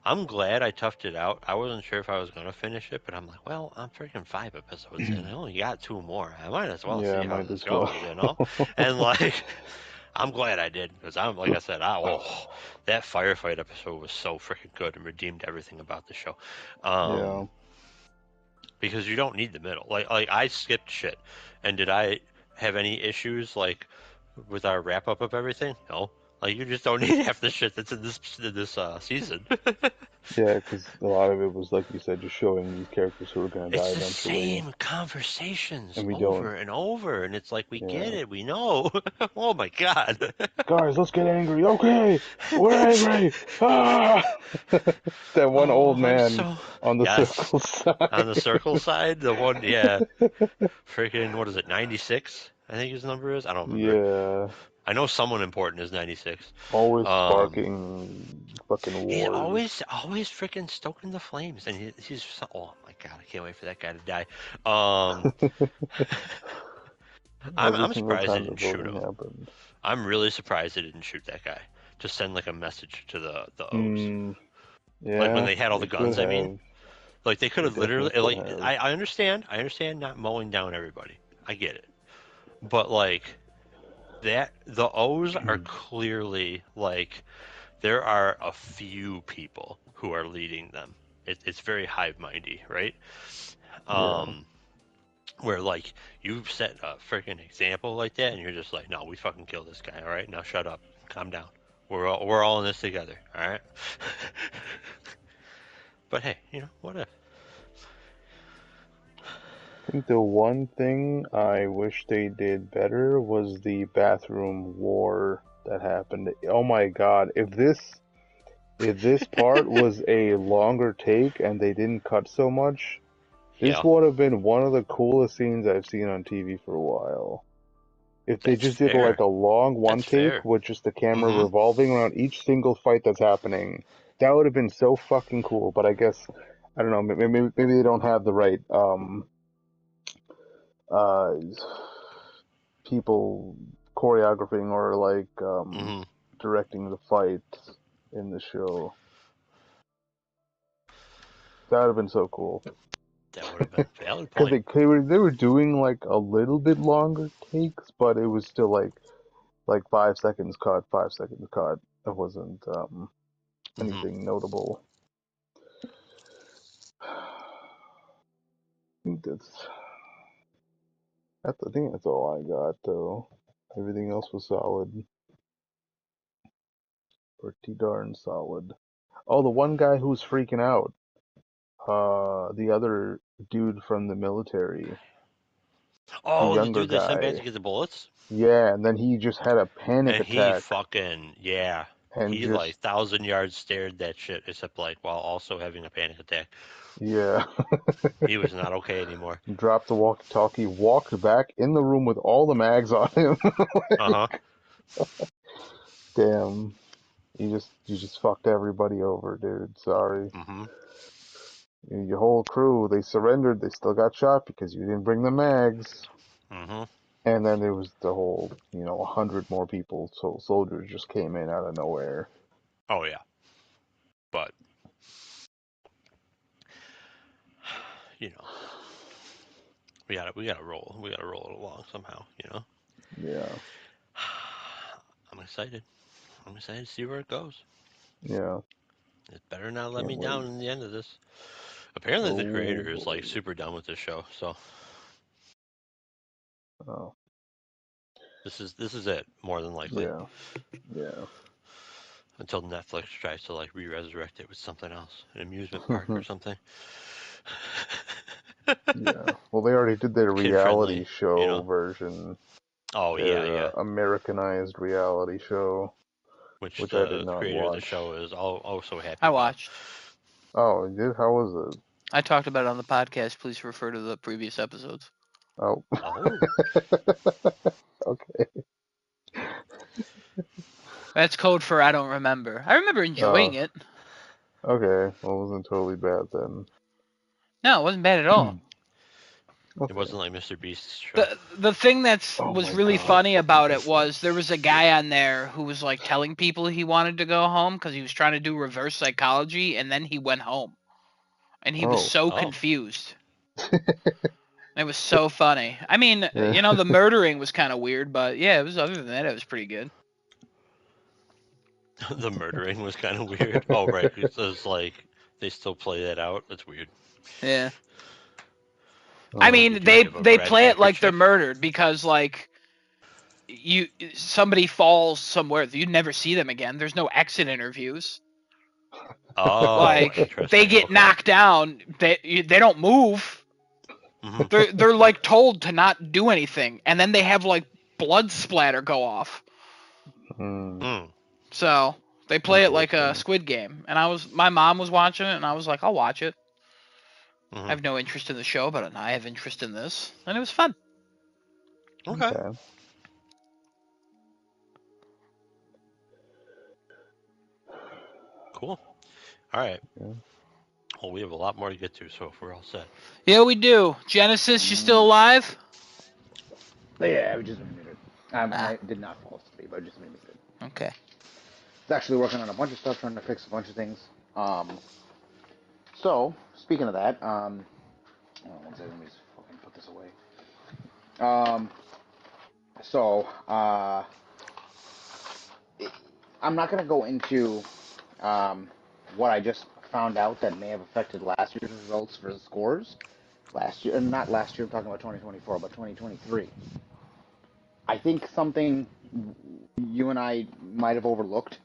S2: I'm glad I toughed it out. I wasn't sure if I was gonna finish it, but I'm like, well, I'm freaking 5 episodes in. I only got 2 more. I might as well
S4: yeah,
S2: see how
S4: might
S2: this
S4: as well.
S2: goes. And like, I'm glad I did because I'm like I said, that firefight episode was so freaking good and redeemed everything about the show.
S4: Yeah.
S2: Because you don't need the middle. Like I skipped shit, and did I have any issues like with our wrap up of everything? No. Like you just don't need half the shit that's in this season.
S4: Yeah, because a lot of it was like you said, just showing these characters who are gonna die
S2: It's the
S4: eventually,
S2: same conversations
S4: and we don't.
S2: over and over, and it's like we get
S4: Yeah.
S2: it, we know. Oh my god.
S4: Guys, let's get angry. Okay, we're angry. Ah! That one
S2: Oh,
S4: old
S2: I'm
S4: man
S2: so
S4: on the
S2: yes.
S4: circle
S2: On the
S4: side.
S2: circle side, the one, yeah, freaking what is it, 96? I think his number is. I don't remember.
S4: Yeah,
S2: I know someone important is 96.
S4: always
S2: Um,
S4: sparking fucking
S2: he's
S4: wars.
S2: always freaking stoking the flames, and he's oh my god, I can't wait for that guy to die. Um,
S4: Every
S2: I'm
S4: single
S2: surprised they
S4: time the
S2: didn't shoot
S4: voting
S2: him.
S4: happened.
S2: I'm really surprised they didn't shoot that guy. To send like a message to the O's,
S4: Hmm.
S2: like when
S4: Yeah,
S2: they had all the
S4: they could
S2: guns. I mean,
S4: have.
S2: Like they could
S4: They
S2: have literally
S4: definitely
S2: like
S4: could have.
S2: I understand not mowing down everybody. I get it. But like that the O's are clearly like there are a few people who are leading them. It's very hive mindy, right?
S4: Yeah.
S2: Where like you set a freaking example like that, and you're just like, no, we fucking kill this guy. All right, now shut up, calm down. We're all in this together. All right. But hey, what if?
S4: I think the one thing I wish they did better was the bathroom war that happened. Oh my God, if this part was a longer take and they didn't cut so much, this
S2: Yeah,
S4: would have been one of the coolest scenes I've seen on TV for a while. If they
S2: that's
S4: just did like
S2: fair.
S4: a long one
S2: That's
S4: take
S2: fair.
S4: with just the camera
S2: Mm-hmm.
S4: revolving around each single fight that's happening, that would have been so fucking cool. But I guess I don't know. Maybe they don't have the right uh people choreographing or like
S2: Mm-hmm.
S4: directing the fight in the show. That would have been so cool.
S2: That would have been a valid
S4: Because
S2: point.
S4: they were doing like a little bit longer takes, but it was still like 5 seconds cut, 5 seconds cut. It wasn't
S2: Mm-hmm.
S4: anything notable. I think I think that's all I got though. Everything else was solid. Pretty darn solid. Oh, the one guy who was freaking out. The other dude from the military, the
S2: Oh, the
S4: younger
S2: dude they sent back
S4: guy.
S2: to get the bullets,
S4: Yeah, and then he just had a panic
S2: and he
S4: attack
S2: fucking yeah,
S4: and
S2: he like
S4: just
S2: 1,000 yards stared that shit, except like while also having a panic attack.
S4: yeah,
S2: He was not okay anymore.
S4: dropped the walkie-talkie, walked back in the room with all the mags on him.
S2: Uh-huh.
S4: Damn, you just fucked everybody over, dude. Sorry.
S2: Mm-hmm.
S4: Your whole crew, they surrendered. They still got shot because you didn't bring the mags.
S2: Mm-hmm.
S4: And then there was the whole, 100 more people, so soldiers just came in out of nowhere.
S2: Oh yeah. But you know, we gotta roll it along somehow.
S4: Yeah,
S2: I'm excited. I'm excited to see where it goes.
S4: yeah,
S2: It better not let
S4: can't
S2: me
S4: wait.
S2: down in the end of this. Apparently the
S4: Oh
S2: creator is like
S4: boy.
S2: super done with this show, so
S4: Oh,
S2: this is it, more than likely.
S4: yeah, yeah.
S2: Until Netflix tries to like re-resurrect it with something else, an amusement park or something.
S4: Yeah. Well, they already did their
S2: Kid
S4: reality
S2: friendly, you
S4: show
S2: know.
S4: version,
S2: Oh yeah,
S4: their
S2: yeah.
S4: Americanized reality show,
S2: Which
S4: which I did
S2: the
S4: not
S2: creator of the
S4: watch.
S2: show is also happy
S3: I
S2: about.
S3: watched.
S4: Oh, you did? How was it?
S3: I talked about it on the podcast. Please refer to the previous episodes.
S4: Oh.
S2: Oh,
S4: Okay.
S3: That's code for I don't remember. I remember enjoying
S4: Oh,
S3: it.
S4: okay. Well, it wasn't totally bad then.
S3: No, it wasn't bad at all.
S2: it
S4: Okay.
S2: wasn't like Mr. Beast's show.
S3: The thing that's
S4: Oh
S3: was
S4: my
S3: really
S4: God,
S3: funny
S4: fucking
S3: about it was there
S4: Christmas.
S3: was a guy on there who was like telling people he wanted to go home because he was trying to do reverse psychology, and then he went home, and he was
S4: Oh.
S3: so
S2: Oh,
S3: confused. It was so funny. I mean,
S4: Yeah.
S3: the murdering was kind of weird, but yeah, it was. Other than that, it was pretty good.
S2: the murdering was kind of weird. Oh, right, it's like they still play that out. That's weird.
S3: Yeah. I
S4: Oh.
S2: Like,
S3: mean,
S2: would you
S3: they
S2: give a
S3: they
S2: red
S3: play it like they're
S2: handkerchief?
S3: murdered because like somebody falls somewhere, you never see them again. There's no exit interviews.
S2: Oh,
S3: Like they
S2: interesting.
S3: get
S2: Okay.
S3: knocked down, they don't move.
S2: Hmm.
S3: They're like told to not do anything, and then they have like blood splatter go off.
S4: Hmm.
S2: Mm.
S3: So they play it like a
S4: Interesting.
S3: Squid Game. And my mom was watching it, and I was like, I'll watch it. I
S2: Hmm.
S3: have no interest in the show, but I have interest in this, and it was fun.
S2: Okay.
S4: Okay.
S2: Cool. All right.
S4: Yeah.
S2: Well, we have a lot more to get to, so if we're all set.
S3: Yeah, we do. Genesis, you still
S1: Mm.
S3: alive?
S1: Yeah, we just made it.
S3: Ah,
S1: I did not fall asleep. I just made it.
S3: okay.
S1: It's actually working on a bunch of stuff, trying to fix a bunch of things. So speaking of that, hold on one second, let me just fucking put this away. Um, so, I'm not gonna go into what I just found out that may have affected last year's results for the scores. Last year, not last year, I'm talking about 2024, but 2023. I think something you and I might have overlooked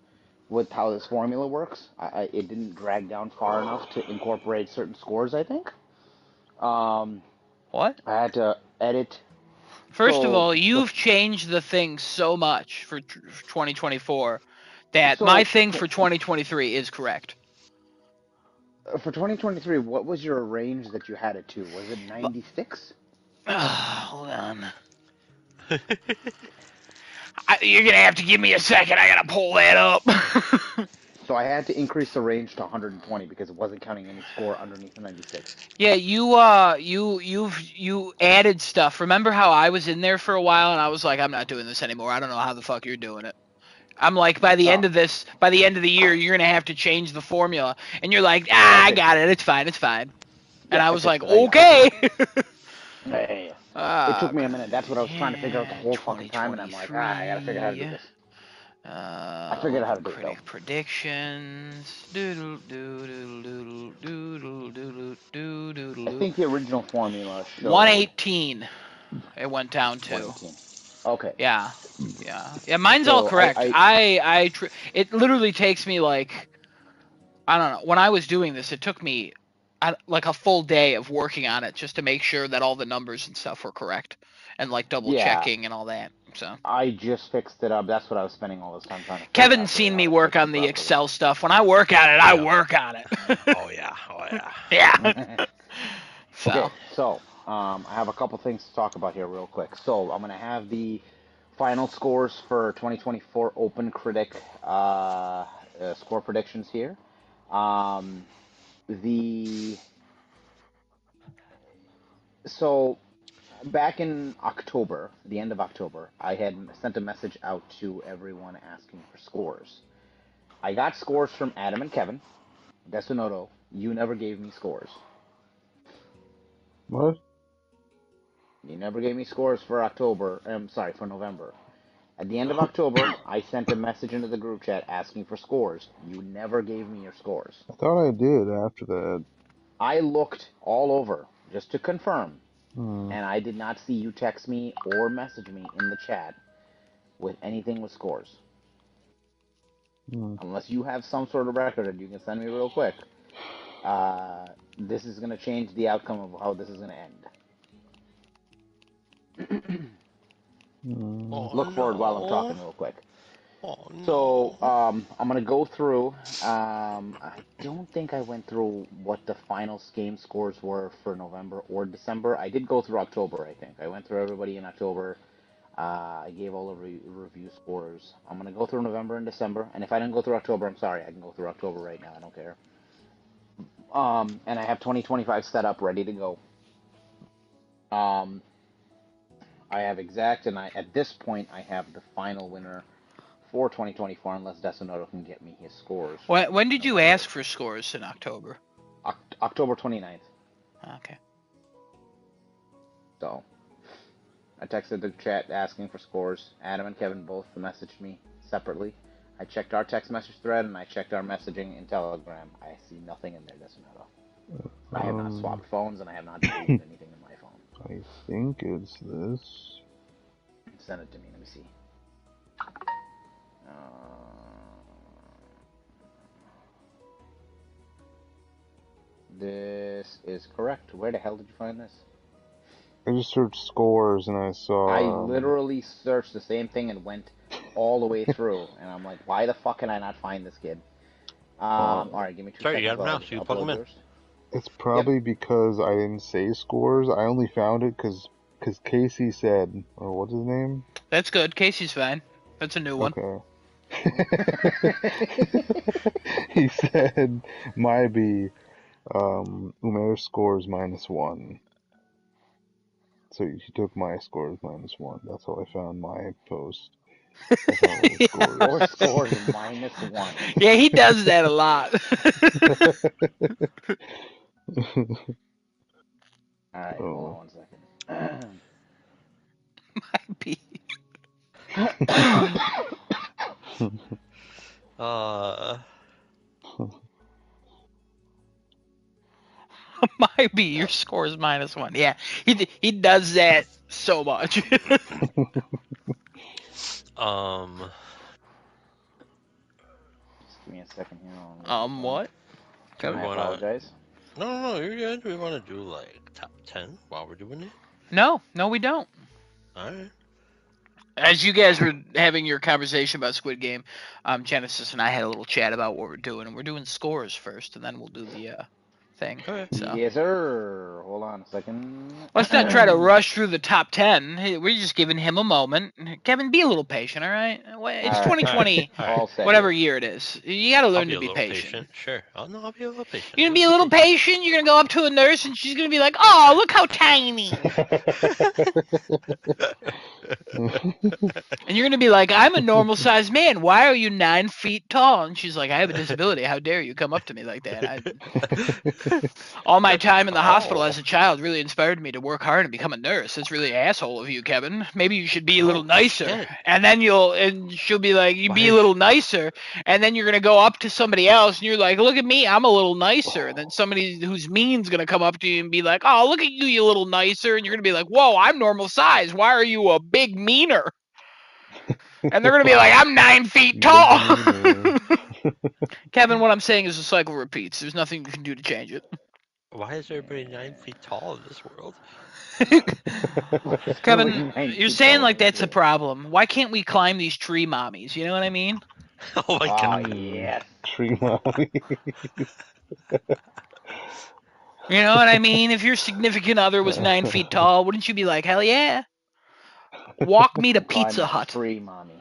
S1: with how this formula works. It didn't drag down far enough to incorporate certain scores, I think.
S3: What?
S1: I had to edit.
S3: First of
S1: So,
S3: all, you've changed the thing so much for 2024 that my
S1: so
S3: thing for 2023 is correct.
S1: for 2023, what was your range that you had it to? Was it 96?
S3: Hold on. You're going to have to give me a second. I got to pull that up.
S1: So I had to increase the range to 120 because it wasn't counting any score underneath the 96.
S3: Yeah, you added stuff. Remember how I was in there for a while and I was like, I'm not doing this anymore. I don't know how the fuck you're doing it. I'm like, by the end
S1: Oh,
S3: of the year, you're gonna have to change the formula. And you're like, I got it. It's fine. It's fine. And
S1: yeah,
S3: I
S1: I
S3: was like,
S1: fixed it. I got
S3: okay.
S1: it. Hey, it took me a minute. That's what I was trying to figure out the
S3: Yeah,
S1: whole fucking time, and I'm like, I gotta figure out how to do
S3: 2023.
S1: this. I figured out how to do it though.
S3: Predictions. Doodle doodle doodle doodle doodle
S1: I
S3: doodle.
S1: think the original formula showed
S3: 118. It went down to.
S1: 118. Okay,
S3: Yeah. Mine's all
S1: so
S3: correct. It literally takes me like, I don't know. When I was doing this, it took me like a full day of working on it just to make sure that all the numbers and stuff were correct, and like double
S1: yeah,
S3: checking and all that. So
S1: I just fixed it up. That's what I was spending all this time trying to figure
S3: Kevin's
S1: out
S3: seen
S1: how
S3: me
S1: to
S3: work
S1: fix
S3: on
S1: it
S3: the
S1: properly.
S3: Excel stuff. When I work on it, I
S2: Yeah.
S3: work on it.
S2: Oh yeah.
S3: Yeah. So
S1: Okay, so I have a couple things to talk about here real quick. So I'm gonna have the final scores for 2024 Open Critic score predictions here. Um, the so back in October, the end of October, I had sent a message out to everyone asking for scores. I got scores from Adam and Kevin. Desunoto, you never gave me scores.
S4: What?
S1: You never gave me scores for October. I'm sorry, for November. At the end of October, I sent a message into the group chat asking for scores. You never gave me your scores.
S4: I thought I did after that.
S1: I looked all over just to confirm,
S4: Hmm.
S1: and I did not see you text me or message me in the chat with anything with scores.
S4: Hmm.
S1: Unless you have some sort of record that you can send me real quick. This is going to change the outcome of how this is going to end.
S4: Hmm.
S2: Oh
S1: Look forward while I'm
S2: no.
S1: talking real quick.
S2: Oh
S1: So
S2: no.
S1: I'm gonna go through. I don't think I went through what the final game scores were for November or December. I did go through October. I think I went through everybody in October. I gave all the review scores. I'm gonna go through November and December. And if I didn't go through October, I'm sorry. I can go through October right now. I don't care. And I have 2025 set up ready to go. Um, I have exact, and at this point I have the final winner for 2024, unless Desonoto can get me his scores from
S3: when did you
S1: November.
S3: ask for scores in October?
S1: October 29th.
S3: Okay.
S1: So I texted the chat asking for scores. Adam and Kevin both messaged me separately. I checked our text message thread and I checked our messaging in Telegram. I see nothing in there, Desonoto. I have not
S4: Um,
S1: swapped phones and I have not deleted anything in my phone.
S4: I think it's this.
S1: Send it to me. Let me see. This is correct. Where the hell did you find this?
S4: I just searched scores and I
S1: I
S4: saw.
S1: literally searched the same thing and went all the way through, and I'm like, why the fuck can I not find this kid?
S4: Uh,
S1: All right, give me 2
S2: Sorry, you
S1: seconds
S2: got him
S1: while I
S2: now,
S1: just
S2: so you can plug him
S1: upload
S2: in.
S1: yours.
S4: it's
S1: Yep.
S4: probably because I didn't say scores. I only found it because Casey said, or what's his name?
S3: That's good. Casey's fine. That's a new one.
S4: Okay. He said my be Umair scores -1. So he took my scores -1. That's how I found my post. I found all the
S1: Four
S4: scores.
S1: scores -1.
S3: Yeah, he does that a lot.
S1: All right, hold on
S4: Oh.
S1: 1 second.
S3: Might be.
S2: Uh,
S3: Might be. Your score is -1. Yeah, he does that so much.
S2: um,
S1: Just give me a second here. I'll look this one up.
S3: What?
S2: do we
S1: I
S2: want to?
S1: apologize.
S2: No, you're good. Do we want to do like top 10 while we're doing it?
S3: No, we don't.
S2: All right.
S3: As you guys were having your conversation about Squid Game, Genesis and I had a little chat about what we're doing, and we're doing scores first, and then we'll do the thing.
S2: Okay.
S3: So
S1: Yes, sir. Hold on a second.
S3: let's not try to rush through the top 10. Hey, we're just giving him a moment. Kevin, be a little patient, all right? It's
S1: All right,
S3: 2020,
S2: All right.
S1: all set
S3: whatever
S1: here.
S3: year it is. You got to
S2: I'll
S3: learn
S2: be
S3: to
S2: a
S3: be
S2: little
S3: patient.
S2: patient. Sure. Oh no, I'll be a little patient.
S3: You're gonna be a little patient. You're gonna go up to a nurse, and she's gonna be like, "Oh, look how tiny." And you're gonna be like, "I'm a normal sized man. Why are you 9 feet tall?" And she's like, "I have a disability. How dare you come up to me like that?" All my
S2: That's
S3: time in the hospital
S2: tall.
S3: as a child really inspired me to work hard and become a nurse. It's really asshole of you, Kevin. Maybe you should be a little
S2: Oh
S3: nicer.
S2: shit.
S3: And then she'll be like, "You
S2: Why
S3: be a
S2: is
S3: little nicer." And then you're gonna go up to somebody else, and you're like, "Look at me, I'm a little nicer." And then somebody who's mean's gonna come up to you and be like, "Oh, look at you, you little nicer." And you're gonna be like, "Whoa, I'm normal size. Why are you a big meaner?" And they're gonna be like, "I'm 9 feet
S4: Big
S3: tall."
S4: meaner.
S3: Kevin, what I'm saying is the cycle repeats. There's nothing you can do to change it.
S2: why is everybody 9 feet tall in this world?
S1: There's nobody
S3: Kevin,
S1: 9
S3: you're
S1: feet
S3: saying
S1: tall
S3: like
S1: in this
S3: that's a
S1: world.
S3: problem. Why can't we climb these tree mommies? You know what I mean?
S2: Oh my
S1: Ah,
S2: god.
S1: yes.
S4: Tree mommy.
S3: You know what I mean? If your significant other was 9 feet tall, wouldn't you be like, hell yeah? Walk me to
S1: Climb
S3: Pizza
S1: that
S3: Hut.
S1: tree, mommy.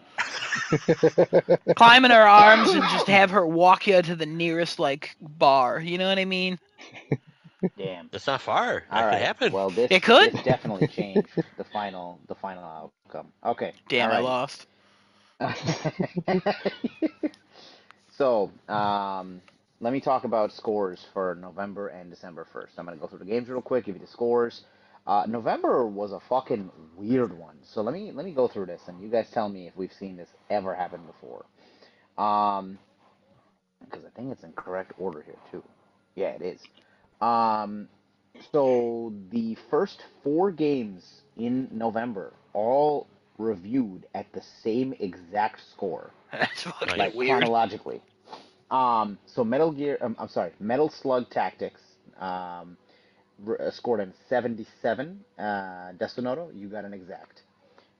S3: Climb in her arms and just have her walk you to the nearest like bar. You know what I mean?
S1: Damn.
S2: That's not far.
S1: All
S2: That could
S1: right.
S2: happen.
S1: Well, this
S3: It could.
S1: this definitely changed the final outcome. Okay.
S3: Damn,
S1: All
S3: I
S1: righty.
S3: lost.
S1: So, let me talk about scores for November and December first. I'm gonna go through the games real quick, give you the scores. November was a fucking weird one. So let me go through this, and you guys tell me if we've seen this ever happen before. Um, because I think it's in correct order here too. Yeah, it is. Um, so the first four games in November all reviewed at the same exact score,
S3: That's fucking
S2: Nice.
S1: like
S3: weird.
S1: chronologically. So Metal Gear, I'm sorry, Metal Slug Tactics, um, scored in 77. Destinoto, you got an exact.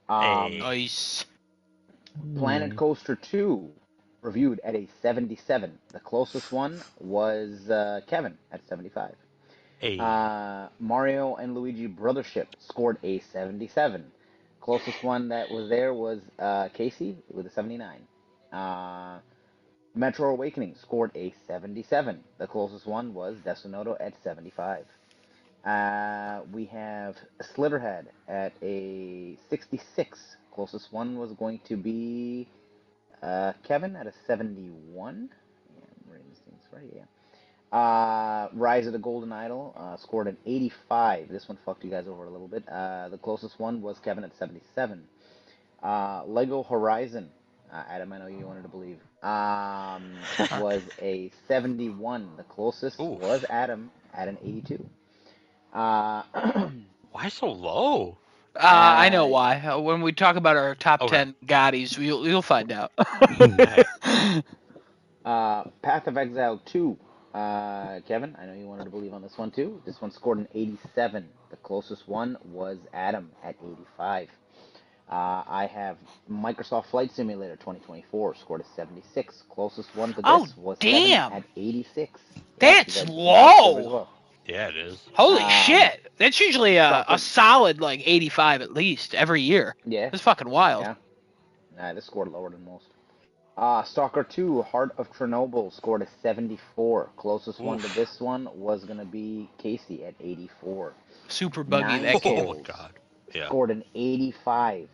S1: Um,
S2: Hey.
S3: Nice.
S1: Planet
S4: Hmm.
S1: Coaster 2 reviewed at a 77. The closest one was Kevin at 75.
S2: Hey.
S1: Mario and Luigi Brothership scored a 77. Closest one that was there was Casey with a 79. Uh, Metro Awakening scored a 77. The closest one was Destinoto at 75. We have Slitterhead at a 66. Closest one was going to be Kevin at a 71. Yeah, I'm reading these things right. Yeah. Rise of the Golden Idol scored an 85. This one fucked you guys over a little bit. The closest one was Kevin at 77. Lego Horizon, Adam, I know you wanted to believe, was a 71. The closest
S2: Oof.
S1: was Adam at an 82. Uh,
S2: Why so low?
S3: I know why. When we talk about our top
S2: Okay.
S3: 10 Gotties, you'll find out.
S2: Alright.
S1: Path of Exile 2. Kevin, I know you wanted to believe on this one too. This one scored an 87. The closest one was Adam at 85. I have Microsoft Flight Simulator 2024 scored a 76. Closest one to
S3: Oh,
S1: this was Kevin
S3: damn.
S1: at 86. Yeah,
S3: That's
S1: you guys good as
S3: low.
S1: well.
S2: Yeah, it is.
S3: Holy
S1: Um,
S3: shit. That's usually a
S1: Stalker.
S3: solid like 85 at least every year.
S1: Yeah,
S3: That's fucking wild.
S1: yeah. Nah, this scored lower than most. Stalker 2, Heart of Chernobyl scored a 74. Closest one to
S2: Oof.
S1: this one was going to be Casey at 84.
S3: Super buggy
S1: Nine
S3: that
S2: Oh
S3: game.
S2: my
S1: Souls
S2: god. Yeah.
S1: scored an 85.
S2: Ooh.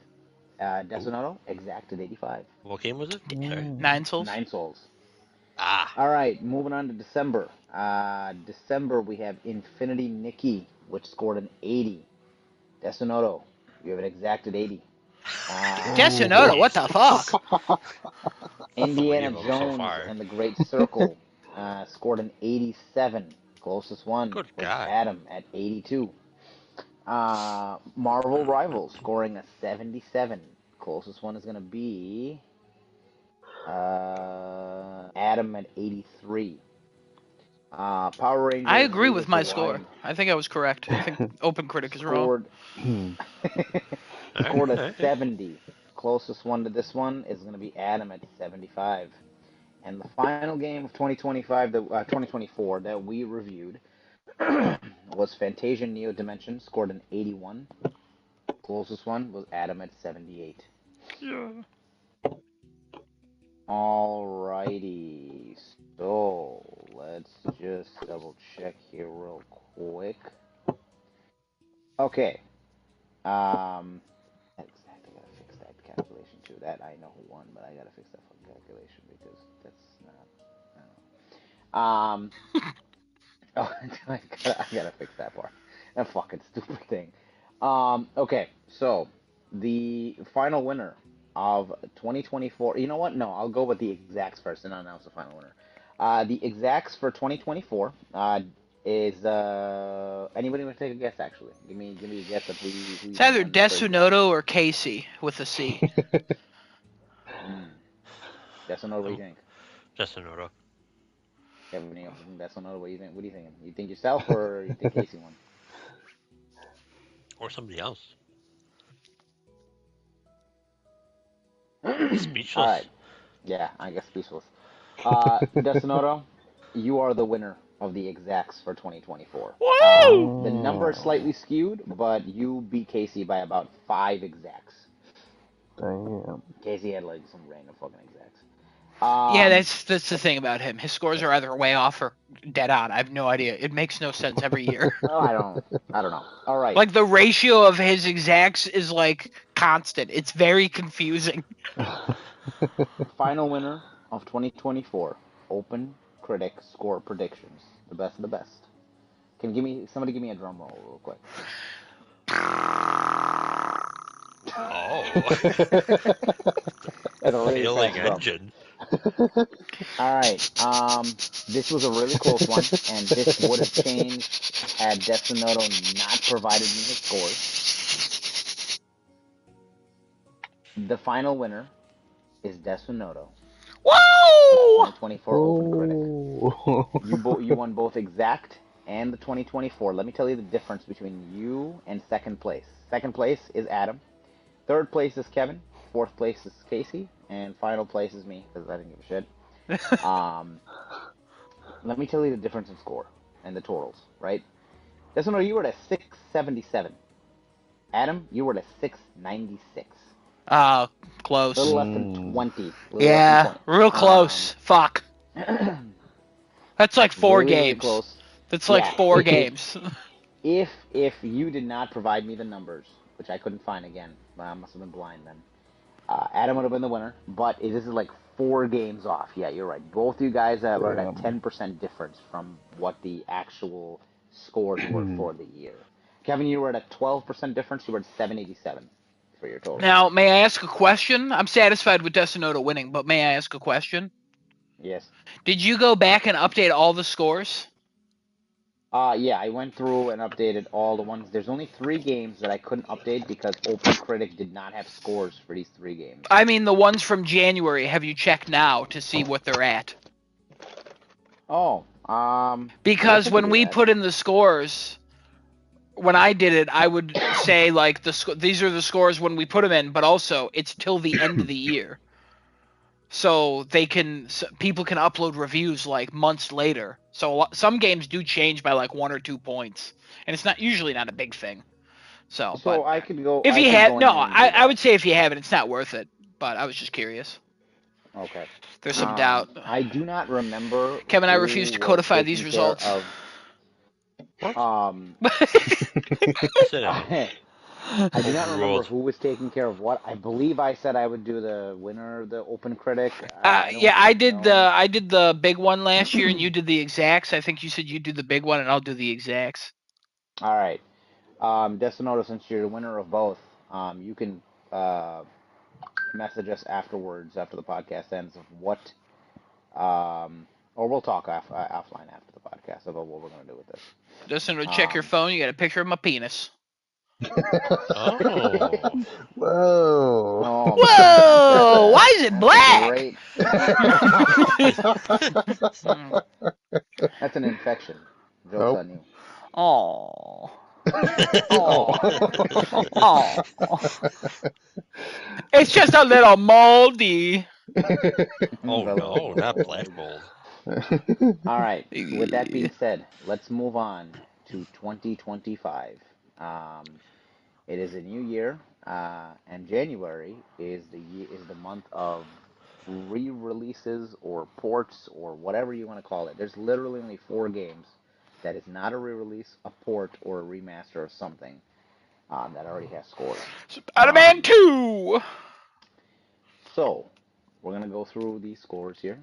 S1: Destinato, exacted 85.
S2: What game was it? Sorry.
S3: Nine souls.
S1: Nine Souls.
S2: Ah,
S1: All right, moving on to December. December we have Infinity Nikki, which scored an 80. Desonoto, you have an exacted 80.
S3: Desunoto, what the fuck?
S2: three
S1: Indiana
S2: of them so
S1: Jones
S2: far.
S1: and the Great Circle scored an 87. Closest one
S2: Good
S1: was
S2: guy.
S1: Adam at 82. Marvel Rivals scoring a 77. Closest one is going to be Adam at 83. Power
S3: I
S1: Rangers
S3: agree
S1: League
S3: with
S1: of the
S3: my score.
S1: Wild
S3: I think I was correct. I think Open Critic is wrong.
S1: scored
S4: Hmm.
S1: scored a
S2: Alright.
S1: 70. Closest one to this one is going to be Adam at 75. And the final game of 2024 that we reviewed was Fantasia Neo Dimension, scored an 81. Closest one was Adam at 78.
S3: Yeah.
S1: Alrighty, so let's just double check here real quick. Okay, exactly, I gotta fix that calculation too. That I know who won, but I gotta fix that fucking calculation because that's not. I don't know. Oh, I gotta fix that part. That fucking stupid thing. Okay, so the final winner of 2024. You know what? No, I'll go with the exacts first and announce the final winner. The exacts for 2024 is anybody want to take a guess? Actually, give me a guess of who
S3: It's
S1: you think
S3: either
S1: won for exact.
S3: Desunoto or Casey with a C.
S1: Hmm. That's another. What do you think?
S2: Just a note.
S1: Kevin, that's another. What do you think? What are you thinking? You think yourself or you think Casey won?
S2: Or somebody else.
S1: All
S2: Speechless.
S1: right. Yeah, I guess speechless. Destinoto, you are the winner of the exacts for 2024.
S3: Woo!
S1: The number is slightly
S4: Oh,
S1: skewed, but you beat Casey by about 5 exacts.
S4: damn.
S1: Casey had like some random fucking exacts.
S3: Yeah, that's the thing about him. His scores are either way off or dead on. I have no idea. It makes no sense every year.
S1: Oh, I don't know. All right.
S3: Like the ratio of his exacts is like constant. It's very confusing.
S1: Final winner of 2024. Open critic score predictions. The best of the best. Can somebody give me a drum roll real quick?
S2: Oh.
S1: That's a really
S2: Failing
S1: fast drum.
S2: engine.
S1: All right. This was a really close one, and this would have changed had Destinoto not provided me his scores. The final winner is Destinoto, the
S3: Woo!
S1: 2024 Open Critic.
S4: Oh.
S1: You won both exact and the 2024. Let me tell you the difference between you and second place. Second place is Adam. Third place is Kevin. Fourth place is Casey, and final place is me because I didn't give a shit. Let me tell you the difference in score and the totals, right? Destinoto, you were at a 677. Adam, you were at a 696.
S3: Close.
S1: Little less than
S4: Mm.
S1: 20. Little less than
S3: Yeah,
S1: 20.
S3: real close. Fuck. That's like 4
S1: Really, really
S3: games.
S1: close.
S3: That's like
S1: Yeah.
S3: 4 games.
S1: If you did not provide me the numbers, which I couldn't find again, I must have been blind then. Adam would have been the winner, but this is like 4 games off. Yeah, you're right. Both you guys are at a
S4: Damn.
S1: 10% difference from what the actual scores were for the year. Kevin, you were at a 12% difference. You were at 787 for your total.
S3: Now, may I ask a question? I'm satisfied with Destinoto winning, but may I ask a question?
S1: Yes.
S3: Did you go back and update all the scores?
S1: Yeah, I went through and updated all the ones. There's only 3 games that I couldn't update because Open Critic did not have scores for these 3 games.
S3: I mean, the ones from January. Have you checked now to see what they're at?
S1: Oh,
S3: Because
S1: yes, I could
S3: when
S1: do
S3: we
S1: that.
S3: put in the scores, when I did it, I would say like these are the scores when we put them in, but also it's till the end of the year, so people can upload reviews like months later. So some games do change by like 1 or 2 points, and it's not usually not a big thing. So, but
S1: So I could go.
S3: if
S1: I
S3: you
S1: could
S3: have
S1: go in
S3: no,
S1: there and do
S3: I
S1: that.
S3: would say if you have it, it's not worth it. But I was just curious.
S1: Okay.
S3: There's some doubt.
S1: I do not remember
S3: Kevin, I
S1: who
S3: refuse to
S1: was
S3: codify these
S1: taking care
S3: results.
S1: of.
S2: What?
S1: Um,
S2: Sit down.
S1: I do not remember
S2: Overruled.
S1: who was taking care of what. I believe I said I would do the winner, the open critic. I don't
S3: Yeah, I did
S1: know.
S3: the big one last year, and you did the exacts. I think you said you do the big one, and I'll do the exacts.
S1: All right. Destinoto, since you're the winner of both, you can uh, message us afterwards, after the podcast ends, of what, or we'll talk offline after the podcast about what we're going to do with this.
S3: Destinoto, check your phone. You got a picture of my penis.
S2: Oh.
S4: Whoa.
S1: Oh man,
S3: Whoa! Why is it black?
S1: great. That's an infection. Joke's
S4: Oh.
S1: on you.
S3: Oh.
S4: Oh.
S3: Oh. It's just a little moldy.
S2: Oh no, not black mold.
S1: All right. So with that being said, let's move on to 2025. It is a new year, and January is the month of re-releases or ports or whatever you want to call it. There's literally only 4 games that is not a re-release, a port, or a remaster of something that already has scores.
S3: Spider-Man 2!
S1: So, we're going to go through these scores here.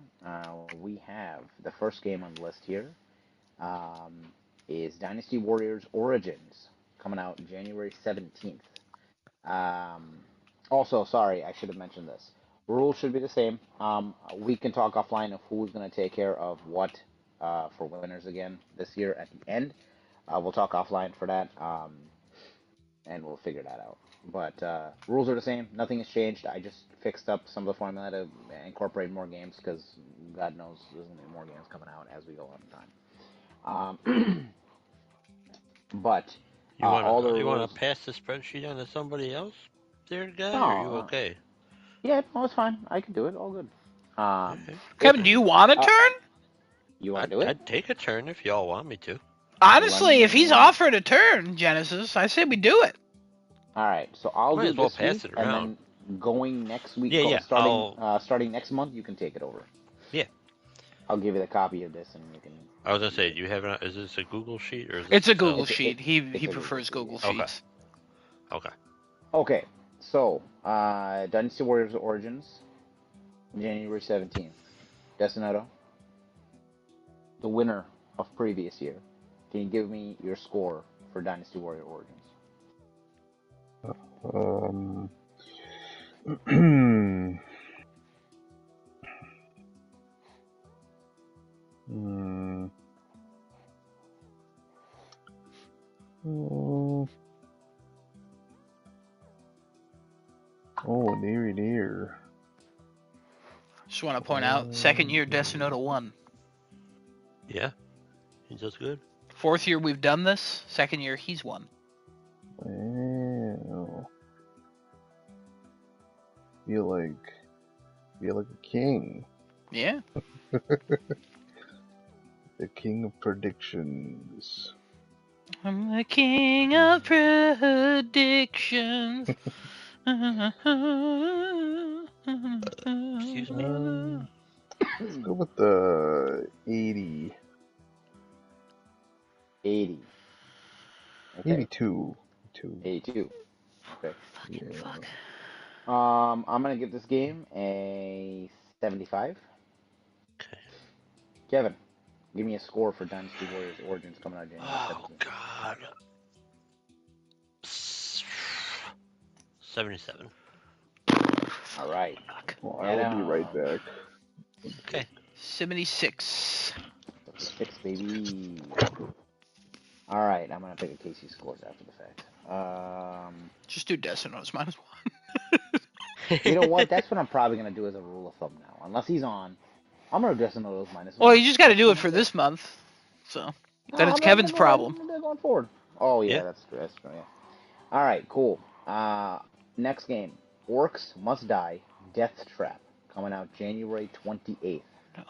S1: We have the first game on the list here is Dynasty Warriors Origins, coming out January 17th. Also, sorry, I should have mentioned this. Rules should be the same. We can talk offline of who's going to take care of what for winners again this year at the end. We'll talk offline for that, and we'll figure that out. But rules are the same. Nothing has changed. I just fixed up some of the formula to incorporate more games because God knows there's going to be more games coming out as we go on time. But all the
S2: You wanna
S1: rules.
S2: pass the spreadsheet on to somebody else, there, guy? Or are you
S1: No,
S2: okay?
S1: yeah, no, it's fine. I can do it. All good.
S2: Okay.
S3: Kevin, do you want a
S1: Uh,
S3: turn?
S1: you want to do it?
S2: I'd take a turn if y'all want me to.
S3: Honestly, if he's
S1: Let me.
S3: offered a turn, Genesis, I say we do it.
S1: All right, so I'll
S2: Might
S1: do
S2: as well
S1: this
S2: pass
S1: week,
S2: it
S1: and
S2: around.
S1: then going next week,
S2: Yeah.
S1: starting next month, you can take it over.
S2: Yeah.
S1: I'll give you the copy of this, and you can.
S2: I was gonna say, do you have it? Is this a Google sheet or is this
S3: It's a
S2: Excel?
S3: Google sheet. He
S1: It's a
S3: prefers
S1: Google
S3: Google
S1: sheet,
S2: Okay.
S3: Sheets.
S2: Okay.
S1: Okay, so Dynasty Warriors Origins, January 17th. Destinato, the winner of previous year. Can you give me your score for Dynasty Warrior Origins?
S4: Um. Hmm. Oh, near.
S3: Just want to point out, second year Destinoto won.
S2: Yeah. He does good.
S3: Fourth year we've done this. Second year he's won.
S4: Wow. Feel like a king.
S3: Yeah.
S4: The king of predictions.
S3: I'm the king of predictions.
S2: Excuse me.
S4: Let's go with the 80.
S1: 80. Okay.
S4: 82.
S1: 82. Okay.
S3: Fuck.
S1: I'm gonna give this game a 75.
S2: Okay.
S1: Kevin, give me a score for Dynasty Warriors Origins coming out January
S2: Oh
S1: 17th.
S2: God. 77.
S1: All right.
S4: Well, I will be right back.
S2: Okay.
S3: 76.
S1: 76, baby. All right, I'm gonna pick a KC scores after the fact.
S3: Just do Destino's minus one.
S1: You know what? That's what I'm probably gonna do as a rule of thumb now. Unless he's on, I'm gonna do those minus
S3: Well,
S1: one.
S3: you just got to do it for this month. So then it's Kevin's problem.
S1: Going forward. Oh yeah,
S2: Yeah.
S1: that's true. That's true. Yeah. All right, cool. Next game, Orcs Must Die: Death Trap, coming out January 28th.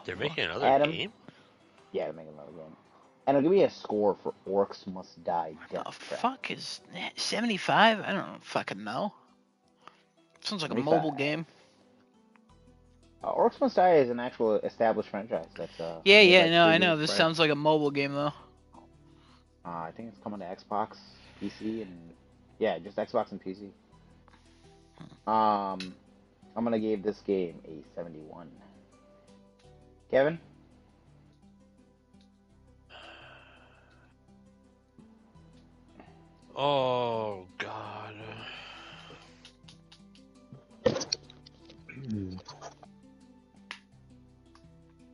S2: They're making another
S1: Adam?
S2: game?
S1: Yeah, they're making another game. And it'll give me a score for Orcs Must Die: Death
S3: The
S1: Trap.
S3: fuck is 75? I don't fucking know. Sounds like a mobile
S1: 75.
S3: game.
S1: Orcs Must Die is an actual established franchise. That's
S3: Yeah,
S1: made by
S3: no, I
S1: Creative
S3: know. This
S1: Press.
S3: sounds like a mobile game though.
S1: I think it's coming to Xbox, PC, and Yeah, just Xbox and PC. I'm gonna give this game a 71. Kevin?
S2: Oh God.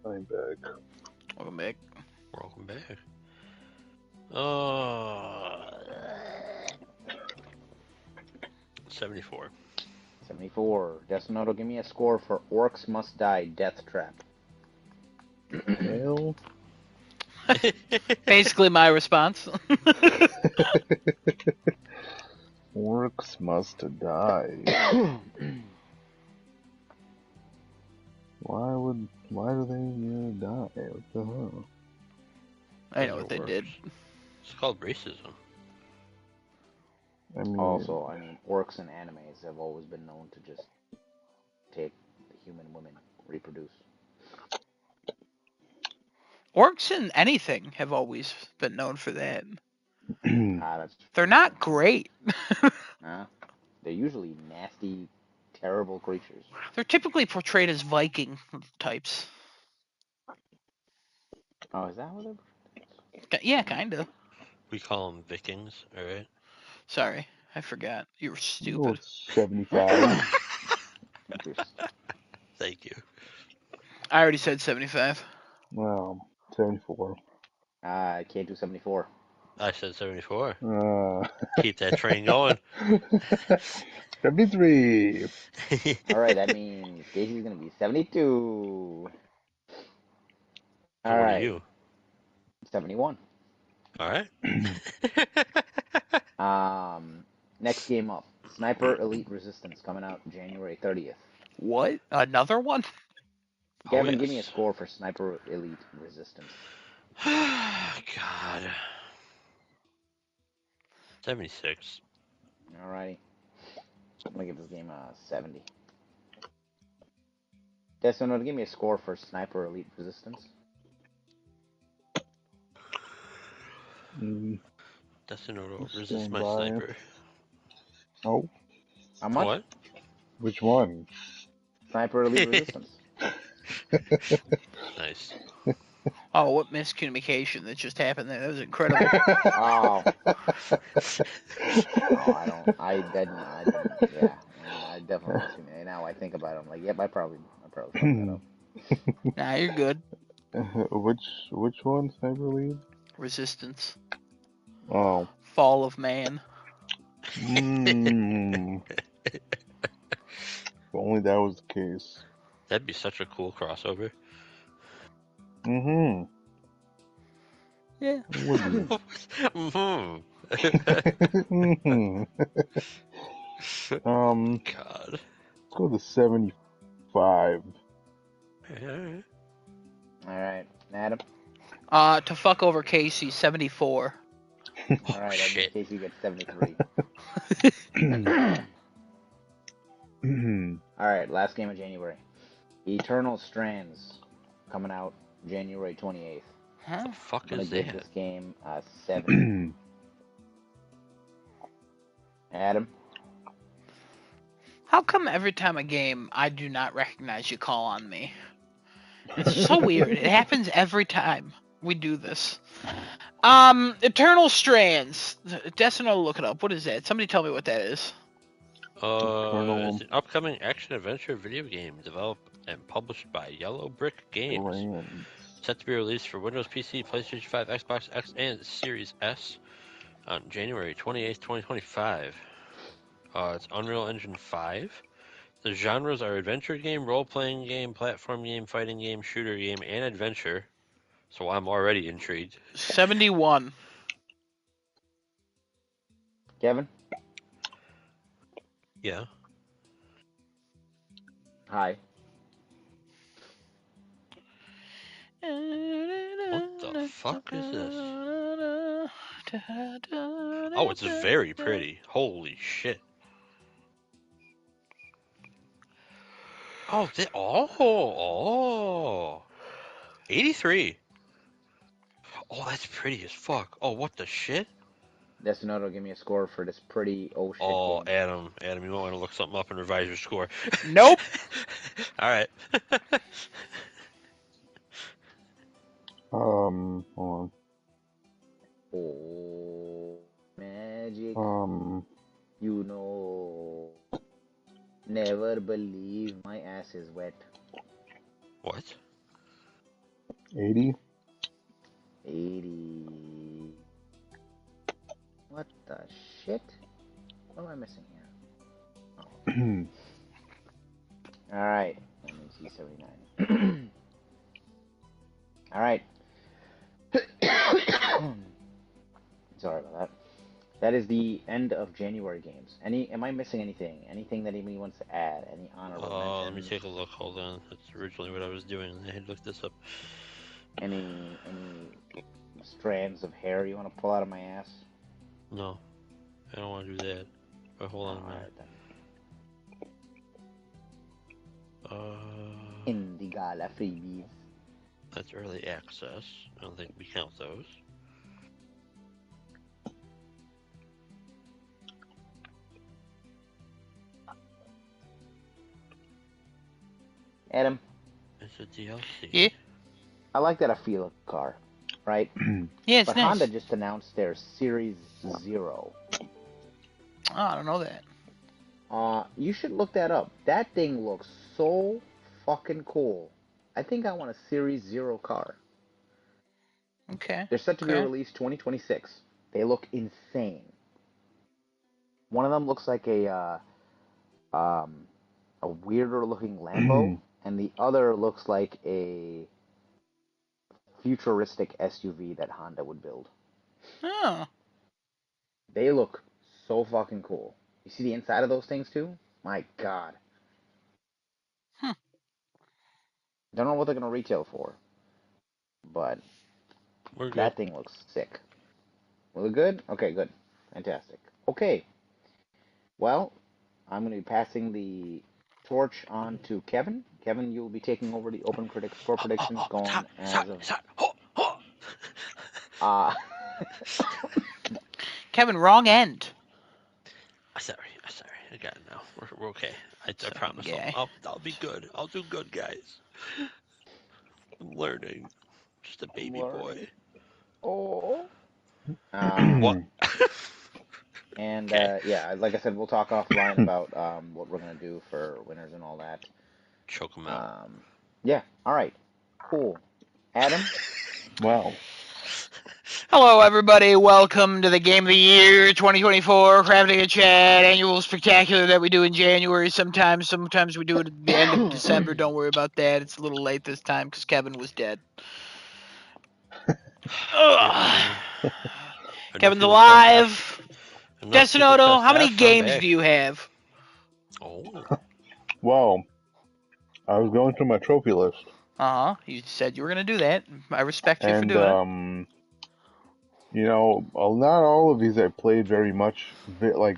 S4: I'm back.
S3: Welcome back.
S2: Welcome back. Oh. 74.
S1: 74. Destinoto, give me a score for Orcs Must Die Death Trap.
S4: Hell.
S3: Basically my response.
S4: Orcs must die. Why do they die? What the hell?
S3: I know what they did.
S2: It's called racism.
S4: I mean,
S1: Also, I mean, orcs in animes have always been known to just take the human women, reproduce.
S3: Orcs in anything have always been known for that.
S1: That's
S3: They're not great.
S1: They're usually nasty, terrible creatures.
S3: They're typically portrayed as Viking types.
S1: Oh, is that what they're?
S3: Yeah, kinda.
S2: We call them Vikings, alright?
S3: Sorry, I forgot. You were
S4: oh,
S3: stupid.
S4: it's 75.
S2: Thank you.
S3: I already said 75.
S4: Well, 74.
S1: I can't do 74.
S2: I said 74.
S4: Uh,
S2: Keep that train going.
S4: 73.
S1: All right, that means Casey's gonna be 72.
S2: So
S1: All
S2: what are
S1: right,
S2: you?
S1: 71.
S2: Alright.
S1: Next game up, Sniper Elite Resistance coming out January 30th.
S3: What? Another one?
S1: Kevin,
S2: yes.
S1: give me a score for Sniper Elite Resistance.
S2: God. 76.
S1: Alrighty. I'm gonna give this game a 70. Destino, give me a score for Sniper Elite Resistance.
S2: Destinoto, resist
S4: Stand
S2: my
S4: by.
S2: sniper.
S4: Oh,
S1: How much?
S2: What?
S4: which one?
S1: Sniper Elite Resistance.
S2: Nice.
S3: Oh, what miscommunication that just happened there. That was incredible.
S1: Oh. Oh, I didn't, yeah. I definitely assume it. Now I think about it, I'm like, yep, I probably fucked that up.
S3: Nah, you're good.
S4: which one? Sniper Lead?
S3: Resistance.
S4: Oh.
S3: Fall of Man.
S4: If only that was the case.
S2: That'd be such a cool crossover.
S4: Mm-hmm.
S3: Yeah.
S4: It would be.
S2: Mm-hmm. God.
S4: Let's go to 75.
S2: Alright.
S1: Alright, Adam.
S3: To fuck over Casey, 74.
S1: Alright,
S2: shit.
S1: Casey gets 73. Alright, last game of January. Eternal Strands coming out January 28th.
S3: Huh?
S2: The fuck
S1: I'm gonna
S2: is
S1: give
S2: that?
S1: this game a 70. Adam?
S3: How come every time a game I do not recognize you call on me? It's so weird. It happens every time we do this. Eternal Strands. Destino, look it up. What is that? Somebody tell me what that is.
S2: It's an upcoming action-adventure video game developed and published by Yellow Brick Games.
S4: Strands.
S2: Set to be released for Windows PC, PlayStation 5, Xbox X, and Series S on January 28th, 2025. It's Unreal Engine 5. The genres are adventure game, role-playing game, platform game, fighting game, shooter game, and adventure. So I'm already intrigued.
S3: 71.
S1: Kevin?
S2: Yeah.
S1: Hi.
S2: What the fuck is this? Oh, it's very pretty. Holy shit. Oh, 83. Oh, that's pretty as fuck. Oh, what the shit?
S1: Destinoto, give me a score for this pretty shit
S2: Oh,
S1: game.
S2: Adam, you might want to look something up and revise your score.
S3: Nope.
S2: All right.
S4: Hold
S1: Oh, magic.
S4: on.
S1: You know, never believe my ass is wet.
S2: What?
S4: 80?
S1: 80. What the shit? What am I missing here? Oh. Alright. MNC 79. Alright. Sorry about that. That is the end of January games. Am I missing anything? Anything that anybody wants to add? Any honorable mentions?
S2: Let me take a look. Hold on. That's originally what I was doing. I had looked this up.
S1: Any strands of hair you want to pull out of my ass?
S2: No, I don't want to do that. But hold on a minute.
S1: Then. In the gala freebies.
S2: That's early access. I don't think we count those.
S1: Adam.
S2: It's a DLC.
S3: Yeah.
S1: I like that Afila car, right?
S3: Yeah, it's
S1: but
S3: nice.
S1: Honda just announced their Series 0.
S3: Oh, I don't know that.
S1: You should look that up. That thing looks so fucking cool. I think I want a Series 0 car.
S3: Okay.
S1: They're set to be released 2026. They look insane. One of them looks like a weirder looking Lambo, and the other looks like a futuristic SUV that Honda would build.
S3: Oh.
S1: They look so fucking cool. You see the inside of those things too? My God. Don't know what they're gonna retail for, but that thing looks sick. Will it good? Okay, good. Fantastic. Okay. Well, I'm gonna be passing the torch on to Kevin. Kevin, you'll be taking over the Open Critics score predictions going as of...
S3: Kevin, wrong end.
S2: Sorry. I got it now. We're okay. I promise. I'll be good. I'll do good, guys. I'm learning. Just a baby boy.
S1: Oh.
S2: What?
S1: And yeah, like I said, we'll talk offline about what we're gonna do for winners and all that.
S2: Choke them out.
S1: Yeah. All right. Cool. Adam.
S4: Wow.
S3: Hello, everybody. Welcome to the Game of the Year 2024 Crafting a Chat annual spectacular that we do in January sometimes. Sometimes we do it at the end of December. Don't worry about that. It's a little late this time because Kevin was dead. Kevin's alive. Destinoto, how many games do you have?
S2: Oh.
S4: Well, I was going through my trophy list.
S3: You said you were going to do that. I respect you for doing it.
S4: You know, not all of these I played very much. Like,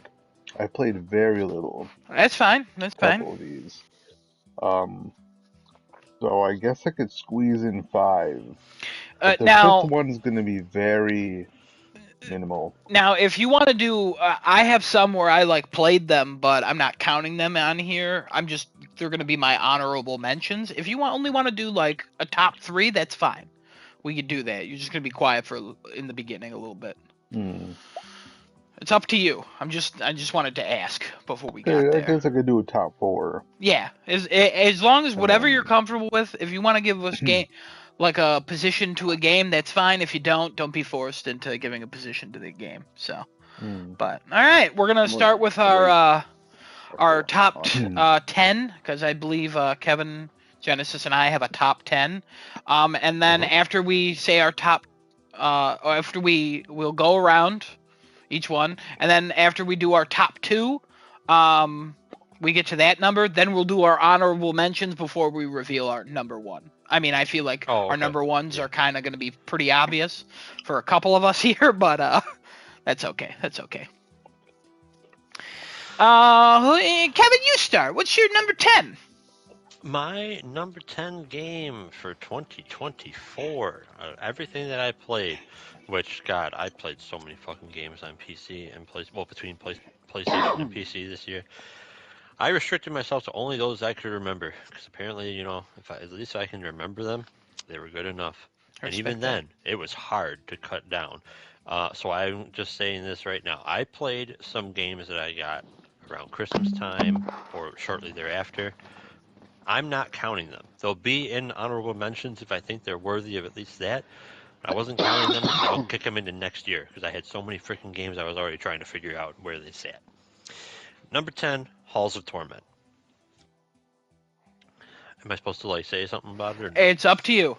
S4: I played very little.
S3: That's fine.
S4: A couple of these. So I guess I could squeeze in 5. But the fifth one's going to be very minimal.
S3: Now, if you want to do, I have some where I like played them, but I'm not counting them on here. They're going to be my honorable mentions. If you only want to do like a top 3, that's fine. We could do that. You're just going to be quiet in the beginning a little bit. It's up to you. I just wanted to ask before we got there.
S4: I guess I could do a top 4.
S3: Yeah, as long as whatever you're comfortable with. If you want to give us like a position to a game, that's fine. If you don't be forced into giving a position to the game. So, but all right, we're gonna start with our top 10 because I believe Kevin, Genesis, and I have a top 10. And then after we say our top, after we'll go around each one, and then after we do our top 2, we get to that number, then we'll do our honorable mentions before we reveal our number 1. I mean, I feel like our number 1s are kind of going to be pretty obvious for a couple of us here, but that's okay. That's okay. Kevin, you start. What's your number 10?
S2: My number 10 game for 2024, everything that I played, which, God, I played so many fucking games on PC and between PlayStation and PC this year. I restricted myself to only those I could remember, because apparently, if at least I can remember them, they were good enough.
S3: I
S2: And even
S3: respect that.
S2: then, it was hard to cut down. So I'm just saying this right now. I played some games that I got around Christmas time or shortly thereafter. I'm not counting them. They'll be in honorable mentions if I think they're worthy of at least that. I wasn't counting them, and I'll kick them into next year because I had so many freaking games I was already trying to figure out where they sat. Number 10, Halls of Torment. Am I supposed to say something about it or no?
S3: It's up to you.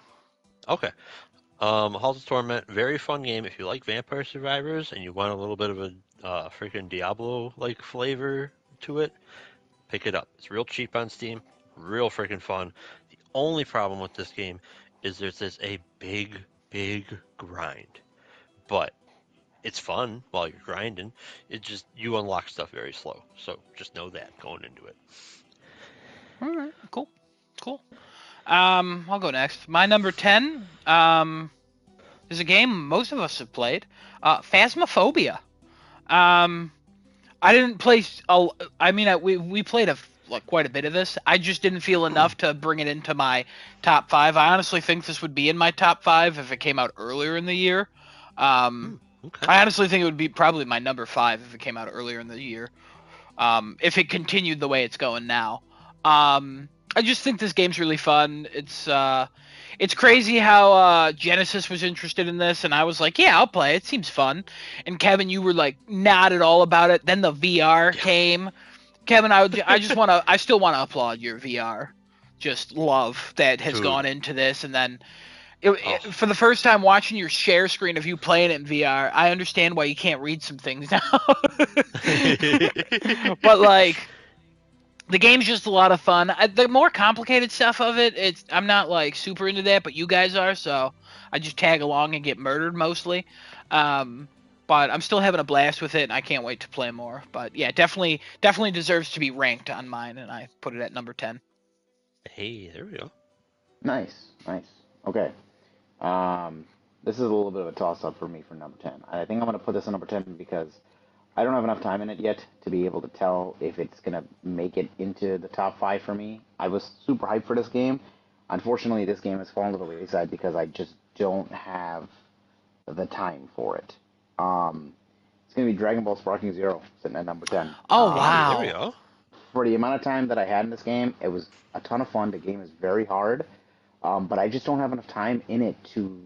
S2: Okay. Halls of Torment, very fun game if you like Vampire Survivors and you want a little bit of a freaking Diablo-like flavor to it. Pick it up. It's real cheap on Steam, real freaking fun. The only problem with this game is there's a big, big grind, but it's fun while you're grinding. It just you unlock stuff very slow, so just know that going into it.
S3: All right, cool. I'll go next. My number 10 is a game most of us have played. Phasmophobia. Um, I didn't play. We played quite a bit of this. I just didn't feel enough to bring it into my top 5. I honestly think this would be in my top 5 if it came out earlier in the year.
S2: Okay.
S3: I honestly think it would be probably my number 5 if it came out earlier in the year. If it continued the way it's going now. I just think this game's really fun. It's crazy how Genesis was interested in this, and I was like, yeah, I'll play. It seems fun. And Kevin, you were like not at all about it. Then the VR came. Kevin, I still want to applaud your VR. Just love that has
S2: Dude.
S3: gone into this, and then for the first time watching your share screen of you playing it in VR, I understand why you can't read some things now. But like, the game's just a lot of fun. The more complicated stuff of it, I'm not like super into that, but you guys are, so I just tag along and get murdered mostly. But I'm still having a blast with it, and I can't wait to play more. But yeah, definitely deserves to be ranked on mine, and I put it at number 10.
S2: Hey, there we go.
S1: Nice. Okay. This is a little bit of a toss-up for me for number 10. I think I'm going to put this on number 10 because I don't have enough time in it yet to be able to tell if it's going to make it into the top 5 for me. I was super hyped for this game. Unfortunately, this game has fallen to the wayside because I just don't have the time for it. It's going to be Dragon Ball Sparking Zero, sitting at number 10.
S3: Oh,
S2: Hey, there we
S3: wow.
S2: go.
S1: For the amount of time that I had in this game, it was a ton of fun. The game is very hard, but I just don't have enough time in it to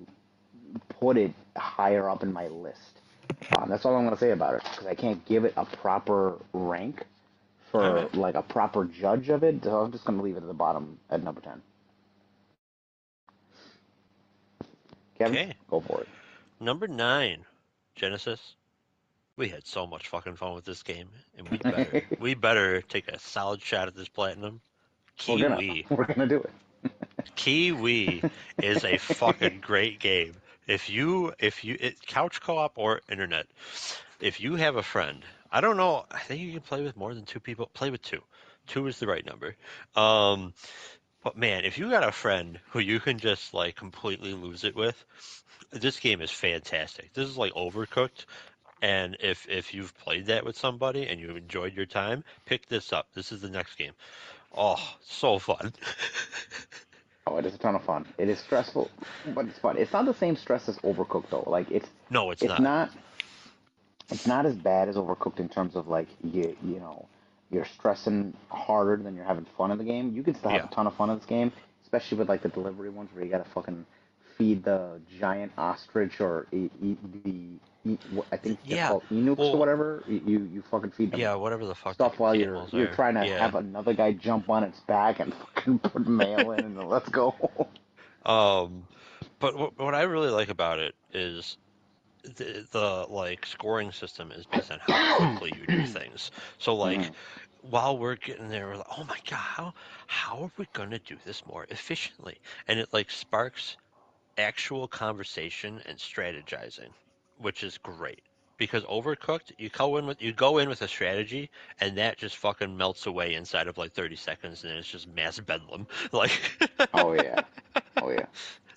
S1: put it higher up in my list. That's all I'm going to say about it because I can't give it a proper rank
S2: All
S1: for
S2: right.
S1: like a proper judge of it. So I'm just going to leave it at the bottom at number 10. Kevin,
S2: Okay.
S1: go for it.
S2: Number 9, Genesis. We had so much fucking fun with this game, and we better take a solid shot at this platinum. Kiwi.
S1: We're gonna do it.
S2: Kiwi is a fucking great game. Couch co-op or internet, if you have a friend, I don't know, I think you can play with more than 2 people. Play with 2. 2 is the right number. But man, if you got a friend who you can just like completely lose it with, this game is fantastic. This is like Overcooked, and if you've played that with somebody and you enjoyed your time, pick this up. This is the next game. Oh, so fun.
S1: Oh, it is a ton of fun. It is stressful, but it's fun. It's not the same stress as Overcooked though. Like
S2: No, it's
S1: it's
S2: not.
S1: not it's not as bad as Overcooked in terms of like you're stressing harder than you're having fun in the game. You can still have
S2: Yeah.
S1: a ton of fun in this game, especially with like the delivery ones where you gotta fucking feed the giant ostrich or I think they're
S2: Yeah.
S1: called enuks or
S2: Well,
S1: whatever. You fucking feed them
S2: yeah, whatever the fuck the
S1: stuff while
S2: animals
S1: you're
S2: are.
S1: trying to
S2: Yeah.
S1: have another guy jump on its back and fucking put mail in and let's go.
S2: Um, but what I really like about it is the like scoring system is based on how quickly you do things. So like
S1: Mhm.
S2: while we're getting there, we're like, oh my god, how are we gonna do this more efficiently? And it like sparks actual conversation and strategizing, which is great. because Overcooked, you go in with a strategy, and that just fucking melts away inside of like 30 seconds, and it's just mass bedlam. Like
S1: Oh yeah. Oh yeah.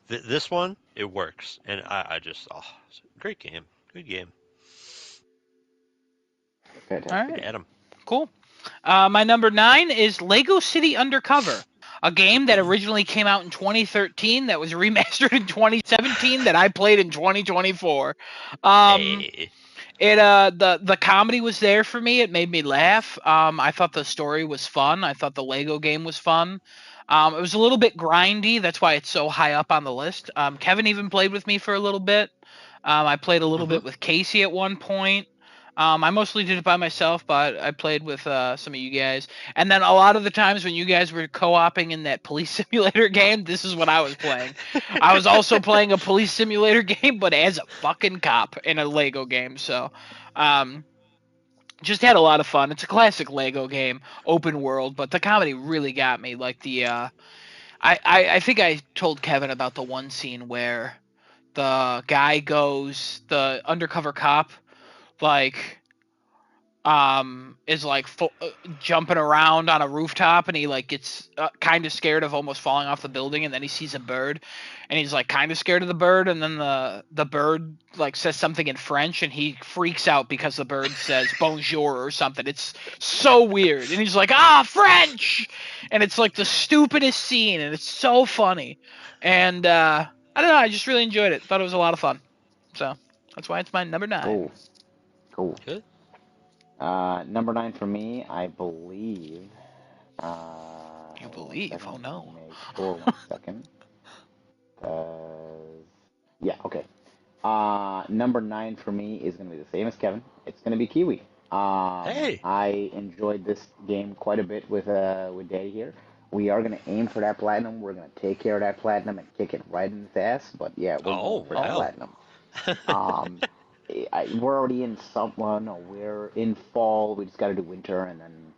S2: this one, it works, and I just it's a great game, good game.
S3: All
S1: Fantastic.
S3: right,
S2: Adam,
S3: cool. My number 9 is Lego City Undercover, a game that originally came out in 2013 that was remastered in 2017 that I played in 2024. Um,
S2: hey,
S3: the comedy was there for me. It made me laugh. I thought the story was fun. I thought the Lego game was fun. It was a little bit grindy. That's why it's so high up on the list. Kevin even played with me for a little bit. I played a little
S2: hmm
S3: bit with Casey at one point. I mostly did it by myself, but I played with some of you guys. And then a lot of the times when you guys were co-oping in that police simulator game, this is what I was playing. I was also playing a police simulator game, but as a fucking cop in a Lego game. So, um, just had a lot of fun. It's a classic Lego game, open world, but the comedy really got me. Like I think I told Kevin about the one scene where the guy goes, the undercover cop, like is like jumping around on a rooftop, and he like gets kind of scared of almost falling off the building, and then he sees a bird, and he's like kind of scared of the bird, and then the bird like says something in French, and he freaks out because the bird says bonjour or something. It's so weird, and he's like, French, and it's like the stupidest scene, and it's so funny, and I don't know, I just really enjoyed it. Thought it was a lot of fun, so that's why it's my number 9.
S1: Cool. Cool.
S2: good.
S1: Number 9 for me, I believe.
S3: You
S1: Hold on one
S3: believe?
S1: second.
S3: Oh
S1: Let me
S3: no.
S1: make sure. 1 second. Yeah. Okay. Number 9 for me is gonna be the same as Kevin. It's gonna be Kiwi.
S2: Hey,
S1: I enjoyed this game quite a bit with Daddy here. We are gonna aim for that platinum. We're gonna take care of that platinum and kick it right in the ass. But yeah, we're going
S2: oh
S1: for that
S3: Oh.
S2: well,
S1: platinum. Um, we're already in some. Well, no, we're in fall. We just got to do winter and then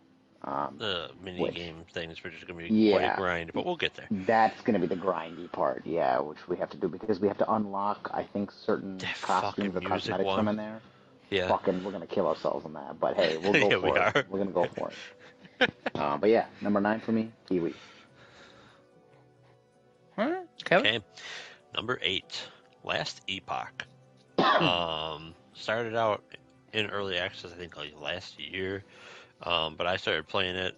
S2: the mini
S1: which
S2: game things are just gonna be quite a
S1: yeah,
S2: grind, but we'll get there.
S1: that's gonna be the grindy part. Yeah, which we have to do because we have to unlock. I think certain
S2: That
S1: costumes
S2: fucking
S1: or
S2: music
S1: cosmetics from
S2: one.
S1: in there.
S2: Yeah,
S1: Fucking, we're gonna kill ourselves on that. But hey, we'll go
S2: yeah, we
S1: for it.
S2: are.
S1: We're gonna go for it. But yeah, number 9 for me, Kiwi.
S3: All right, Kevin.
S2: Okay, number 8, Last Epoch. Started out in early access, I think like last year. But I started playing it,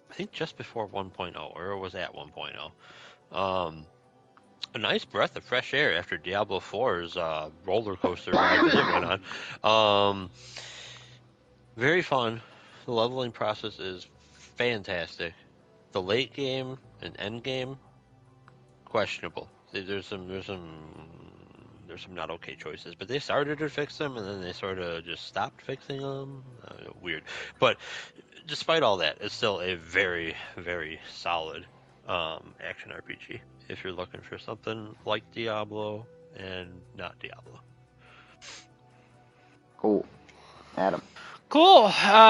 S2: I think just before 1.0, or it was at 1.0. A nice breath of fresh air after Diablo 4's roller coaster ride that it went on. Very fun. The leveling process is fantastic. The late game and end game, questionable. There's some not okay choices, but they started to fix them and then they sort of just stopped fixing them. Weird, but despite all that, it's still a very very solid action RPG. If you're looking for something like Diablo and not Diablo.
S1: Cool. Adam.
S3: Cool.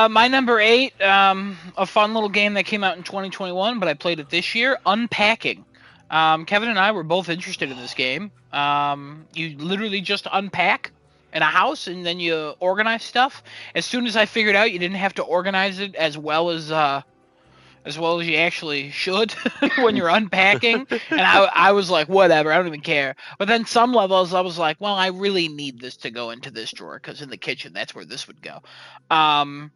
S3: My number 8, a fun little game that came out in 2021, but I played it this year. Unpacking. Kevin and I were both interested in this game. You literally just unpack in a house and then you organize stuff. As soon as I figured out you didn't have to organize it as well as you actually should when you're unpacking. And I was like, whatever, I don't even care. But then some levels, I was like, well, I really need this to go into this drawer because in the kitchen, that's where this would go. Um,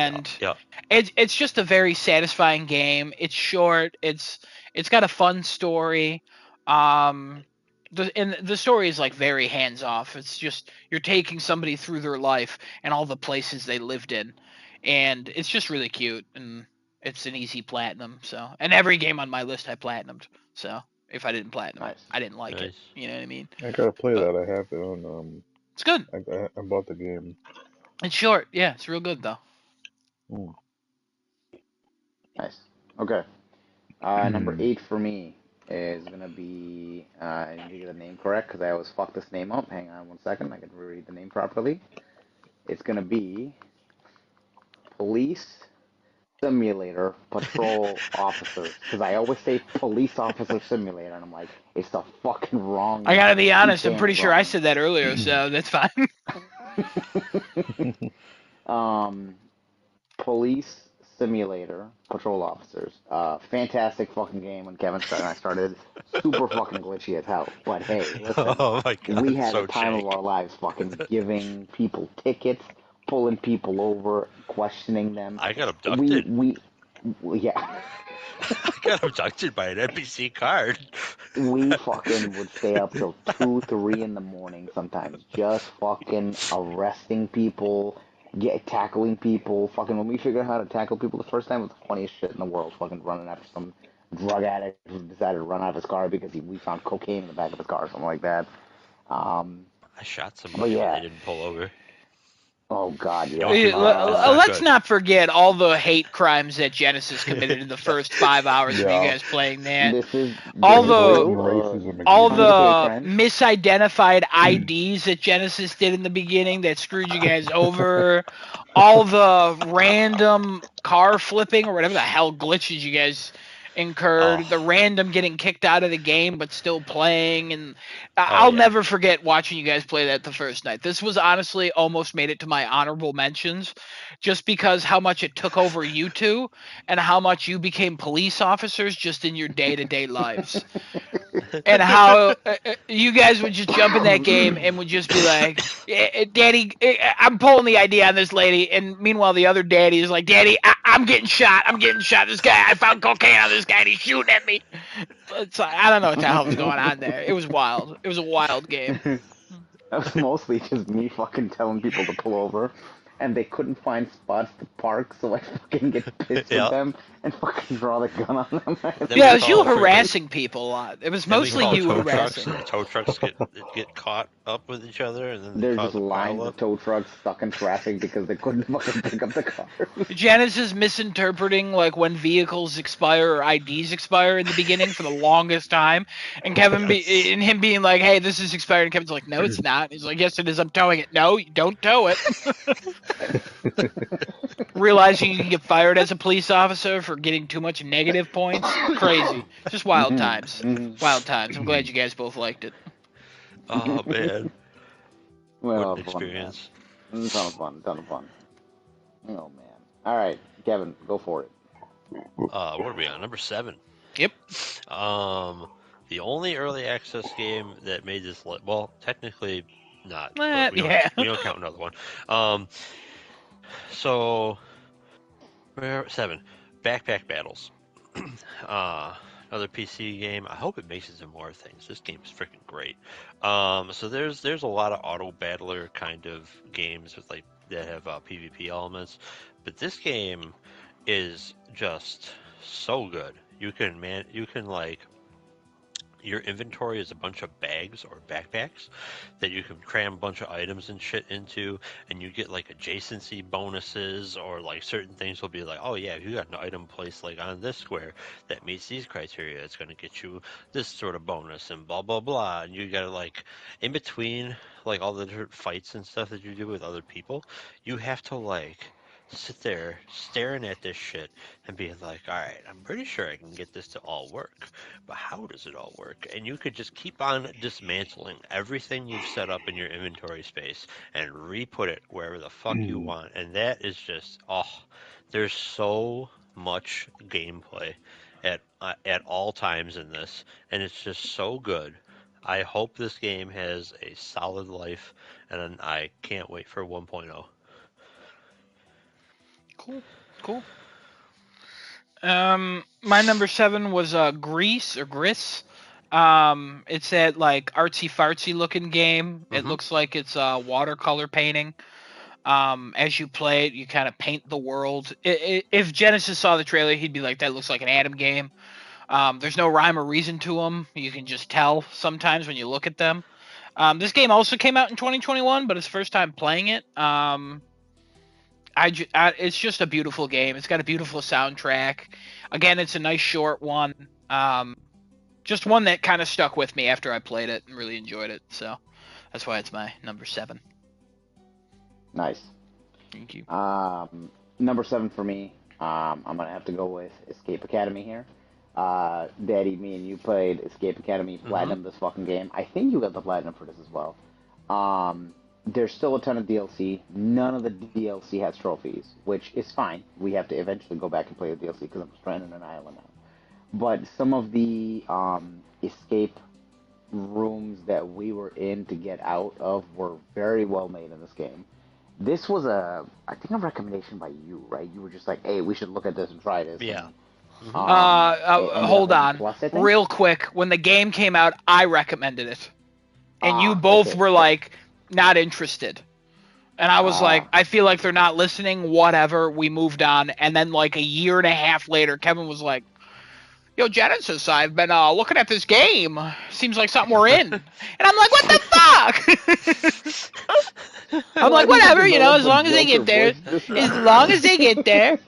S2: Yeah,
S3: and
S2: yeah.
S3: it's just a very satisfying game. It's short. It's got a fun story. Um, the story is like very hands off. It's just you're taking somebody through their life and all the places they lived in, and it's just really cute and it's an easy platinum. So, and every game on my list I platinumed. So if I didn't platinum it,
S1: Nice.
S3: I didn't like it.
S2: Nice.
S3: You know what I mean?
S4: I gotta play
S3: But
S4: that. I have it on.
S3: it's good.
S4: I bought the game.
S3: It's short. Yeah, it's real good though.
S4: Mm.
S1: Nice. Okay. Number 8 for me is gonna be. I need to get the name correct because I always fuck this name up. Hang on 1 second. I can read the name properly. It's gonna be Police Simulator Patrol Officers because I always say Police Officer Simulator and I'm like, it's the fucking
S3: I
S1: wrong.
S3: gotta be
S1: You
S3: honest. I'm
S1: saying
S3: pretty
S1: it
S3: sure I
S1: wrong.
S3: said that earlier, so that's fine.
S1: um, Police Simulator, Patrol Officers. Fantastic fucking game when Kevin and I started. Super fucking glitchy as hell. But hey, listen,
S2: Oh my
S1: we
S2: god,
S1: had the
S2: so
S1: time of
S2: jank.
S1: our lives fucking giving people tickets, pulling people over, questioning them.
S2: I got
S1: We,
S2: abducted.
S1: we, yeah.
S2: I got abducted by an NPC card.
S1: We fucking would stay up till 2, 3 in the morning sometimes, just fucking arresting people, tackling people. Fucking when we figured out how to tackle people the first time, it was the funniest shit in the world. Fucking running after some drug addict who decided to run out of his car because we found cocaine in the back of his car or something like that. Um,
S2: I shot
S1: but
S2: somebody when
S1: yeah,
S2: they didn't pull over.
S1: oh god, yeah.
S2: Don't do that. That's not
S3: Let's
S2: good.
S3: not forget all the hate crimes that Genesis committed in the
S2: Yeah.
S3: first 5 hours of you
S4: Yeah.
S3: guys playing that.
S1: This
S3: All
S1: is
S3: the
S4: Blatant
S1: true.
S4: racism
S3: all
S1: Tons of
S4: exists.
S1: hate
S3: the
S1: crimes.
S3: misidentified IDs that Genesis did in the beginning that screwed you guys over. All the random car flipping or whatever the hell glitches you guys incurred. The
S2: Oh,
S3: random getting kicked out of the game but still playing. And
S2: oh
S3: I'll
S2: yeah.
S3: never forget watching you guys play that the first night. This was honestly almost made it to my honorable mentions just because how much it took over you two and how much you became police officers just in your day-to-day lives. And how you guys would just jump in that game and would just be like, Daddy, I'm pulling the ID on this lady. And meanwhile, the other daddy is like, Daddy, I'm getting shot. I'm getting shot. This guy, I found cocaine on this guy and he's shooting at me. It's like, I don't know what the hell was going on there. It was wild. It was a wild game.
S1: That was mostly just me fucking telling people to pull over, and they couldn't find spots to park, so I fucking get pissed with
S2: Yeah.
S1: them and fucking draw the gun on them.
S2: Then
S3: Yeah,
S2: we
S3: it was you
S2: call
S3: harassing people a lot. It was
S2: then we
S3: mostly
S2: call
S3: you
S2: tow trucks,
S3: harassing.
S2: and the tow trucks get caught up with each other, and then they
S1: There's just
S2: cause a
S1: lines
S2: pileup.
S1: of tow trucks stuck in traffic because they couldn't fucking pick up the cars.
S3: Janice is misinterpreting like when vehicles expire or IDs expire in the beginning for the longest time, and
S2: Yes.
S3: and him being like, "Hey, this is expired," and Kevin's like, "No, it's not." He's like, "Yes, it is. I'm towing it." No, you don't tow it. Realizing you can get fired as a police officer for getting too much negative points, crazy. Just wild times. Wild times. I'm glad you guys both liked it.
S2: Oh man, what
S1: Well,
S2: an
S1: fun, man.
S2: experience.
S1: Ton of fun, ton of fun. Oh, man. All right, Kevin, go for it.
S2: What are we on? Number 7.
S3: Yep.
S2: Um, the only early access game that made this well, technically not, but
S3: Yeah.
S2: we don't count another one. Um, so where 7, Backpack Battles. uh, Another PC game. I hope it makes it to more things. This game is freaking great. So there's a lot of auto battler kind of games with like that have PvP elements, but this game is just so good. You can like your inventory is a bunch of bags or backpacks that you can cram a bunch of items and shit into, and you get like adjacency bonuses, or like certain things will be like, oh yeah, if you got an item placed like on this square that meets these criteria, it's going to get you this sort of bonus and blah blah blah. And you got to like in between like all the different fights and stuff that you do with other people, you have to like sit there staring at this shit and being like, all right, I'm pretty sure I can get this to all work, but how does it all work? And you could just keep on dismantling everything you've set up in your inventory space and re-put it wherever the fuck you want. And that is just, oh, there's so much gameplay at all times in this, and it's just so good. I hope this game has a solid life, and I can't wait for 1.0.
S3: Cool. Cool. My number 7 was Grease or Gris. It's that like artsy fartsy looking game. It
S2: Mm-hmm.
S3: looks like it's watercolor painting. As you play it, you kind of paint the world. If Genesis saw the trailer, he'd be like, "That looks like an Atom game." There's no rhyme or reason to them. You can just tell sometimes when you look at them. This game also came out in 2021, but it's first time playing it. It's just a beautiful game. It's got a beautiful soundtrack. Again, it's a nice short one. Just one that kind of stuck with me after I played it and really enjoyed it. So that's why it's my number 7.
S1: Nice.
S3: Thank you.
S1: Number 7 for me. I'm gonna have to go with Escape Academy here. Daddy, me and you played Escape Academy
S2: Mm-hmm.
S1: Platinum this fucking game. I think you got the Platinum for this as well. there's still a ton of DLC. None of the DLC has trophies, which is fine. We have to eventually go back and play the DLC because I'm stranded on an island now. But some of the escape rooms that we were in to get out of were very well made in this game. This was I think, a recommendation by you, right? You were just like, "Hey, we should look at this and try this."
S2: Yeah.
S1: And, it ended
S3: Hold
S1: up in
S3: on,
S1: Plus, I think.
S3: real quick. When the game came out, I recommended it, and you both
S1: Okay.
S3: were like, not interested. And I was like, I feel like they're not listening. Whatever. We moved on, and then like a year and a half later, Kevin was like, "Yo, Genesis, I've been looking at this game. Seems like something we're in." And I'm like, "What the fuck?" I'm like, "Whatever, as long as they get there. As long as they get there."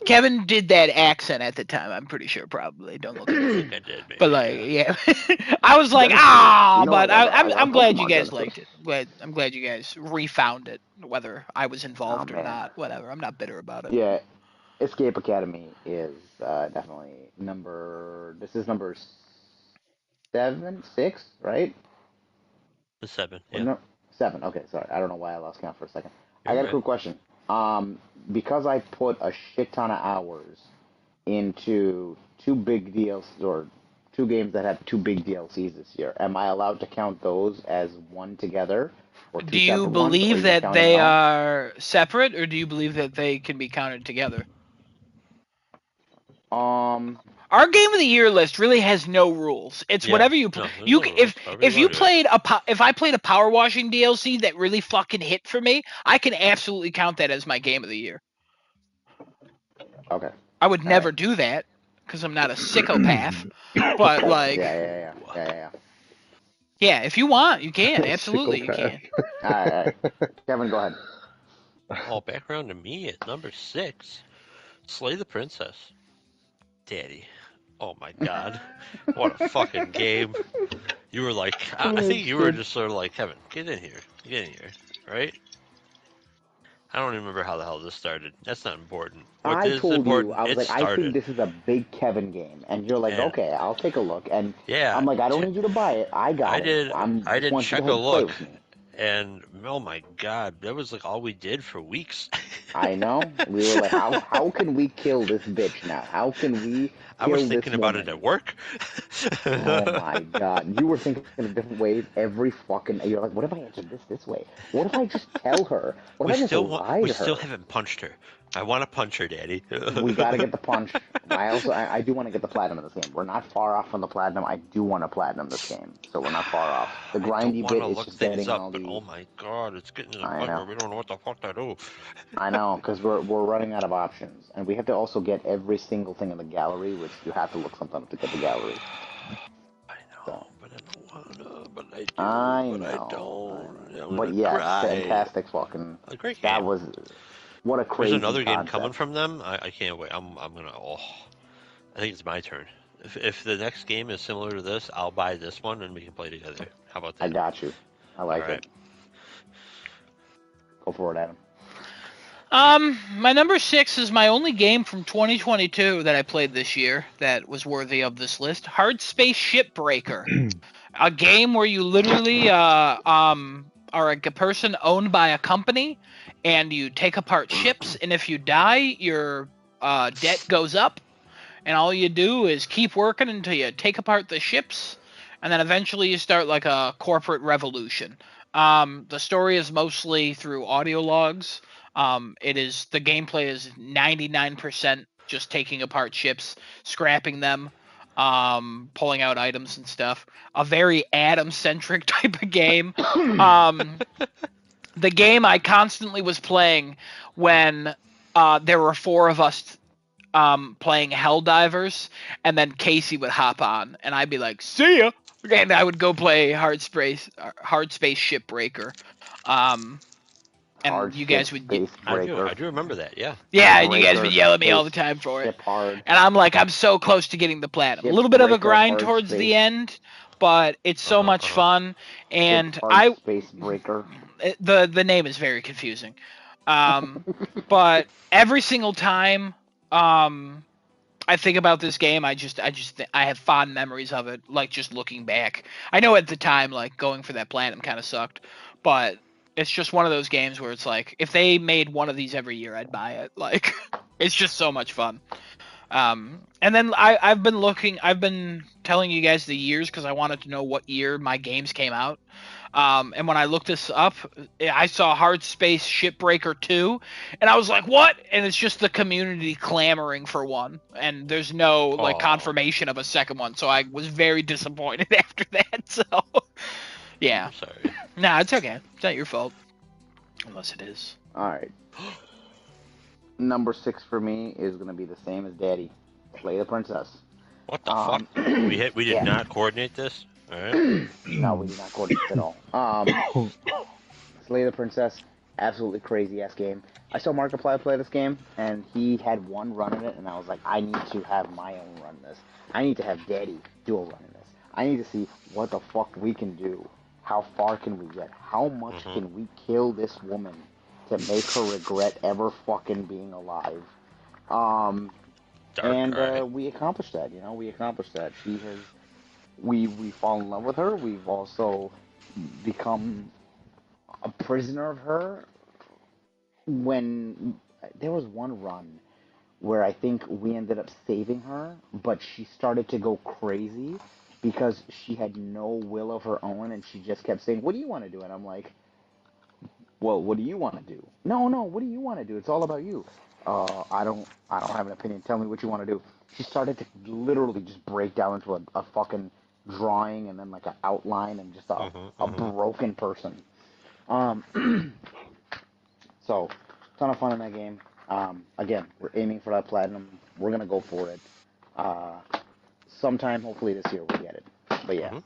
S3: Kevin did that accent at the time. I'm pretty sure, probably. Don't look at me.
S2: I think I did, maybe.
S3: But like, yeah, I was like, but I'm glad you guys liked it. I'm glad you guys refound it, whether I was involved or not. Whatever. I'm not bitter about it.
S1: Yeah, Escape Academy is definitely number. This is number 6, right?
S2: The 7.
S1: Or
S2: Yeah.
S1: no, 7. Okay, sorry. I don't know why I lost count for a second. I
S2: You're
S1: got a quick question. Because I put a shit ton of hours into two big DLCs, or two games that have two big DLCs this year, am I allowed to count those as one together? Or two
S3: Do you
S1: separate ones, or
S3: believe
S1: you
S3: that
S1: count them
S3: they
S1: all?
S3: are separate, or do you believe that they can be counted together?
S1: Um,
S3: Our game of the year list really has no rules. It's
S2: Yeah.
S3: whatever you
S2: No, there's
S3: you
S2: no
S3: c-
S2: rules. However
S3: if you
S2: wanna do it.
S3: played if I played a power washing DLC that really fucking hit for me, I can absolutely count that as my game of the year.
S1: okay.
S3: I would never
S1: right.
S3: do that because I'm not a psychopath. But like,
S1: Yeah.
S3: if you want, you can. Absolutely, you can.
S1: All right. Kevin, go ahead.
S2: Oh, back around to me at number 6. Slay the Princess. Daddy. Oh my god. What a fucking game. You were like, I think you were just sort of like, Kevin, get in here. Get in here. Right? I don't even remember how the hell this started. That's not important. What
S1: I
S2: is
S1: told
S2: important?
S1: you, I was
S2: It
S1: like, I think
S2: started.
S1: this is a big Kevin game, and you're like,
S2: And
S1: okay, I'll take a look. And
S2: yeah,
S1: I'm like, I don't need you to buy it. I got it.
S2: I
S1: Just
S2: did
S1: want you to
S2: check
S1: go
S2: a
S1: ahead and play
S2: look,
S1: with me.
S2: and oh my god, that was like all we did for weeks.
S1: I know. We were like, how can we kill this bitch now? How can we
S2: I was
S1: kill this
S2: thinking about it
S1: woman?
S2: at work.
S1: Oh my god. You were thinking of different ways every fucking. You're like, what if I answer this way? What if I just tell her? What if I just lie
S2: We
S1: to
S2: still
S1: her?
S2: haven't punched her. I want to punch her, Daddy.
S1: We got to get the punch. I do want to get the platinum in this game. We're not far off from the platinum. I do want to platinum this game, so we're not far off. The
S2: I don't
S1: grindy
S2: want
S1: bit
S2: to
S1: is
S2: look
S1: just
S2: things
S1: getting
S2: up,
S1: all
S2: but oh
S1: the.
S2: my god, it's getting to the
S1: I
S2: point
S1: know.
S2: where we don't know what the fuck to do.
S1: I know, because we're running out of options, and we have to also get every single thing in the gallery, which you have to look something up to get the gallery.
S2: I know,
S1: So.
S2: but I don't wanna, but I do,
S1: I
S2: but I
S1: know.
S2: don't. I'm
S1: But
S2: gonna
S1: yes,
S2: cry.
S1: fantastic fucking.
S2: A great
S1: That
S2: game.
S1: was what a
S2: There's
S1: crazy
S2: another game coming
S1: concept.
S2: from them. I can't wait. I'm gonna. Oh, I think it's my turn. If the next game is similar to this, I'll buy this one and we can play together. How about that?
S1: I got you. I like
S2: All right.
S1: it. Go for it, Adam.
S3: My number 6 is my only game from 2022 that I played this year that was worthy of this list. Hard Space Shipbreaker. A game where you literally are a person owned by a company, and you take apart ships, and if you die, your debt goes up, and all you do is keep working until you take apart the ships, and then eventually you start like a corporate revolution. The story is mostly through audio logs. The gameplay is 99% just taking apart ships, scrapping them, pulling out items and stuff. A very Adam-centric type of game. The game I constantly was playing when there were 4 of us playing Helldivers, and then Casey would hop on, and I'd be like, "See ya," and I would go play Hard Space Shipbreaker. And
S1: Hard
S3: you
S1: ship
S3: guys would,
S1: space breaker.
S2: I do remember that. Yeah.
S3: and you guys would yell at me all the time for it.
S1: Ship hard.
S3: And I'm like, I'm so close to getting the platinum. A
S1: Ship
S3: little bit of a
S1: breaker,
S3: grind
S1: hard
S3: towards
S1: space.
S3: the end, but it's so much fun. And
S1: Ship hard space breaker.
S3: the name is very confusing. But every single time, I think about this game, I have fond memories of it, like just looking back. I know at the time, like going for that platinum kind of sucked, but It's just one of those games where it's like, if they made one of these every year, I'd buy it. Like, it's just so much fun. And then I've been telling you guys the years because I wanted to know what year my games came out. And when I looked this up, I saw Hard Space Shipbreaker 2, and I was like, what? And it's just the community clamoring for one, and there's no like
S2: Oh,
S3: confirmation of a second one, so I was very disappointed after that. So, yeah.
S2: I'm sorry.
S3: Nah, it's okay. It's not your fault. Unless it is.
S1: All right. Number 6 for me is gonna be the same as Daddy. Slay the Princess.
S2: What the fuck? We did
S1: yeah.
S2: not coordinate this. All right.
S1: No, we did not coordinate at all. Slay the Princess, absolutely crazy ass game. I saw Markiplier play this game, and he had one run in it, and I was like, I need to have my own run in this. I need to have Daddy do a run in this. I need to see what the fuck we can do. How far can we get? How much can we kill this woman to make her regret ever fucking being alive? We accomplished that. We accomplished that. She has. We fall in love with her. We've also become a prisoner of her. When there was one run where I think we ended up saving her, but she started to go crazy because she had no will of her own, and she just kept saying, "What do you want to do?" And I'm like, "Well, what do you want to do?" No, what do you want to do? It's all about you. I don't have an opinion. Tell me what you want to do. She started to literally just break down into a fucking drawing and then like an outline and just a broken person. So, ton of fun in that game. Again, we're aiming for that platinum. We're gonna go for it. Sometime, hopefully this year, we'll get it. But yeah,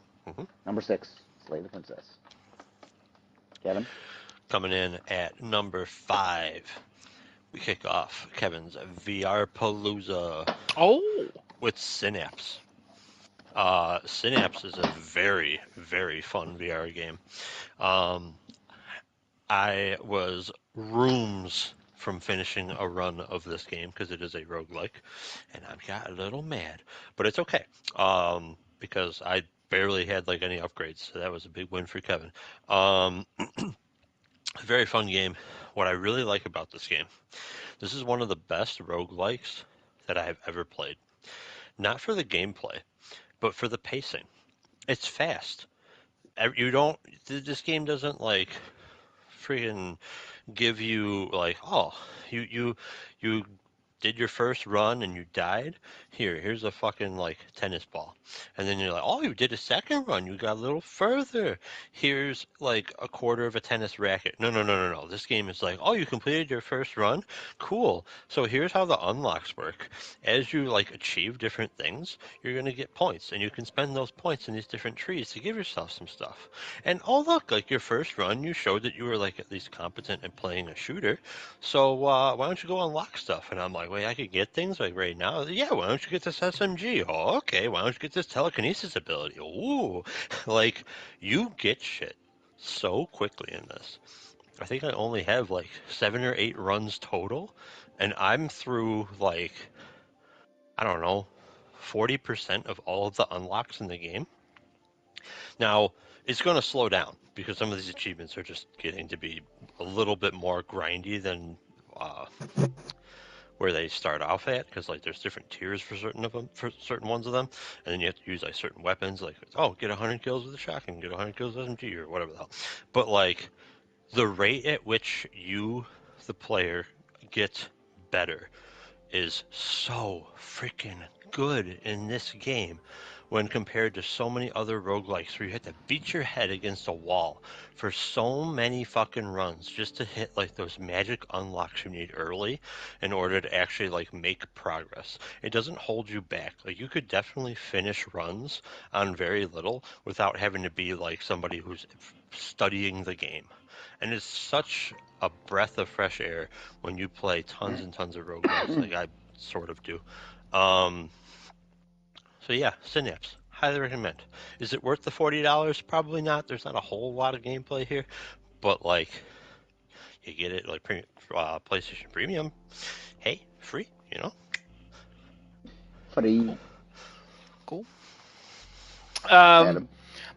S1: number 6, Slay the Princess. Kevin?
S2: Coming in at number 5, we kick off Kevin's VR Palooza
S3: Oh.
S2: with Synapse. Synapse is a very, very fun VR game. I was rooms from finishing a run of this game because it is a roguelike, and I got a little mad, but it's okay because I barely had like any upgrades, so that was a big win for Kevin. Very fun game. What I really like about this game, this is one of the best roguelikes that I have ever played. Not for the gameplay, but for the pacing. It's fast. This game doesn't like freaking give you like, oh, you did your first run and you died. Here's a fucking like tennis ball. And then you're like, oh, you did a second run, you got a little further. Here's like a quarter of a tennis racket. No. This game is like, oh, you completed your first run? Cool. So here's how the unlocks work. As you like achieve different things, you're gonna get points, and you can spend those points in these different trees to give yourself some stuff. And oh look, like your first run, you showed that you were like at least competent at playing a shooter. So why don't you go unlock stuff? And I'm like, wait, I could get things like right now. Yeah, why don't you get this SMG? Oh, okay. Why don't you get this telekinesis ability? Ooh, like you get shit so quickly in this. I think I only have like 7 or 8 runs total, and I'm through like, I don't know, 40% of all of the unlocks in the game. Now, it's going to slow down because some of these achievements are just getting to be a little bit more grindy than where they start off at, because like there's different tiers for certain ones of them, and then you have to use like certain weapons, like, oh, get 100 kills with a shotgun, get 100 kills with SMG or whatever the hell. But like the rate at which you, the player, get better is so freaking good in this game when compared to so many other roguelikes where you have to beat your head against a wall for so many fucking runs just to hit like those magic unlocks you need early in order to actually like make progress. It doesn't hold you back. Like you could definitely finish runs on very little without having to be like somebody who's studying the game. And it's such a breath of fresh air when you play tons and tons of roguelikes like I sort of do. So yeah, Synapse. Highly recommend. Is it worth the $40? Probably not. There's not a whole lot of gameplay here, but like you get it like PlayStation Premium. Hey, free, you know?
S1: Free.
S3: Cool.
S1: Adam.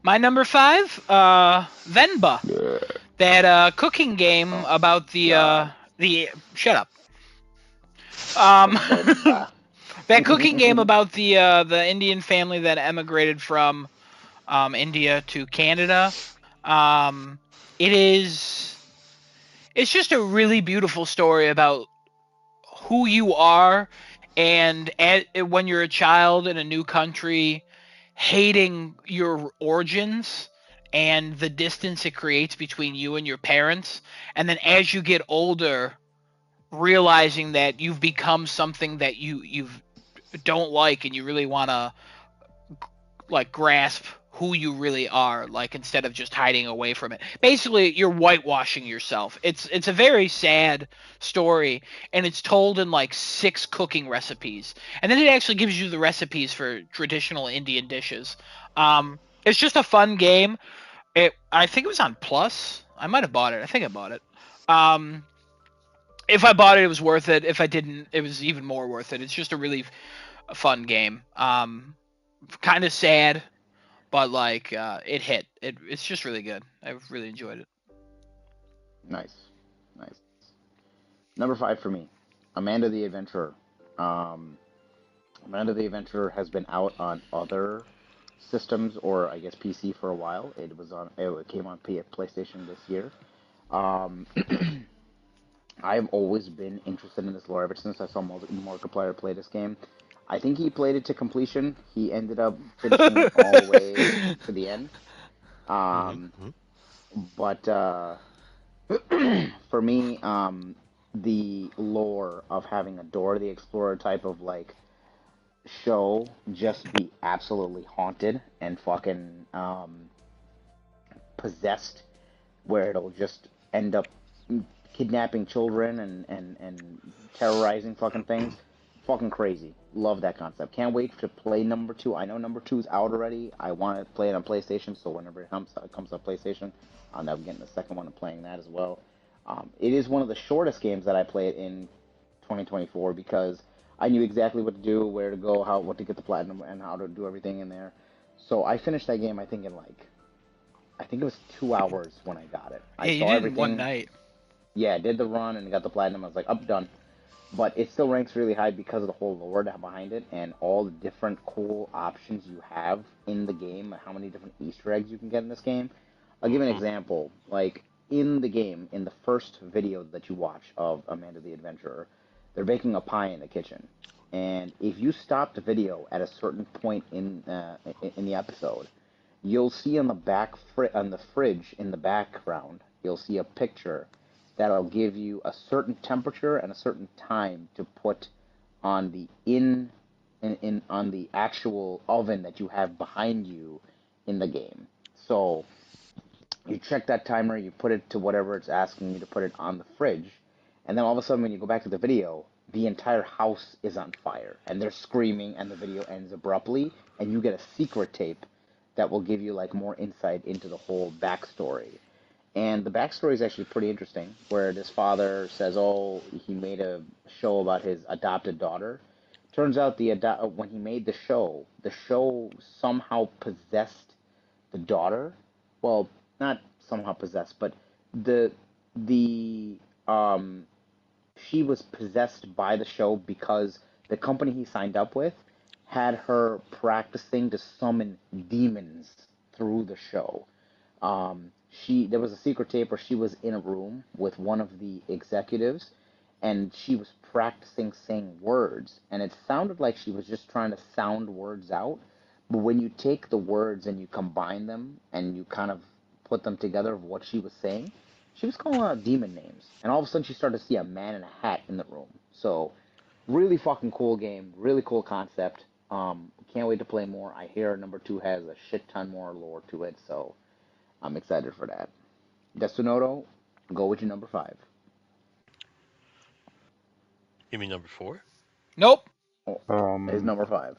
S3: My number 5, Venba. That cooking game
S1: Oh,
S3: about
S1: God.
S3: the shut up. Um,
S1: Remember.
S3: that cooking game about the Indian family that emigrated from India to Canada. Um, it is it's just a really beautiful story about who you are and when you're a child in a new country, hating your origins and the distance it creates between you and your parents, and then as you get older realizing that you've become something that you don't like and you really want to like grasp who you really are, like instead of just hiding away from it. Basically, you're whitewashing yourself. It's a very sad story, and it's told in like 6 cooking recipes, and then it actually gives you the recipes for traditional Indian dishes. It's just a fun game. I think it was on Plus. I might have bought it. I think I bought it. Um, if I bought it, it was worth it. If I didn't, it was even more worth it. It's just a really fun game. Kind of sad, but like it hit. It's just really good. I've really enjoyed it.
S1: Nice. Nice. Number 5 for me, Amanda the Adventurer. Um, Amanda the Adventurer has been out on other systems, or I guess PC, for a while. It came on PlayStation this year. Um, I've always been interested in this lore ever since I saw Markiplier play this game. I think he played it to completion. He ended up finishing it all the way to the end. Um,
S2: Mm-hmm.
S1: but for me, the lore of having a Dora the Explorer type of like show just be absolutely haunted and fucking possessed, where it'll just end up kidnapping children and terrorizing fucking things. Fucking crazy. Love that concept. Can't wait to play number 2. I know number 2 is out already. I want to play it on PlayStation, so whenever it comes on PlayStation, I'll now be getting the second one and playing that as well. It is one of the shortest games that I played in 2024 because I knew exactly what to do, where to go, what to get the platinum, and how to do everything in there. So I finished that game, I think, in like, I think it was 2 hours when I got it. I
S3: Yeah, you
S1: saw
S3: did it in one
S1: everything.
S3: night.
S1: Yeah, I did the run and got the platinum. I was like, I'm done. But it still ranks really high because of the whole lore behind it and all the different cool options you have in the game, how many different Easter eggs you can get in this game. I'll give you an
S2: Mm-hmm.
S1: example. Like, in the game, in the first video that you watch of Amanda the Adventurer, they're baking a pie in the kitchen. And if you stop the video at a certain point in the episode, you'll see on the on the fridge in the background, you'll see a picture that'll give you a certain temperature and a certain time to put on the on the actual oven that you have behind you in the game. So you check that timer, you put it to whatever it's asking you to put it on the fridge, and then all of a sudden when you go back to the video, the entire house is on fire and they're screaming and the video ends abruptly and you get a secret tape that will give you like more insight into the whole backstory. And the backstory is actually pretty interesting, where this father says, "Oh, he made a show about his adopted daughter." Turns out when he made the show somehow possessed the daughter. Well, not somehow possessed, but the the she was possessed by the show because the company he signed up with had her practicing to summon demons through the show. She There was a secret tape where she was in a room with one of the executives, and she was practicing saying words, and it sounded like she was just trying to sound words out. But when you take the words and you combine them and you kind of put them together of what she was saying, she was calling out demon names, and all of a sudden she started to see a man in a hat in the room. So, really fucking cool game, really cool concept. Can't wait to play more. I hear number 2 has a shit ton more lore to it, so I'm excited for that. Desunoto, go with your number 5.
S2: You mean number 4?
S3: Nope.
S1: Oh, his
S4: Um,
S1: number 5.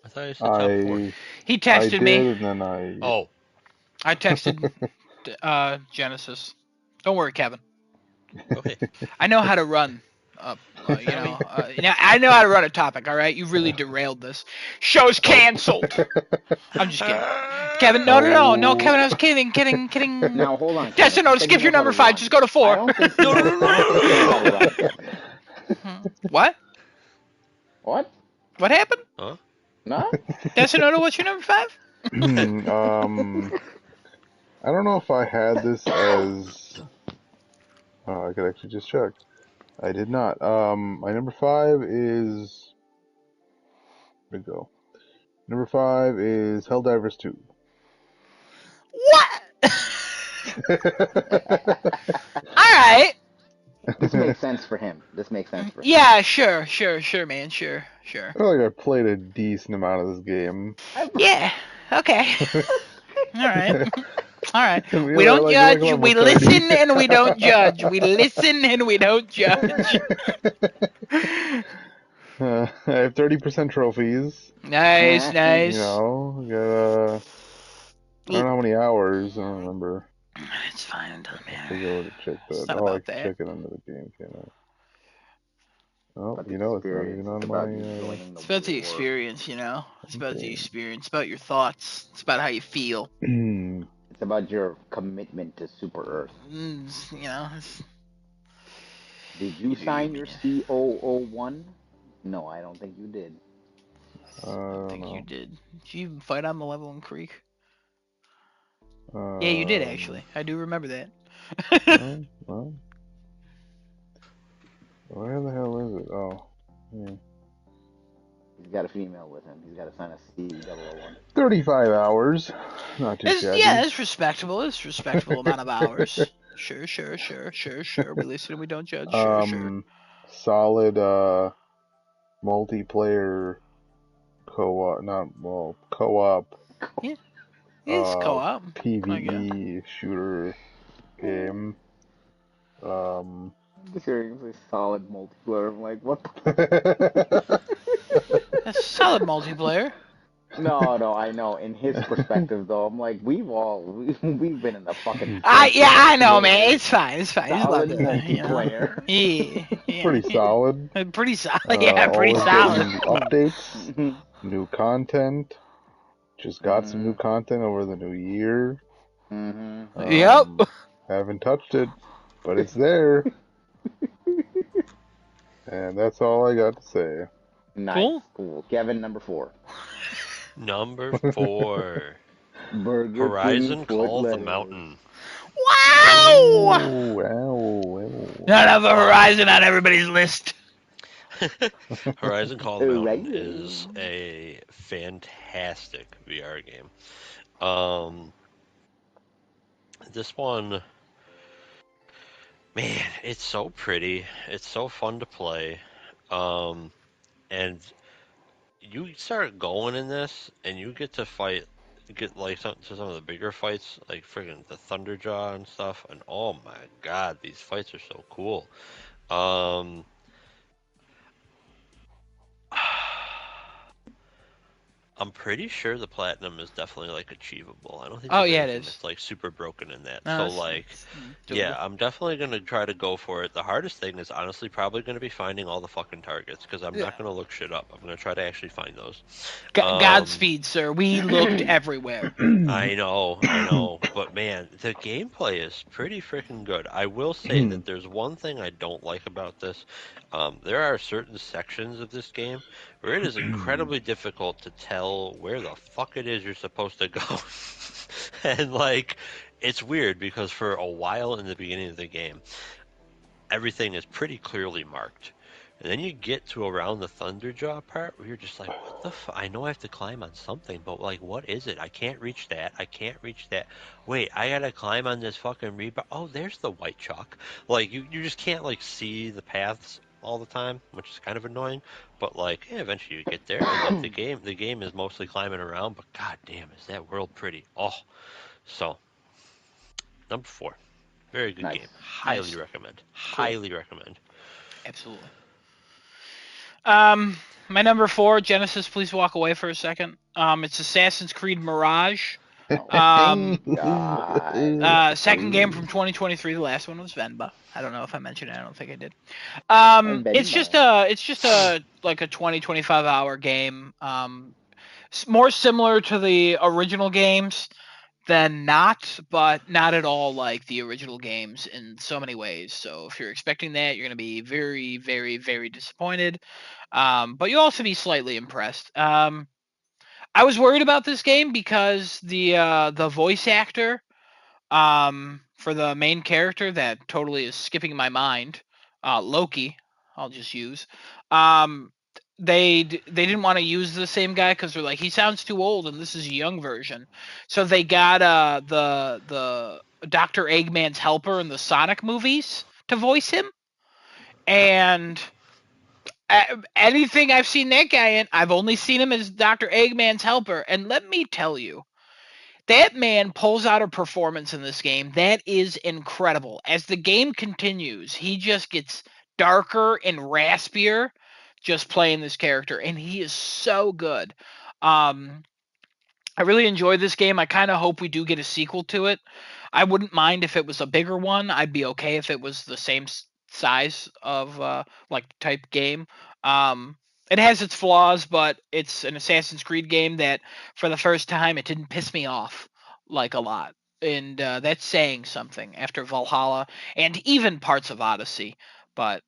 S2: I thought you said top 4.
S4: I
S3: He
S4: I
S3: texted me.
S4: did, and then I
S2: Oh,
S3: I texted Genesis. Don't worry, Kevin.
S2: okay.
S3: I know how to run.
S2: Tell me.
S3: I know how to run a topic. All right, you really derailed this. Show's
S2: Oh.
S3: canceled. I'm just kidding. Kevin, no, Kevin, I was kidding.
S1: Now hold on, Kevin.
S3: Destino,
S1: Say
S3: skip
S1: you
S3: your
S1: know how
S3: number
S1: to
S3: 5.
S1: run.
S3: Just go to
S1: I
S3: 4.
S1: don't think you
S2: No,
S1: know.
S2: no, no,
S1: I don't think you know how to run, Kevin.
S3: What?
S1: What?
S3: What happened?
S2: Huh?
S1: No?
S3: Destino, what's your number 5?
S4: I don't know if I had this as. Oh, I could actually just check. I did not. My number 5 is. Where'd it go? Number 5 is Helldivers 2.
S3: What? All right.
S1: This makes sense for him.
S3: Yeah, sure, man, sure.
S4: I feel like I played a decent amount of this game.
S3: Yeah. Okay. All right. All right. We
S4: Really,
S3: don't
S4: like
S3: judge.
S4: level
S3: We
S4: 30.
S3: listen and we don't judge. We listen and we don't judge.
S4: I have 30% trophies.
S3: Nice.
S4: You know, got I don't know how many hours. I don't remember.
S3: It's fine. It doesn't
S4: I
S3: matter.
S4: forget where to check
S3: It's
S4: that.
S3: not
S4: Oh, I
S3: about
S4: can
S3: that.
S4: check it under the game, can I? Oh,
S1: But the
S4: you know, it's not
S1: experience
S4: even
S1: is
S4: on
S1: about
S4: my.
S1: you joining
S3: It's
S1: the
S3: about the
S1: war.
S3: experience, you know. It's about the
S4: Okay.
S3: experience. It's about your thoughts. It's about how you feel.
S1: It's about your commitment to Super Earth.
S3: You know.
S1: Did you sign your COO1? No, I don't think you did.
S3: I don't think you did. Did you even fight on Malevolent Creek? Yeah, you did actually. I do remember that.
S4: Well, where the hell is it? Oh, yeah.
S1: He's got a female with him. He's got to sign a C001.
S4: 35 hours. Not too shabby.
S3: Yeah, it's respectable. It's a respectable amount of hours. Sure. We listen and we don't judge. Sure.
S4: Solid multiplayer co-op, co-op.
S3: Yeah, it's co-op.
S4: PvE shooter game.
S1: Just hearing say solid multiplayer. I'm like, what the?
S3: That's solid multiplayer.
S1: No, I know. In his perspective, though, I'm like, we've been in the fucking.
S3: I know,
S1: trenches.
S3: man. It's fine. It's
S1: Solid
S3: love it,
S1: multiplayer.
S3: Yeah.
S4: Pretty solid.
S3: Pretty solid. Yeah, pretty
S4: Always
S3: solid.
S4: getting updates, new content. Just got some new content over the new year.
S3: Yep.
S4: Haven't touched it, but it's there. And that's all I got to say.
S1: Nice. Cool. Kevin, number 4.
S2: Number 4.
S1: Burger
S2: Horizon
S1: King
S2: Call of the
S1: lettuce.
S2: Mountain.
S3: Wow!
S4: Wow.
S3: Another Horizon on everybody's list.
S2: Horizon Call of the Mountain is a fantastic VR game. This one, man, it's so pretty. It's so fun to play. And you start going in this, and you get to get like to some of the bigger fights, like friggin' the Thunderjaw and stuff. And oh my god, these fights are so cool. I'm pretty sure the platinum is definitely like achievable. I don't think there's anything that's like super broken in that.
S3: No,
S2: so like, yeah, I'm definitely gonna try to go for it. The hardest thing is honestly probably gonna be finding all the fucking targets because I'm not gonna look shit up. I'm gonna try to actually find those.
S3: Godspeed, sir. We looked everywhere.
S2: I know, but man, the gameplay is pretty freaking good. I will say that there's one thing I don't like about this. There are certain sections of this game where it is incredibly difficult to tell where the fuck it is you're supposed to go. And like, it's weird because for a while in the beginning of the game, everything is pretty clearly marked. And then you get to around the Thunderjaw part where you're just like, what the I know I have to climb on something, but like, what is it? I can't reach that. I can't reach that. Wait, I gotta climb on this fucking rebar. Oh, there's the white chalk. Like, you just can't like see the paths all the time, which is kind of annoying. But like, yeah, eventually you get there, and like the game is mostly climbing around. But god damn, is that world pretty? Oh, so number 4, very good game. Highly recommend. Highly recommend.
S3: Absolutely. My number 4, Genesis, please walk away for a second. It's Assassin's Creed Mirage. Second game from 2023. The last one was Venba. I don't know if I mentioned it. I don't think I did. It's just a like a 20-25 hour game. more similar to the original games than not, but not at all like the original games in so many ways. So if you're expecting that, you're going to be very, very, very disappointed. But you'll also be slightly impressed. I was worried about this game because the voice actor for the main character that totally is skipping my mind, Loki, I'll just use. Um, they didn't want to use the same guy because they're like he sounds too old and this is a young version, so they got the Doctor Eggman's helper in the Sonic movies to voice him, and anything I've seen that guy in, I've only seen him as Doctor Eggman's helper, and let me tell you, that man pulls out a performance in this game that is incredible. As the game continues, he just gets darker and raspier just playing this character, and he is so good. Um, I really enjoyed this game. I kind of hope we do get a sequel to it. I wouldn't mind if it was a bigger one. I'd be okay if it was the same size of like type game. Um, it has its flaws, but it's an Assassin's Creed game that, for the first time, it didn't piss me off like a lot, and that's saying something after Valhalla and even parts of Odyssey. But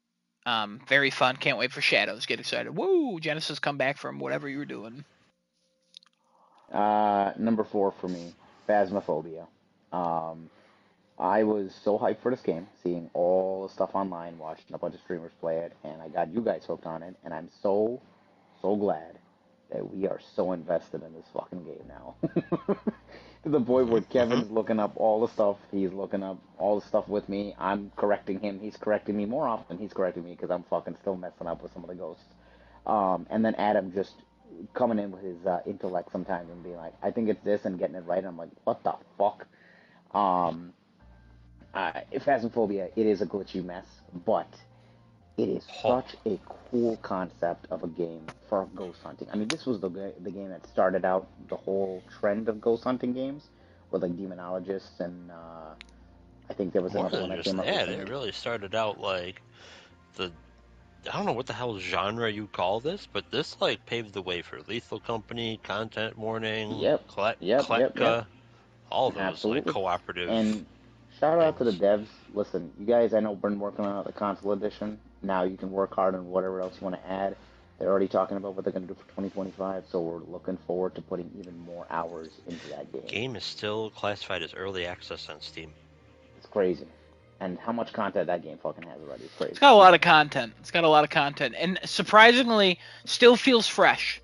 S3: very fun. Can't wait for Shadows. Get excited. Woo! Genesis come back from whatever you were doing.
S1: Number 4 for me, Phasmophobia. Um, I was so hyped for this game, seeing all the stuff online, watching a bunch of streamers play it, and I got you guys hooked on it, and I'm so glad that we are so invested in this fucking game now. To the point where
S2: Mm-hmm.
S1: Kevin's looking up all the stuff, he's looking up all the stuff with me, I'm correcting him, he's correcting me more often, he's correcting me because I'm fucking still messing up with some of the ghosts. And then Adam just coming in with his intellect sometimes and being like, I think it's this, and getting it right. And I'm like, what the fuck? Um, Phasmophobia, it is a glitchy mess, but it is
S2: Oh,
S1: such a cool concept of a game for ghost hunting. I mean, this was the game that started out the whole trend of ghost hunting games with like demonologists, and I think there was
S2: more
S1: another
S2: than
S1: one that
S2: just
S1: came up
S2: that, it
S1: recently.
S2: really started out like the I don't know what the hell genre you call this, but this like paved the way for Lethal Company, Content Warning,
S1: Yep, yep.
S2: Kletka, all those like
S1: Absolutely.
S2: cooperative
S1: And shout out to the
S2: things.
S1: devs. Listen, you guys, I know been working on the console edition. Now you can work hard on whatever else you want to add. They're already talking about what they're going to do for 2025, so we're looking forward to putting even more hours into that game.
S2: Game is still classified as early access on Steam.
S1: It's crazy. And how much content that game fucking has already is
S3: It's
S1: crazy.
S3: got a lot of content. It's got a lot of content, and surprisingly, still feels fresh.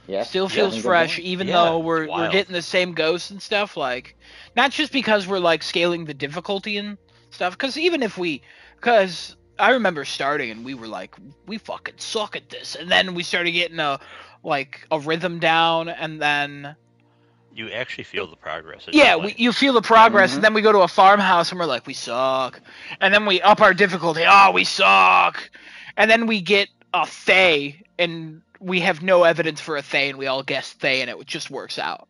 S1: Yes,
S3: Still feels
S1: Kevin, good
S3: fresh,
S1: point.
S3: even
S2: Yeah,
S3: though
S2: it's
S3: we're
S2: wild.
S3: getting the same ghosts and stuff. Like, not just because we're like scaling the difficulty and stuff. Because even if because I remember starting and we were like, we fucking suck at this, and then we started getting a rhythm down, and then
S2: You actually feel the progress as you're
S3: yeah,
S2: playing.
S3: you feel the
S2: Yep.
S3: progress, and
S1: Mm-hmm.
S3: then we go to a farmhouse and we're like, we suck, and then we up our difficulty. Oh, we suck, and then we get a Thay, and we have no evidence for a Thay, and we all guess Thay, and it just works out.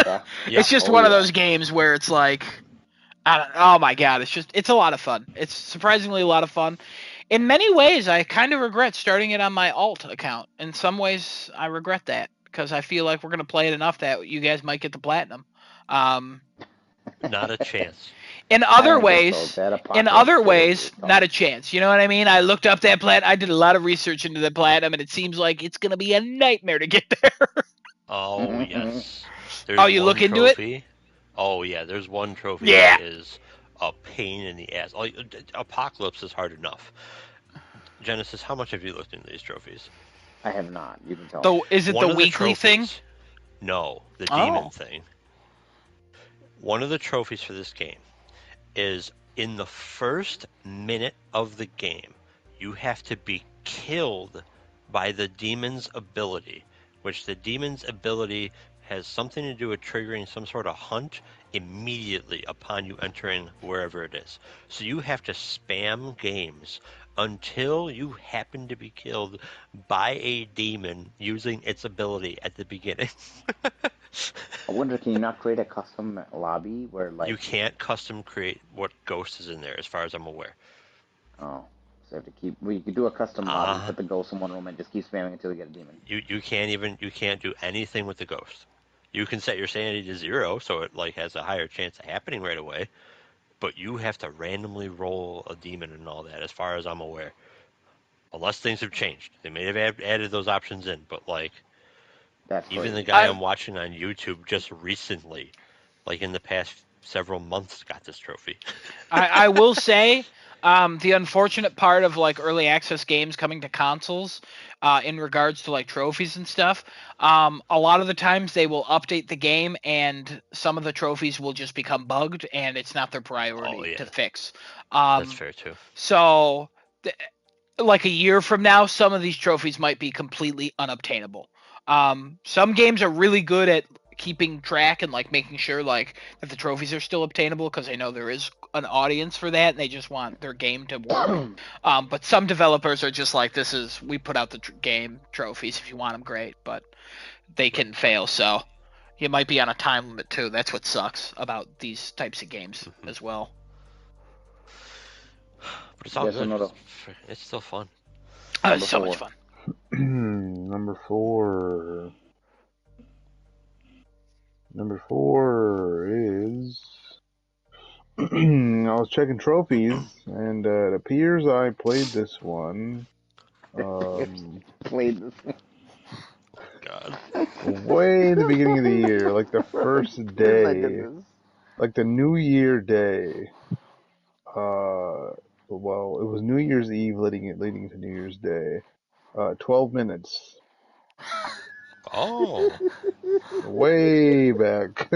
S1: Yeah.
S3: It's
S2: Yeah.
S3: just
S1: Oh,
S3: one of
S1: yeah.
S3: those games where it's like, oh my god, it's a lot of fun. It's surprisingly a lot of fun. In many ways, I kind of regret starting it on my alt account. In some ways, I regret that because I feel like we're gonna play it enough that you guys might get the platinum. Um,
S2: Not a chance.
S3: in
S1: I
S3: other
S1: don't think so.
S3: ways,
S1: That
S3: in
S1: apocalypse
S3: other
S1: build
S3: ways,
S1: is
S3: not
S1: tough.
S3: a chance. You know what I mean? I looked up that plat. I did a lot of research into the platinum, and it seems like it's gonna be a nightmare to get there.
S2: Oh, yes.
S3: Oh,
S2: There's
S3: you
S2: one
S3: look into it?
S2: trophy. Oh, yeah, there's one trophy that
S3: Yeah.
S2: is a pain in the ass. Like, Apocalypse is hard enough. Genesis, how much have you looked into these trophies?
S1: I have not. You can tell me.
S3: So is it the
S2: One of the
S3: weekly thing?
S2: trophies, no, the demon
S3: Oh.
S2: thing. One of the trophies for this game is in the first minute of the game, you have to be killed by the demon's ability, which the demon's ability has something to do with triggering some sort of hunt immediately upon you entering wherever it is. So you have to spam games until you happen to be killed by a demon using its ability at the beginning.
S1: I wonder, can you not create a custom lobby where,
S2: You
S1: like,
S2: can't custom create what ghost is in there, as far as I'm aware.
S1: oh, So you have to keep. Well, you could do a custom mod. You
S2: Uh,
S1: put the ghost in one room and just keep spamming until you get a demon.
S2: you can't do anything with the ghost. You can set your sanity to 0, so it like has a higher chance of happening right away. But you have to randomly roll a demon and all that, as far as I'm aware. Unless things have changed, they may have added those options in. But like,
S1: That's
S2: even the
S1: crazy.
S2: guy I'm watching on YouTube just recently, like in the past several months, got this trophy.
S3: I will say, the unfortunate part of like early access games coming to consoles, in regards to like trophies and stuff, a lot of the times they will update the game and some of the trophies will just become bugged and it's not their
S2: Oh
S3: priority to
S2: yeah,
S3: fix.
S2: that's
S3: Um,
S2: fair too.
S3: so, like a year from now, some of these trophies might be completely unobtainable. Some games are really good at keeping track and like making sure like that the trophies are still obtainable because they know there is an audience for that and they just want their game to work. But some developers are just like, this is, we put out the game trophies. If you want them, great, but they can fail. So you might be on a time limit too. That's what sucks about these types of games as well.
S2: But it's all
S1: Yes or
S2: good.
S1: no?
S2: It's still fun.
S1: Number
S3: So much
S1: 4.
S3: fun.
S4: Number 4. Number 4 is. I was checking trophies, and it appears I played this one.
S1: Played this.
S2: God.
S4: Way the beginning of the year, like the first
S1: Yes, I did
S4: day,
S1: this.
S4: like the New Year day. Well, it was New Year's Eve leading into New Year's Day. 12 minutes.
S2: Oh.
S4: Way back.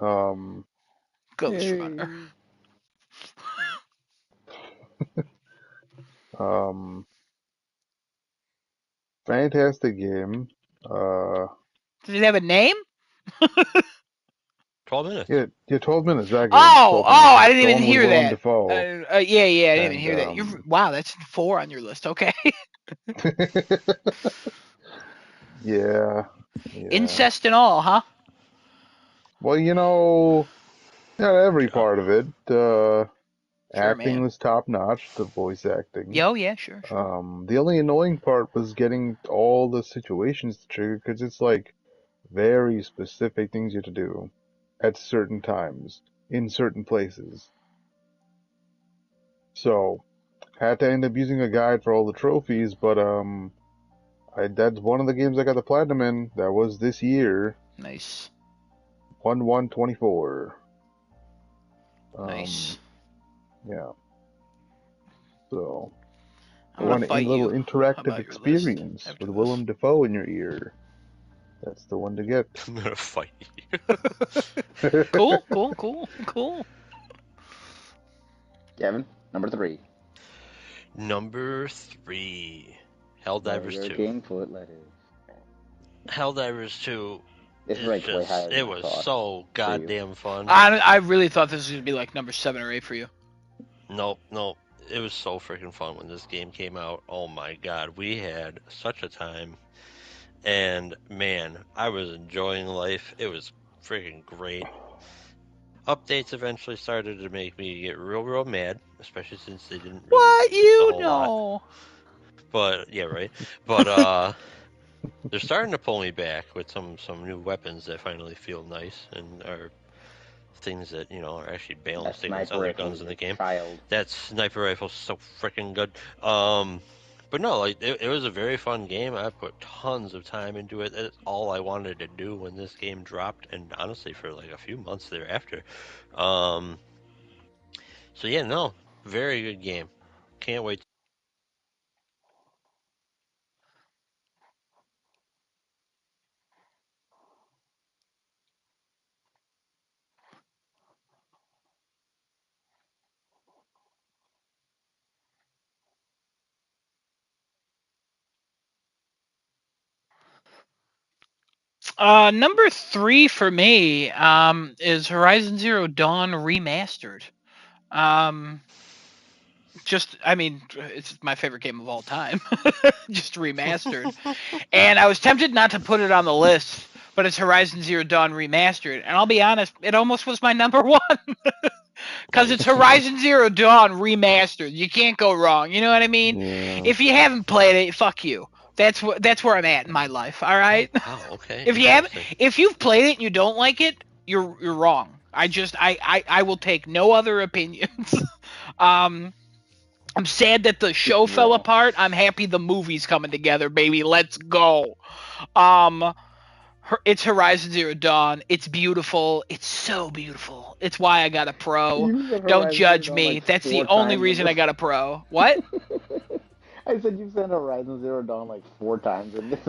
S4: um,
S3: Ghost Runner.
S4: um, fantastic game. Uh,
S3: Does it have a name?
S2: 12 minutes.
S4: yeah, 12 minutes, exactly. It's
S3: Oh,
S4: 12 minutes.
S3: I
S4: It's
S3: didn't
S4: the
S3: even
S4: one with
S3: hear
S4: Willem
S3: that.
S4: Dafoe.
S3: Yeah, I didn't even
S4: And,
S3: hear that. You're wow, that's 4 on your list. Okay.
S4: yeah, yeah.
S3: Incest and all, huh?
S4: Well, not every part of it.
S3: Sure,
S4: Acting
S3: man.
S4: was top notch, the voice acting.
S3: Yo, yeah, sure.
S4: The only annoying part was getting all the situations to trigger because it's like very specific things you have to do at certain times in certain places. So had to end up using a guide for all the trophies, but that's one of the games I got the platinum in. That was this year.
S3: Nice.
S4: 1/1/24.
S3: Nice.
S4: Yeah. So
S3: I'm
S4: you
S3: gonna
S4: want a
S3: fight
S4: little
S3: you
S4: interactive
S3: about your list
S4: experience
S3: after
S4: with
S3: this.
S4: Willem Dafoe in your ear. That's the one to get.
S2: I'm gonna fight you.
S3: Cool.
S1: Kevin, number 3.
S2: Number 3. Helldivers
S1: Burger
S2: 2.
S1: King foot lettuce.
S2: Helldivers 2
S1: This
S2: is
S1: ranks way higher than
S2: it
S1: I
S2: was
S1: thought
S2: so
S1: for you.
S2: goddamn fun.
S3: I really thought this was gonna be like number 7 or 8 for you.
S2: Nope. It was so freaking fun when this game came out. Oh my god, we had such a time. And man, I was enjoying life. It was freaking great. Updates eventually started to make me get real mad, especially since they didn't really
S3: What
S2: fix a
S3: you
S2: whole lot.
S3: know?
S2: But yeah, right. But they're starting to pull me back with some new weapons that finally feel nice and are things that are actually
S1: That
S2: balanced against
S1: sniper
S2: other
S1: rifle
S2: guns
S1: is
S2: in
S1: a
S2: the game.
S1: child.
S2: That sniper rifle's so freaking good. But no, like it was a very fun game. I put tons of time into it. That's all I wanted to do when this game dropped, and honestly, for like a few months thereafter. Um, so yeah, no, very good game. Can't wait.
S3: Number 3 for me is Horizon Zero Dawn Remastered. Um, I mean, it's my favorite game of all time. Just remastered. And I was tempted not to put it on the list, but it's Horizon Zero Dawn Remastered. And I'll be honest, it almost was my number 1. Because it's Horizon Zero Dawn remastered. You can't go wrong. You know what I mean?
S4: Yeah.
S3: If you haven't played it, fuck you. That's where I'm at in my life. All right.
S2: Wow. Okay.
S3: If you haven't,
S2: Interesting.
S3: if you've played it and you don't like it, you're wrong. I will take no other opinions. um, I'm sad that the show fell
S1: Yeah.
S3: apart. I'm happy the movie's coming together, baby. Let's go. Um, it's Horizon Zero Dawn. It's beautiful. It's so beautiful. It's why I got a pro.
S1: You said
S3: Don't
S1: Horizon Zero
S3: judge
S1: Dawn
S3: me.
S1: like
S3: That's the
S1: 4
S3: only
S1: times in
S3: reason I
S1: this.
S3: got a pro. What?
S1: I said you've said Horizon Zero Dawn like 4 times in this.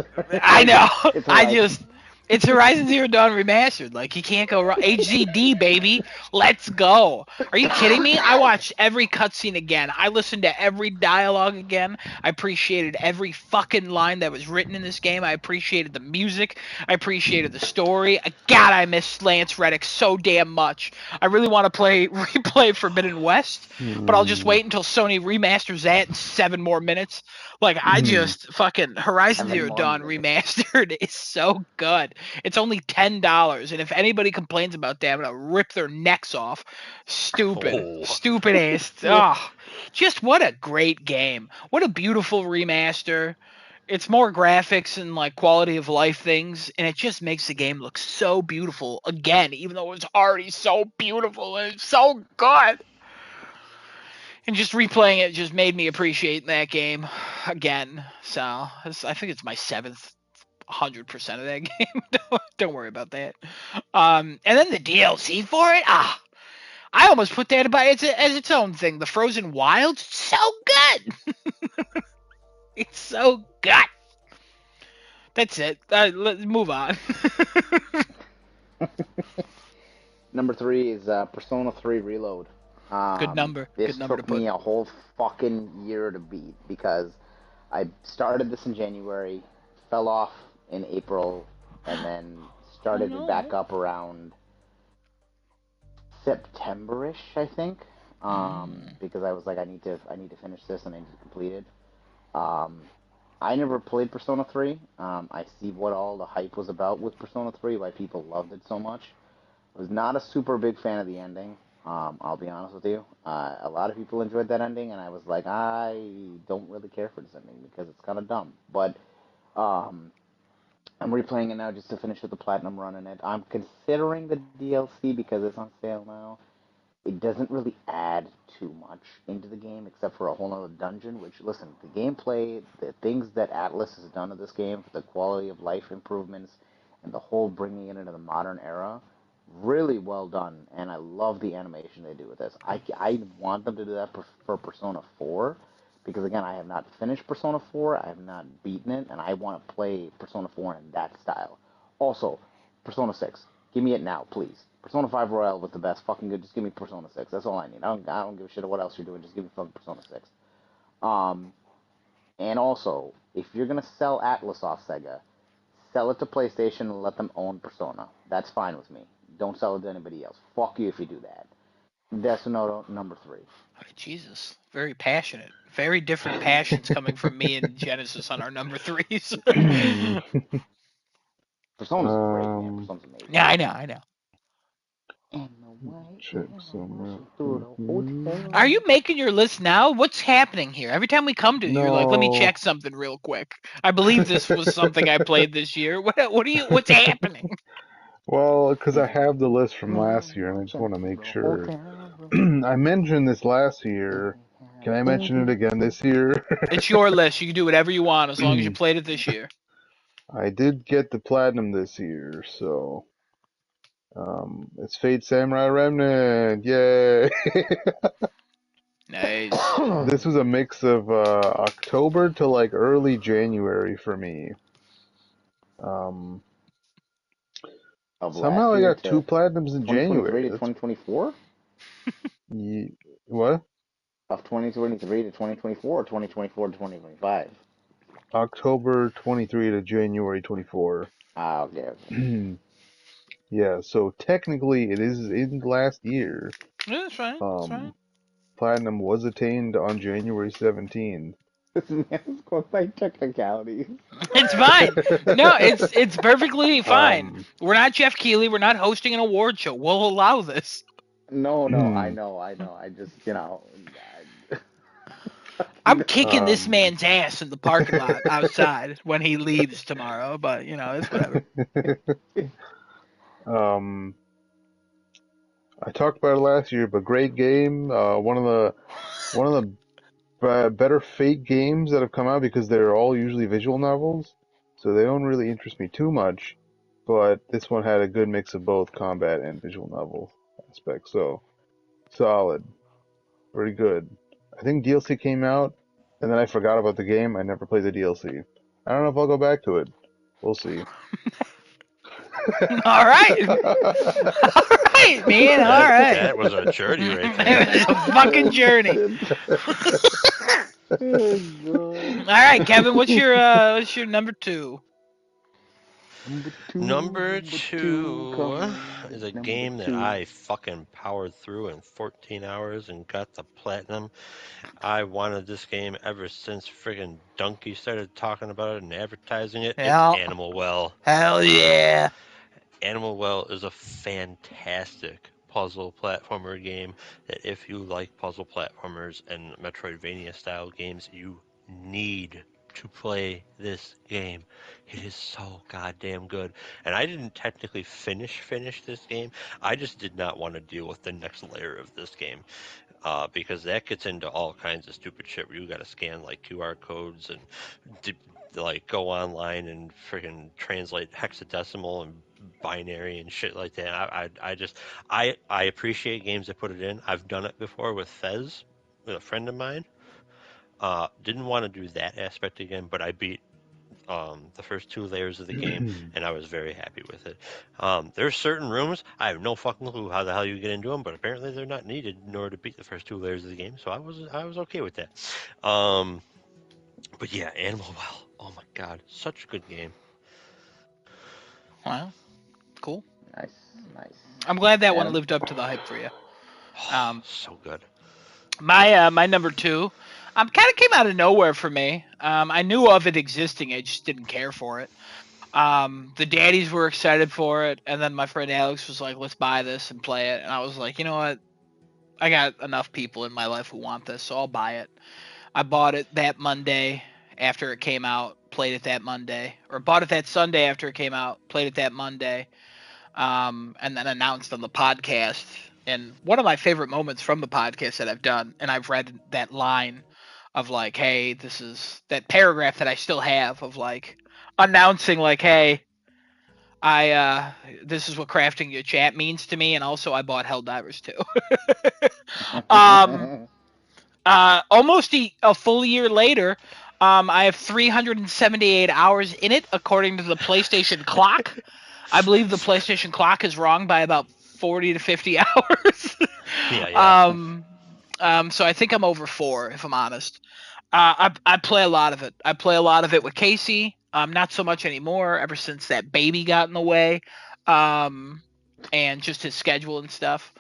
S3: I know.
S1: It's
S3: I
S1: Horizon.
S3: just. It's Horizon Zero Dawn remastered. Like, you can't go wrong. HZD, baby. Let's go. Are you kidding me? I watched every cutscene again. I listened to every dialogue again. I appreciated every fucking line that was written in this game. I appreciated the music. I appreciated the story. God, I miss Lance Reddick so damn much. I really want to replay Forbidden West, but I'll just wait until Sony remasters that in 7 more minutes. Like, I just fucking Horizon
S1: 7
S3: Zero
S1: more
S3: Dawn
S1: minutes.
S3: remastered is so good. It's only $10, and if anybody complains about that, I'm gonna rip their necks off. Stupid,
S2: Oh.
S3: stupid ass. Oh, just what a great game. What a beautiful remaster. It's more graphics and like quality of life things, and it just makes the game look so beautiful again, even though it's already so beautiful and it's so good. And just replaying it just made me appreciate that game again. So I think it's my 7th 100% of that game. Don't worry about that. And then the DLC for it. I almost put that as its own thing. The Frozen Wilds, so good. It's so good. That's it. Let's move on.
S1: Number 3 is Persona 3 Reload.
S3: Good number.
S1: This
S3: Good number to
S1: took me
S3: put.
S1: a whole fucking year to beat because I started this in January, fell off in April, and then started it back up around September-ish, I think. Because I was like, I need to finish this and I need to complete it. I never played Persona 3. I see what all the hype was about with Persona 3, why people loved it so much. I was not a super big fan of the ending. I'll be honest with you. A lot of people enjoyed that ending, and I was like, I don't really care for this ending because it's kind of dumb. But um, I'm replaying it now just to finish with the platinum run in it. I'm considering the DLC because it's on sale now. It doesn't really add too much into the game except for a whole other dungeon, which, listen, the gameplay, the things that Atlas has done to this game, the quality of life improvements, and the whole bringing it into the modern era, really well done. And I love the animation they do with this. I want them to do that for Persona 4, because, again, I have not finished Persona 4, I have not beaten it, and I want to play Persona 4 in that style. Also, Persona 6. Give me it now, please. Persona 5 Royal was the best. Fucking good. Just give me Persona 6. That's all I need. I don't give a shit what else you're doing. Just give me fucking Persona 6. Um, and also, if you're gonna sell Atlas off Sega, sell it to PlayStation and let them own Persona. That's fine with me. Don't sell it to anybody else. Fuck you if you do that. Desunoto number 3.
S3: Jesus, very passionate. Very different passions coming from me and Genesis on our number 3s.
S1: Persona's great, man. Persona's amazing.
S3: Yeah, I know.
S4: Check some
S3: Are you making your list now? What's happening here? Every time we come to you, you're like, let me
S4: No.
S3: check something real quick. I believe this was something I played this year. What's happening?
S4: Well, because I have the list from last year, and I just want to make sure. I mentioned this last year. Can I mention it again this year?
S3: It's your list. You can do whatever you want as long as you played it this year.
S4: I did get the platinum this year, so it's Fate Samurai Remnant. Yay!
S3: Nice.
S4: This was a mix of October to like early January for me. Somehow I got 2 platinums in
S1: 2023
S4: January.
S1: to 2024?
S4: What?
S1: Of 2023 to 2024 or 2024 to 2025?
S4: October 23 to January 24.
S1: Ah, okay.
S4: Yeah, so technically it is in last year.
S3: Yeah, that's fine. That's fine.
S4: Platinum was attained on January 17.
S1: This man's going by technicalities.
S3: It's fine. No, it's perfectly fine. We're not Jeff Keighley. We're not hosting an award show. We'll allow this.
S1: No, no, I know, I know. I just,
S3: I'm kicking this
S4: Um,
S3: man's ass in the parking lot outside when he leaves tomorrow, but it's whatever.
S4: um, I talked about it last year, but great game. One of the better Fate games that have come out because they're all usually visual novels, so they don't really interest me too much. But this one had a good mix of both combat and visual novel aspects, so solid, pretty good. I think DLC came out, and then I forgot about the game. I never played the DLC. I don't know if I'll go back to it. We'll see.
S3: All right. All right, man. All
S2: That
S3: right.
S2: that was a journey right there.
S3: It was a fucking journey.
S1: Oh God.
S3: All right, Kevin, what's your number 2?
S2: Number
S1: Number two
S2: two is
S1: coming.
S2: a
S1: Number
S2: game that
S1: two.
S2: I fucking powered through in 14 hours and got the platinum. I wanted this game ever since friggin' Donkey started talking about it and advertising it. It's
S3: Yeah.
S2: Animal Well.
S3: Hell yeah.
S2: Animal Well is a fantastic puzzle platformer game that if you like puzzle platformers and Metroidvania style games, you need to play this game. It is so goddamn good. And I didn't technically finish this game. I just did not want to deal with the next layer of this game. Because that gets into all kinds of stupid shit where you got to scan like QR codes and like go online and freaking translate hexadecimal and binary and shit like that. I appreciate games that put it in. I've done it before with Fez, with a friend of mine. Didn't want to do that aspect again, but I beat the first 2 layers of the game, and I was very happy with it. There's certain rooms I have no fucking clue how the hell you get into them, but apparently they're not needed in order to beat the first 2 layers of the game, so I was okay with that. Um, but yeah, Animal Well. Oh my god, such a good game.
S3: Well, cool.
S1: Nice, nice.
S3: I'm glad that one
S1: Adam.
S3: lived up to the hype for you.
S2: Oh,
S3: Um,
S2: so good.
S3: my number 2, kind of came out of nowhere for me. I knew of it existing, I just didn't care for it. The daddies were excited for it, and then my friend Alex was like, "Let's buy this and play it." And I was like, "You know what? I got enough people in my life who want this, so I'll buy it." I bought it that Monday after it came out, played it that Monday, or bought it that Sunday after it came out, played it that Monday, and then announced on the podcast. And one of my favorite moments from the podcast that I've done, and I've read that line of like, "Hey, this is that paragraph that I still have of like announcing like, hey, I this is what crafting your chat means to me, and also I bought Helldivers too." um, Almost a full year later, I have 378 hours in it according to the PlayStation clock. I believe the PlayStation clock is wrong by about 40 to 50 hours.
S2: Yeah, yeah.
S3: um, so I think I'm over 4 if I'm honest. I play a lot of it. I play a lot of it with Casey. Not so much anymore. Ever since that baby got in the way, and just his schedule and stuff.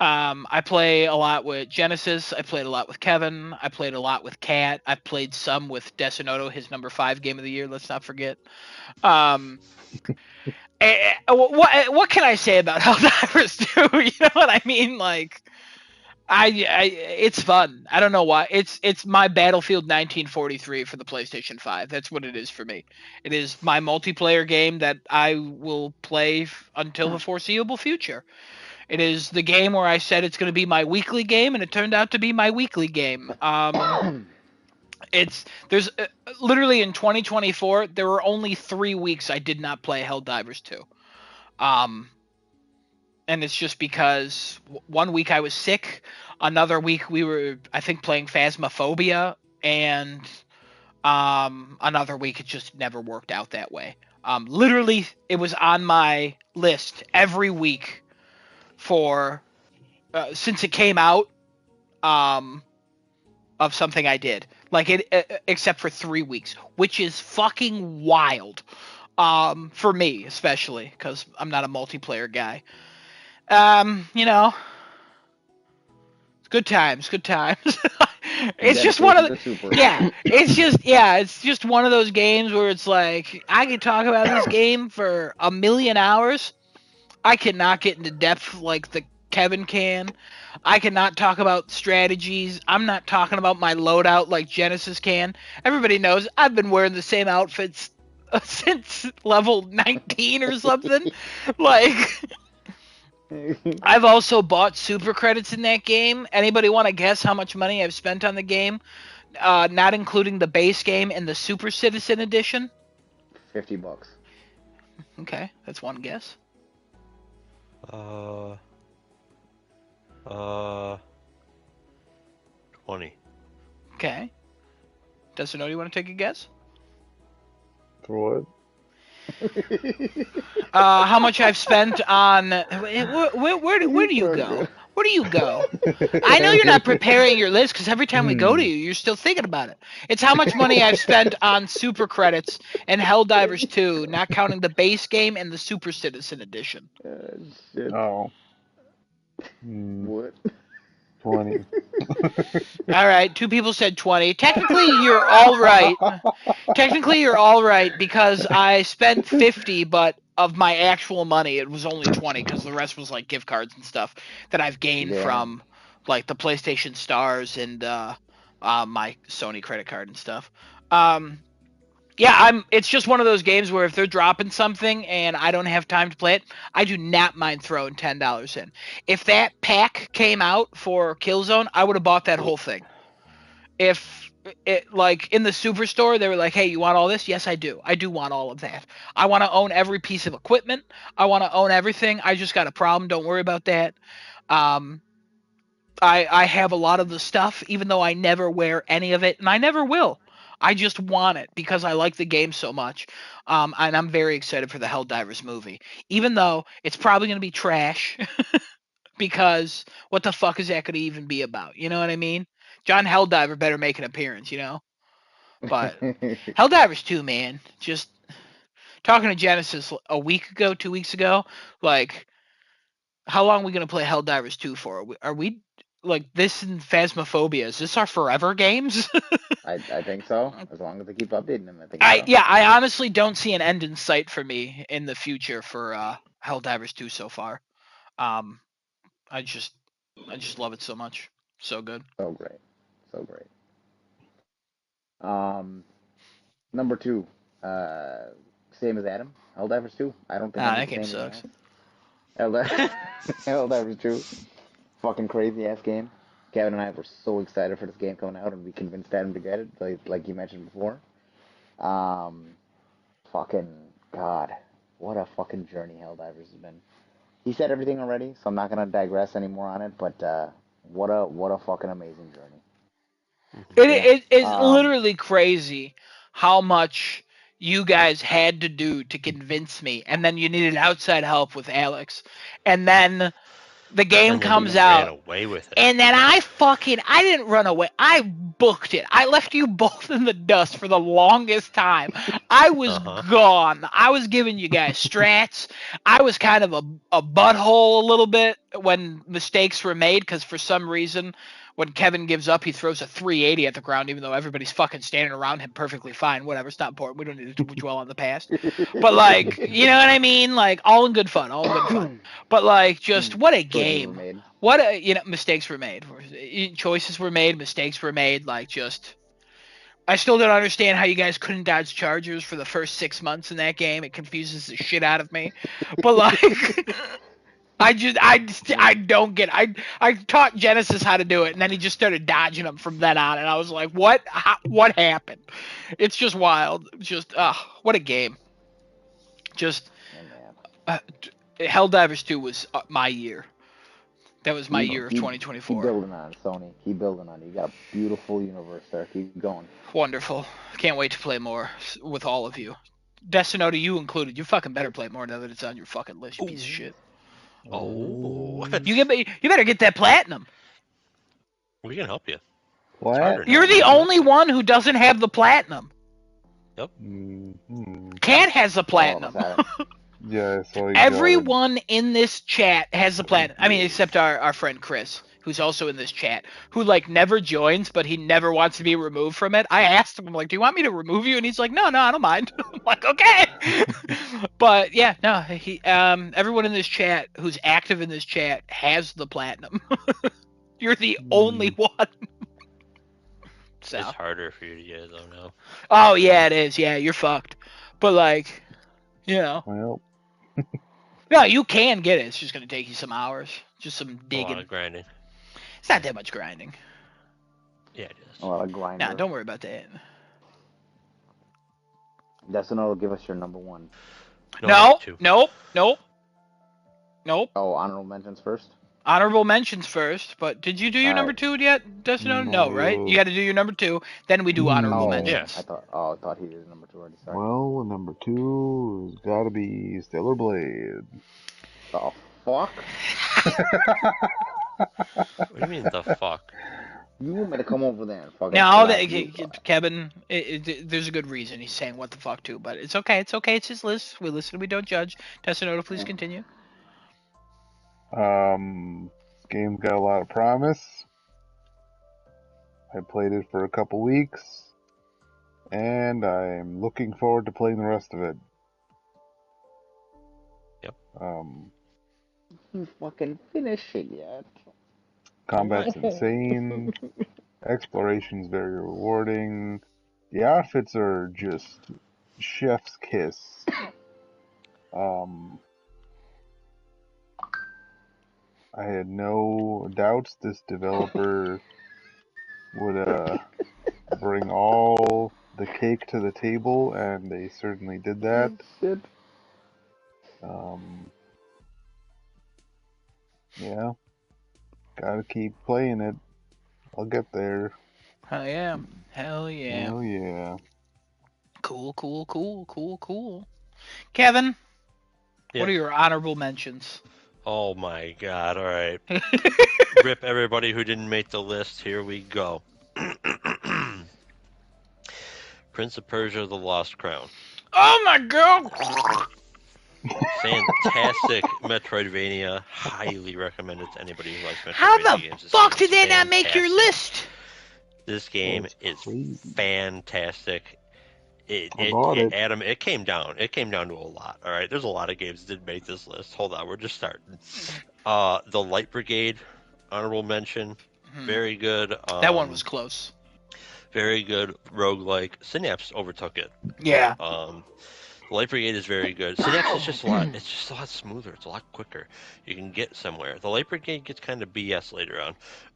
S3: I play a lot with Genesis. I played a lot with Kevin. I played a lot with Kat. I played some with Desinoto, his number 5 game of the year. Let's not forget. Um, what can I say about Helldivers 2? You know what I mean? Like, it's fun. I don't know why. It's my Battlefield 1943 for the PlayStation 5. That's what it is for me. It is my multiplayer game that I will play until the foreseeable future. It is the game where I said it's going to be my weekly game, and it turned out to be my weekly game. There's literally in 2024 there were only 3 weeks I did not play Helldivers 2. Um, and it's just because one week I was sick, another week we were I think playing Phasmophobia, and another week it just never worked out that way. Literally it was on my list every week for since it came out, um, of something I did. Like it, except for 3 weeks, which is fucking wild. For me especially because I'm not a multiplayer guy. You know, good times, good times. It's just one of
S1: Dedication to
S3: the,
S1: Super.
S3: yeah. It's just one of those games where it's like I could talk about this game for a million hours. I cannot get into depth like the Kevin can. I cannot talk about strategies. I'm not talking about my loadout like Genesis can. Everybody knows I've been wearing the same outfits since level 19 or something. Like, I've also bought super credits in that game. Anybody want to guess how much money I've spent on the game? Not including the base game and the Super Citizen Edition.
S1: $50.
S3: Okay, that's one guess.
S2: Uh, uh, 20.
S3: Okay. Desino, do you want to take a guess?
S4: For what?
S3: How much I've spent on... Where do you go? Where do you go? I know you're not preparing your list because every time we go to you, you're still thinking about it. It's how much money I've spent on super credits and Helldivers 2, not counting the base game and the Super Citizen Edition.
S1: Shit.
S4: Oh.
S1: What?
S4: 20.
S3: All right, 2 people said 20. Technically, you're all right. Technically, you're all right because I spent 50, but of my actual money, it was only 20 because the rest was like gift cards and stuff that I've gained from like the PlayStation Stars and my Sony credit card and stuff. Yeah, it's just one of those games where if they're dropping something and I don't have time to play it, I do not mind throwing $10 in. If that pack came out for Killzone, I would have bought that whole thing. If it, like in the Superstore, they were like, "Hey, you want all this?" Yes, I do. I do want all of that. I want to own every piece of equipment. I want to own everything. I just got a problem. Don't worry about that. I have a lot of the stuff, even though I never wear any of it, and I never will. I just want it because I like the game so much. And I'm very excited for the Helldivers movie, even though it's probably going to be trash. Because what the fuck is that going to even be about? You know what I mean? John Helldiver better make an appearance, you know? But Helldivers 2, man. Just talking to Genesis a week ago, 2 weeks ago, like, how long are we going to play Helldivers 2 for? Are we like this in Phasmophobia? Is this our forever games?
S1: I think so. As long as they keep updating them, I think so.
S3: Yeah, I honestly don't see an end in sight for me in the future for Helldivers 2 so far. I just love it so much. So good.
S1: So great. So great. Number 2. Same as Adam. Helldivers 2. I don't think I'm
S3: That
S1: the
S3: game
S1: same
S3: sucks.
S1: Helldivers 2. Fucking crazy ass game. Kevin and I were so excited for this game coming out, and we convinced Adam to get it, like you mentioned before. Fucking God, what a fucking journey Helldivers has been. He said everything already, so I'm not gonna digress anymore on it. But what a fucking amazing journey. Yeah.
S3: It's literally crazy how much you guys had to do to convince me, and then you needed outside help with Alex, and then the game
S2: And then you
S3: comes
S2: ran
S3: out.
S2: away with it.
S3: And then I didn't run away. I booked it. I left you both in the dust for the longest time. I was gone. I was giving you guys strats. I was kind of a butthole a little bit when mistakes were made because for some reason, when Kevin gives up, he throws a 380 at the ground, even though everybody's fucking standing around him perfectly fine. Whatever, it's not important. We don't need to dwell on the past. But, like, you know what I mean? Like, all in good fun. All in good fun. But, like, just what a game. What mistakes were made. Choices were made, mistakes were made. Like, just, I still don't understand how you guys couldn't dodge chargers for the first 6 months in that game. It confuses the shit out of me. But like, I don't get. I taught Genesis how to do it, and then he just started dodging them from then on, and I was like, what? What happened? It's just wild. Just what a game. Just Helldivers 2 was my year. That was my year of 2024.
S1: Keep building on it, Sony. Keep building on it. You got a beautiful universe there. Keep going.
S3: Wonderful. Can't wait to play more with all of you. Destinota, you included. You fucking better play more now that it's on your fucking list, you piece of shit.
S2: Oh.
S3: You better get that platinum.
S2: We can help you.
S4: What?
S3: You're the only one who doesn't have the platinum.
S2: Yep.
S3: Cat has the platinum.
S4: Yeah, so
S3: everyone in this chat has the platinum. I mean, except our friend Chris. who's also in this chat, who like never joins, but he never wants to be removed from it. I asked him, I'm like, do you want me to remove you? And he's like, no, I don't mind. I'm like, okay. But yeah, no, he everyone in this chat who's active in this chat has the platinum. You're the only one. So.
S2: It's harder for you to get it though now.
S3: Oh yeah, it is. Yeah, you're fucked. But like,
S4: Well,
S3: no, you can get it. It's just gonna take you some hours, just some
S2: A lot
S3: digging.
S2: of grinding.
S3: It's not that much grinding.
S2: Yeah, it is.
S1: A lot of grinder.
S3: Nah, don't worry about that.
S1: Desino, give us your number one.
S3: No,
S2: two.
S3: nope.
S1: Oh, honorable mentions first.
S3: Honorable mentions first. But did you do your number two yet, Desino? No, right? You got to do your number two. Then we do honorable
S1: Oh,
S3: mentions.
S1: I thought he did number two already. Sorry.
S4: well, number two has got to be Stellar Blade.
S1: The fuck?
S2: What do you mean the fuck?
S1: You want me to come over there and fucking
S3: No,
S1: slap you?
S3: Kevin, there's a good reason he's saying what the fuck too, but it's okay. It's okay. It's his list. We listen. We don't judge. Desino, please continue.
S4: This game's got a lot of promise. I played it for a couple weeks, and I'm looking forward to playing the rest of it.
S2: Yep.
S1: You fucking finish it yet?
S4: Combat's insane. Exploration's very rewarding. The outfits are just chef's kiss. I had no doubts this developer would bring all the cake to the table, and they certainly did that.
S1: Shit.
S4: Yeah, gotta keep playing it. I'll get there.
S3: Hell yeah. Hell yeah.
S4: Hell yeah.
S3: Cool. Kevin, what are your honorable mentions?
S2: Oh my god, alright. Rip everybody who didn't make the list. Here we go. Prince of Persia: The Lost Crown.
S3: Oh my god!
S2: Fantastic Metroidvania. Highly recommended to anybody who likes Metroidvania
S3: How the
S2: games. This
S3: fuck
S2: game
S3: did
S2: is
S3: they not make your
S2: fantastic.
S3: list?
S2: This game
S4: That's
S2: is
S4: crazy.
S2: fantastic.
S4: I bought it.
S2: Adam, it came down to a lot. All right, there's a lot of games that didn't make this list. Hold on, we're just starting. The Light Brigade, honorable mention, very good.
S3: That one was close.
S2: Very good roguelike. Synapse overtook it.
S3: Yeah.
S2: Light Brigade is very good. Synapse is just a lot. It's just a lot smoother. It's a lot quicker. You can get somewhere. The Light Brigade gets kind of BS later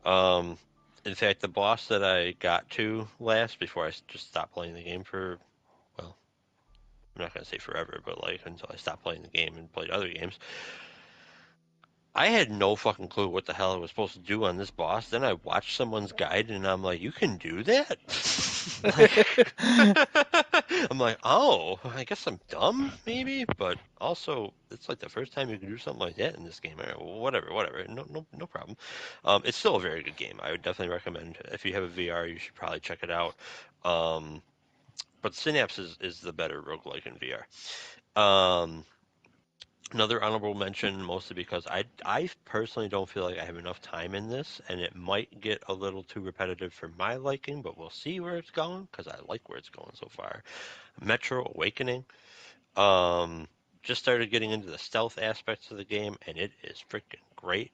S2: on. In fact, the boss that I got to last before I just stopped playing the game for, well, I'm not gonna say forever, but like until I stopped playing the game and played other games. I had no fucking clue what the hell I was supposed to do on this boss. Then I watched someone's guide and I'm like, you can do that? I'm like, oh, I guess I'm dumb, maybe, but also it's like the first time you can do something like that in this game. Whatever, no problem. It's still a very good game. I would definitely recommend if you have a VR, you should probably check it out. But Synapse is the better roguelike in VR. Another honorable mention, mostly because I personally don't feel like I have enough time in this, and it might get a little too repetitive for my liking, but we'll see where it's going, because I like where it's going so far. Metro Awakening. Just started getting into the stealth aspects of the game, and it is freaking great.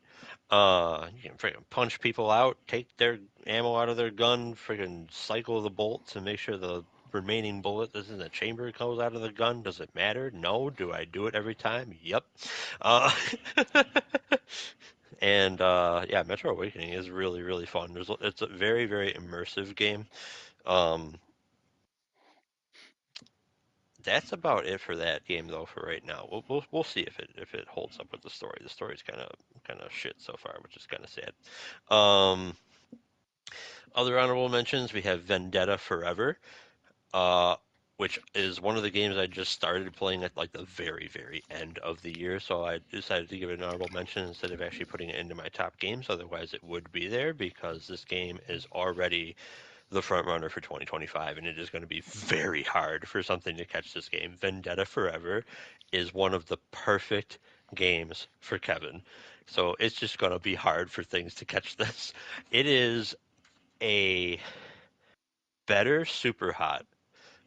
S2: You can freaking punch people out, take their ammo out of their gun, freaking cycle the bolts, and make sure the remaining bullet that's in the chamber comes out of the gun. Does it matter? No. Do I do it every time? Yep. And yeah, Metro Awakening is really, really fun. It's a very, very immersive game. That's about it for that game, though. For right now, we'll see if it holds up with the story. The story's kind of shit so far, which is kind of sad. Other honorable mentions, we have Vendetta Forever, which is one of the games I just started playing at like the very, very end of the year. So I decided to give it an honorable mention instead of actually putting it into my top games. Otherwise, it would be there because this game is already the front runner for 2025, and it is going to be very hard for something to catch this game. Vendetta Forever is one of the perfect games for Kevin. So it's just going to be hard for things to catch this. It is a better super hot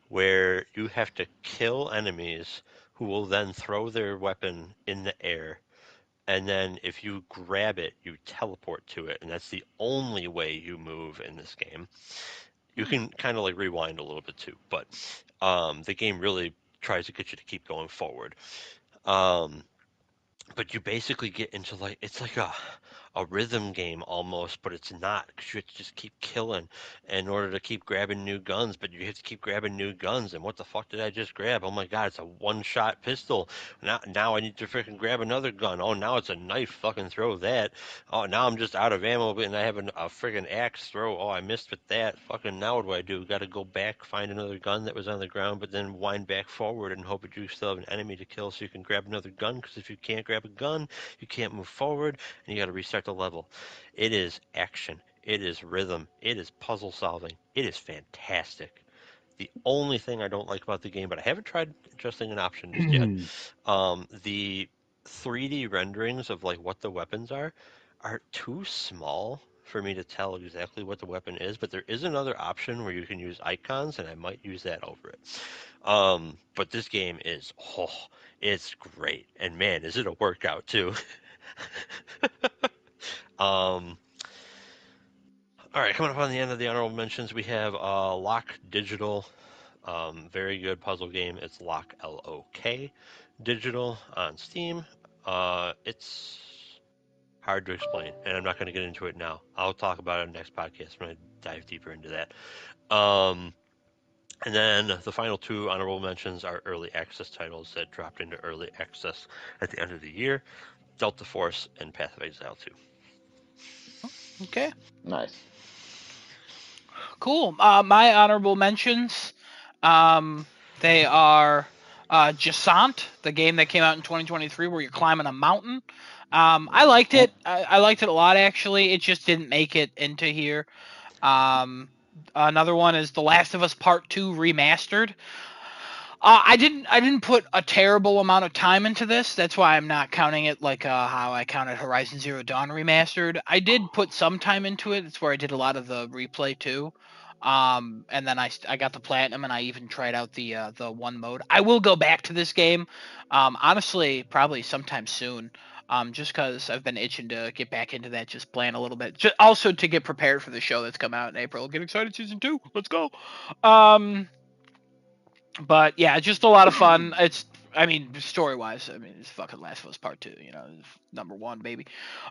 S2: where you have to kill enemies who will then throw their weapon in the air. And then if you grab it, you teleport to it. And that's the only way you move in this game. You can kind of like rewind a little bit too, but the game really tries to get you to keep going forward. Um, but you basically get into like it's like a rhythm game almost, but it's not because you have to just keep killing in order to keep grabbing new guns. But you have to keep grabbing new guns. And what the fuck did I just grab? Oh my god, it's a one-shot pistol. Now I need to freaking grab another gun. Oh, now it's a knife. Fucking throw that. Oh, now I'm just out of ammo, and I have a freaking axe throw. Oh, I missed with that. Fucking now what do I do? Got to go back, find another gun that was on the ground, but then wind back forward and hope that you still have an enemy to kill so you can grab another gun. Because if you can't grab a gun, you can't move forward, and you got to restart the level. It is action. It is rhythm. It is puzzle solving. It is fantastic. The only thing I don't like about the game, but I haven't tried adjusting an option just yet, the 3D renderings of like what the weapons are too small for me to tell exactly what the weapon is. But there is another option where you can use icons, and I might use that over it. But this game is, it's great, and man, is it a workout too. um, all right, coming up on the end of the honorable mentions, we have Lock Digital. Very good puzzle game. It's Lock LOK Digital on Steam. It's hard to explain, and I'm not going to get into it now. I'll talk about it in the next podcast. I'm going to dive deeper into that. And then the final two honorable mentions are early access titles that dropped into early access at the end of the year: Delta Force and Path of Exile 2.
S3: Okay.
S1: Nice.
S3: Cool. My honorable mentions, they are Jasant, the game that came out in 2023 where you're climbing a mountain. I liked it. I liked it a lot, actually. It just didn't make it into here. Another one is The Last of Us Part 2 Remastered. I didn't put a terrible amount of time into this. That's why I'm not counting it like how I counted Horizon Zero Dawn Remastered. I did put some time into it. It's where I did a lot of the replay too. And then I got the platinum, and I even tried out the one mode. I will go back to this game, honestly, probably sometime soon. Just because I've been itching to get back into that, just playing a little bit. Just also to get prepared for the show that's come out in April. Get excited, season 2. Let's go. But yeah, just a lot of fun. I mean, story wise, I mean, it's fucking Last of Us Part 2, it's number one, baby.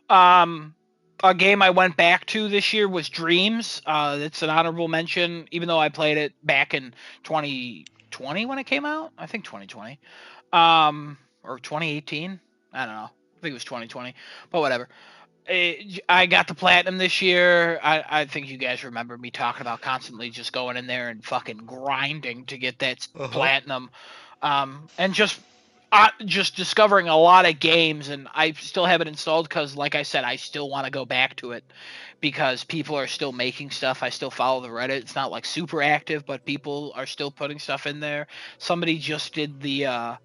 S3: Um, a game I went back to this year was Dreams. It's an honorable mention, even though I played it back in 2020 when it came out. I think 2020. Or 2018. I don't know. I think it was 2020, but whatever. I got the platinum this year. I think you guys remember me talking about constantly just going in there and fucking grinding to get that platinum, and just discovering a lot of games. And I still have it installed because, like I said, I still want to go back to it because people are still making stuff. I still follow the Reddit. It's not like super active, but people are still putting stuff in there. Somebody just did the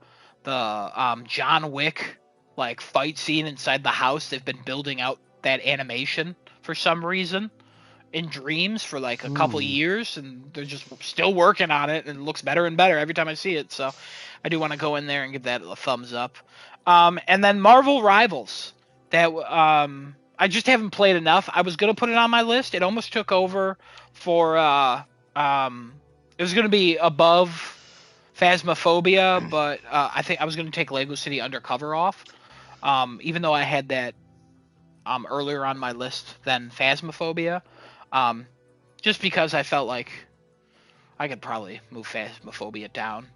S3: John Wick like fight scene inside the house. They've been building out that animation for some reason in Dreams for like a couple years, and they're just still working on it, and it looks better and better every time I see it. So I do want to go in there and give that a thumbs up. And then Marvel Rivals, that I just haven't played enough. I was gonna put it on my list. It almost took over for it was gonna be above Phasmophobia, but I think I was gonna take Lego City Undercover off. Even though I had that earlier on my list than Phasmophobia, just because I felt like I could probably move Phasmophobia down.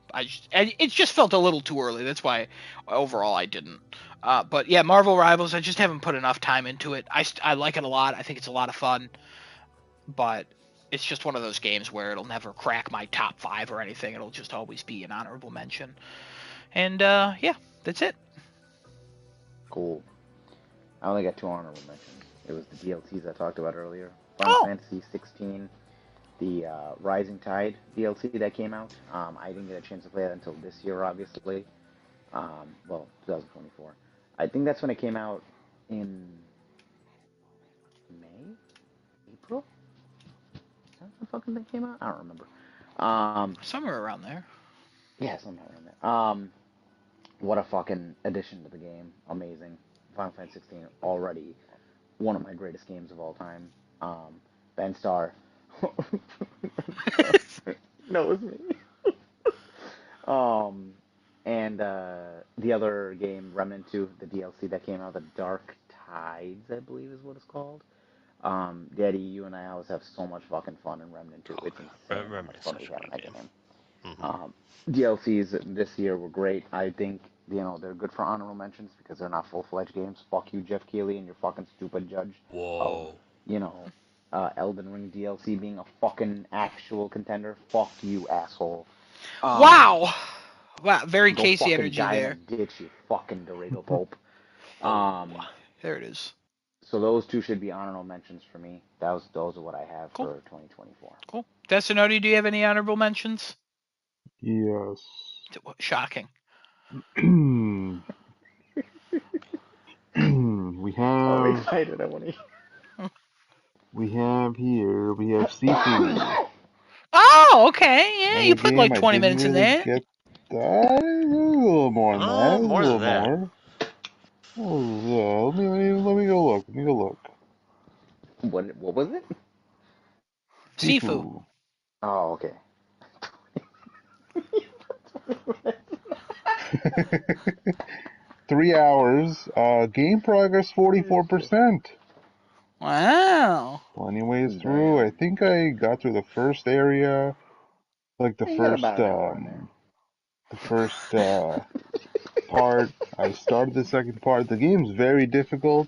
S3: It just felt a little too early. That's why overall I didn't. But yeah, Marvel Rivals, I just haven't put enough time into it. I like it a lot. I think it's a lot of fun, but it's just one of those games where it'll never crack my top 5 or anything. It'll just always be an honorable mention. And yeah, that's it.
S1: Cool. I only got 2 honorable mentions. It was the DLCs I talked about earlier. Final Fantasy 16, the Rising Tide DLC that came out. I didn't get a chance to play that until this year, obviously. Well, 2024. I think that's when it came out in May, April. Is that the fucking thing came out? I don't remember.
S3: Somewhere around there.
S1: Yeah, sometime around there. What a fucking addition to the game. Amazing. Final Fantasy 16 already one of my greatest games of all time. Ben Starr knows me. Um, and the other game, Remnant 2, the DLC that came out, the Dark Tides, I believe is what it's called. Daddy, you and I always have so much fucking fun in Remnant 2. It's insane how much
S2: Remnant's
S1: fun
S2: such
S1: we
S2: a
S1: have in
S2: great
S1: that
S2: game.
S1: game.
S2: Mm-hmm.
S1: DLCs this year were great. I think they're good for honorable mentions because they're not full-fledged games. Fuck you, Jeff Keighley, and your fucking stupid judge of
S2: Whoa.
S1: Elden Ring DLC being a fucking actual contender. Fuck you, asshole.
S3: Wow. Very
S1: Go
S3: Casey
S1: fucking
S3: energy
S1: die in a
S3: there.
S1: ditch, you fucking Dorego Pope.
S2: Oh.
S3: There it is.
S1: So those two should be honorable mentions for me. Those are what I have
S3: Cool.
S1: for 2024.
S3: Cool. Desinoti, do you have any honorable mentions?
S4: Yes.
S3: Shocking.
S4: We
S1: I'm
S4: have
S1: excited. I want to.
S4: we have Sifu.
S3: Oh, okay. Yeah,
S4: Another
S3: you put like
S4: game I
S3: 20
S4: didn't
S3: minutes in
S4: really
S3: that.
S4: get. A little more than that. A
S2: More
S4: little
S2: than that.
S4: more. Oh, yeah. Let me go look. Let me go look.
S1: What was it?
S3: Sifu.
S4: Sifu.
S1: Oh, okay.
S4: 3 hours. Game progress 44%.
S3: Wow.
S4: Plenty ways through. I think I got through the first area, like the
S1: You got about
S4: first
S1: an hour in there.
S4: part. I started the second part. The game's very difficult.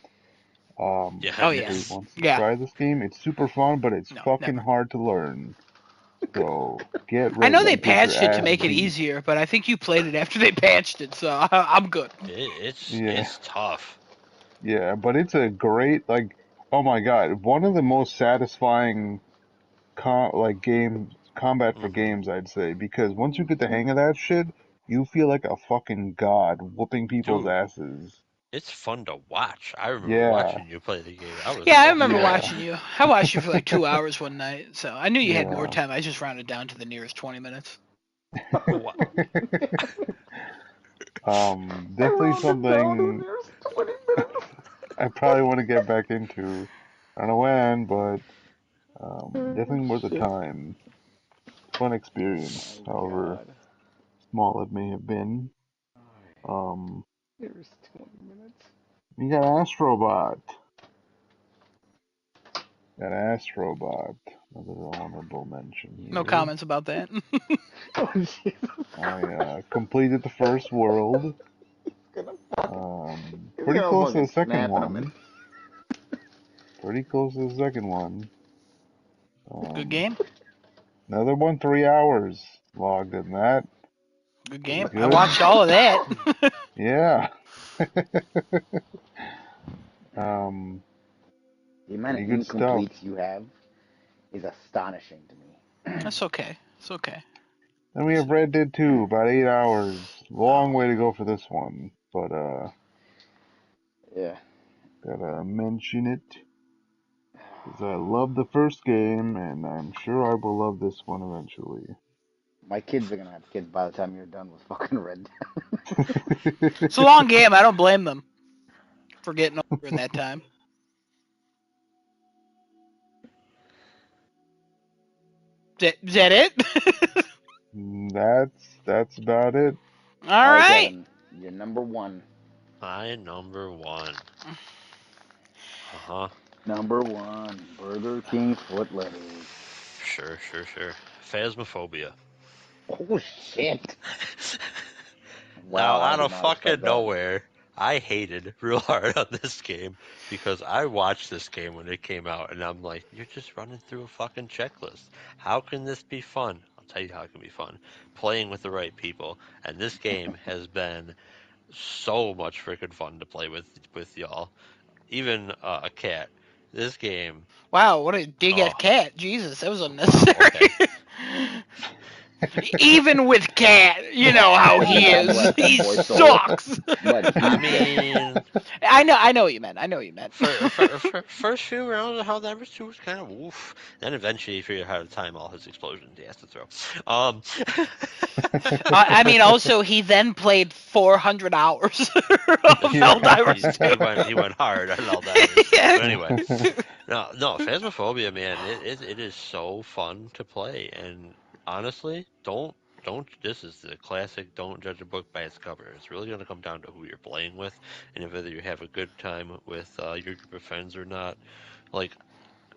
S2: Yeah,
S3: Oh,
S2: it
S4: Anybody
S3: yes.
S2: is.
S4: wants to
S3: Yeah.
S4: try this game? It's super fun, but it's
S3: No,
S4: fucking
S3: never.
S4: hard to learn. So get
S3: I know
S4: ready
S3: they
S4: to get your
S3: patched it to
S4: ass
S3: make it
S4: beat.
S3: easier, but I think you played it after they patched it, so I'm good.
S4: Yeah,
S2: It's tough.
S4: yeah, but it's a great oh my god, one of the most satisfying combat for
S2: Mm-hmm.
S4: games, I'd say, because once you get the hang of that shit, you feel like a fucking god whooping people's
S2: Dude,
S4: asses.
S2: it's fun to watch. I remember
S4: Yeah,
S2: watching you play the game. I was
S3: Yeah, I
S2: fucking
S3: remember
S4: yeah,
S3: watching you. I watched you for like 2 hours one night, so I knew you had more
S4: yeah.
S3: time. I just rounded down to the nearest 20 minutes.
S2: wow.
S1: I
S4: Definitely
S1: rounded down to the
S4: something
S1: nearest 20 minutes.
S4: I probably want to get back into. I don't know when, but
S1: Oh,
S4: definitely worth the
S1: shit.
S4: time. Fun experience,
S1: My
S4: however
S1: God.
S4: small it may have been. Um,
S1: Nearest 20 minutes.
S4: you got Astrobot. Got Astrobot. Another honorable mention
S3: No
S4: here.
S3: comments about that.
S1: Oh, Jesus.
S4: I completed the first world.
S1: Gonna fucking, he's
S4: Pretty
S1: gonna
S4: close to the
S1: fucking
S4: second
S1: snap in a minute.
S4: one. Pretty close to the second one.
S3: Good
S4: Um,
S3: game.
S4: Another one, 3 hours logged in that.
S3: Good
S4: Pretty
S3: game. I
S4: good.
S3: watched all of that.
S4: Yeah. um,
S1: The amount of
S4: Pretty good stuff.
S1: incompletes you have is astonishing to me.
S3: That's okay. It's okay.
S4: Then we have Red Dead 2, about 8 hours. Long
S3: Oh.
S4: way to go for this one, but
S1: Yeah.
S4: gotta mention it because I love the first game, and I'm sure I will love this one eventually.
S1: My kids are gonna have kids by the time you're done with fucking Red Dead.
S3: It's a long game. I don't blame them for getting over in that time. Is that it?
S4: That's about it.
S3: All
S1: All right,
S3: right.
S1: Kevin, you're number one.
S2: My number one. Uh-huh.
S1: Number one, Burger King foot lettuce.
S2: Sure. Phasmophobia.
S1: Oh shit!
S2: Now,
S1: Wow, I
S2: out
S1: did
S2: of
S1: not expect
S2: fucking
S1: that.
S2: nowhere, I hated real hard on this game because I watched this game when it came out and I'm like, you're just running through a fucking checklist. How can this be fun? I'll tell you how it can be fun. Playing with the right people. And this game has been so much freaking fun to play with y'all. Even a cat. This game.
S3: Wow, what a dig
S2: Oh,
S3: at cat. Jesus, that was
S2: wow.
S3: unnecessary.
S2: Okay.
S3: Even with Cat, you know how he is. He sucks.
S1: But
S2: I
S1: he can.
S2: mean,
S3: I know what you meant. I know what you meant.
S2: for first few rounds of Helldivers 2 was kind of woof. Then eventually he figured out how to time all his explosions he has to throw. Um,
S3: I mean, also he then played 400 hours of Helldivers 2.
S2: he went hard on Helldivers. But anyway, no, Phasmophobia, man, it is so fun to play, and honestly, don't. This is the classic. Don't judge a book by its cover. It's really going to come down to who you're playing with, and whether you have a good time with your group of friends or not. Like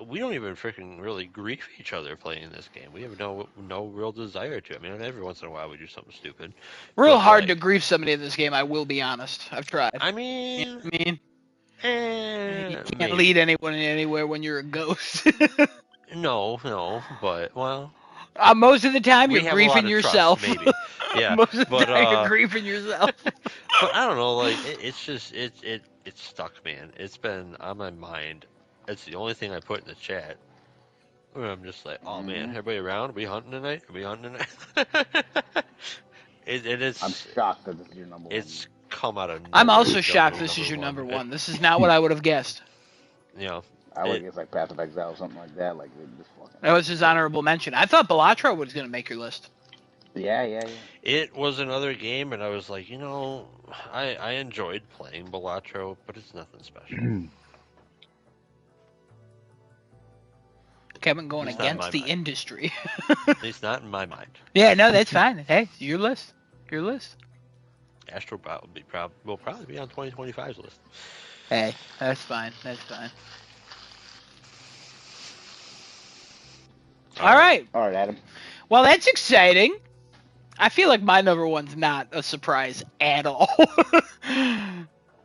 S2: we don't even freaking really grief each other playing this game. We have no real desire to. I mean, every once in a while we do something stupid,
S3: Real
S2: but
S3: hard to
S2: like,
S3: grief somebody in this game, I will be honest. I've tried.
S2: I
S3: You know
S2: mean,
S3: what I mean? You can't
S2: maybe
S3: lead anyone anywhere when you're a ghost.
S2: no, but well,
S3: Most of the time, you're
S2: we have a lot
S3: griefing
S2: of trust,
S3: yourself.
S2: maybe, yeah.
S3: Most of the
S2: But
S3: time, you're griefing yourself.
S2: but I don't know, like it's just it's stuck, man. It's been on my mind. It's the only thing I put in the chat. Where I'm just like, oh man,
S1: Mhm.
S2: everybody around? Are we hunting tonight? Are we hunting tonight? It is.
S1: I'm shocked that this is your number one.
S2: It's come out of
S3: I'm
S2: nowhere.
S3: also shocked this is your number one. This is not what I would have guessed.
S2: You know,
S1: I would
S2: it,
S1: guess like Path of Exile or something like that. Like this fucking.
S3: That was his honorable mention. I thought Balatro was going to make your list.
S1: Yeah.
S2: it was another game, and I was like, I enjoyed playing Balatro, but it's nothing special.
S3: Kevin going
S2: It's not in
S3: against
S2: my
S3: the
S2: mind.
S3: industry.
S2: At least not in my mind.
S3: Yeah, no, that's fine. Hey, it's your list. Your list.
S2: Astrobot will probably be on 2025's list.
S3: Hey, that's fine. That's fine. All right.
S1: All right, Adam.
S3: Well, that's exciting. I feel like my number one's not a surprise at all.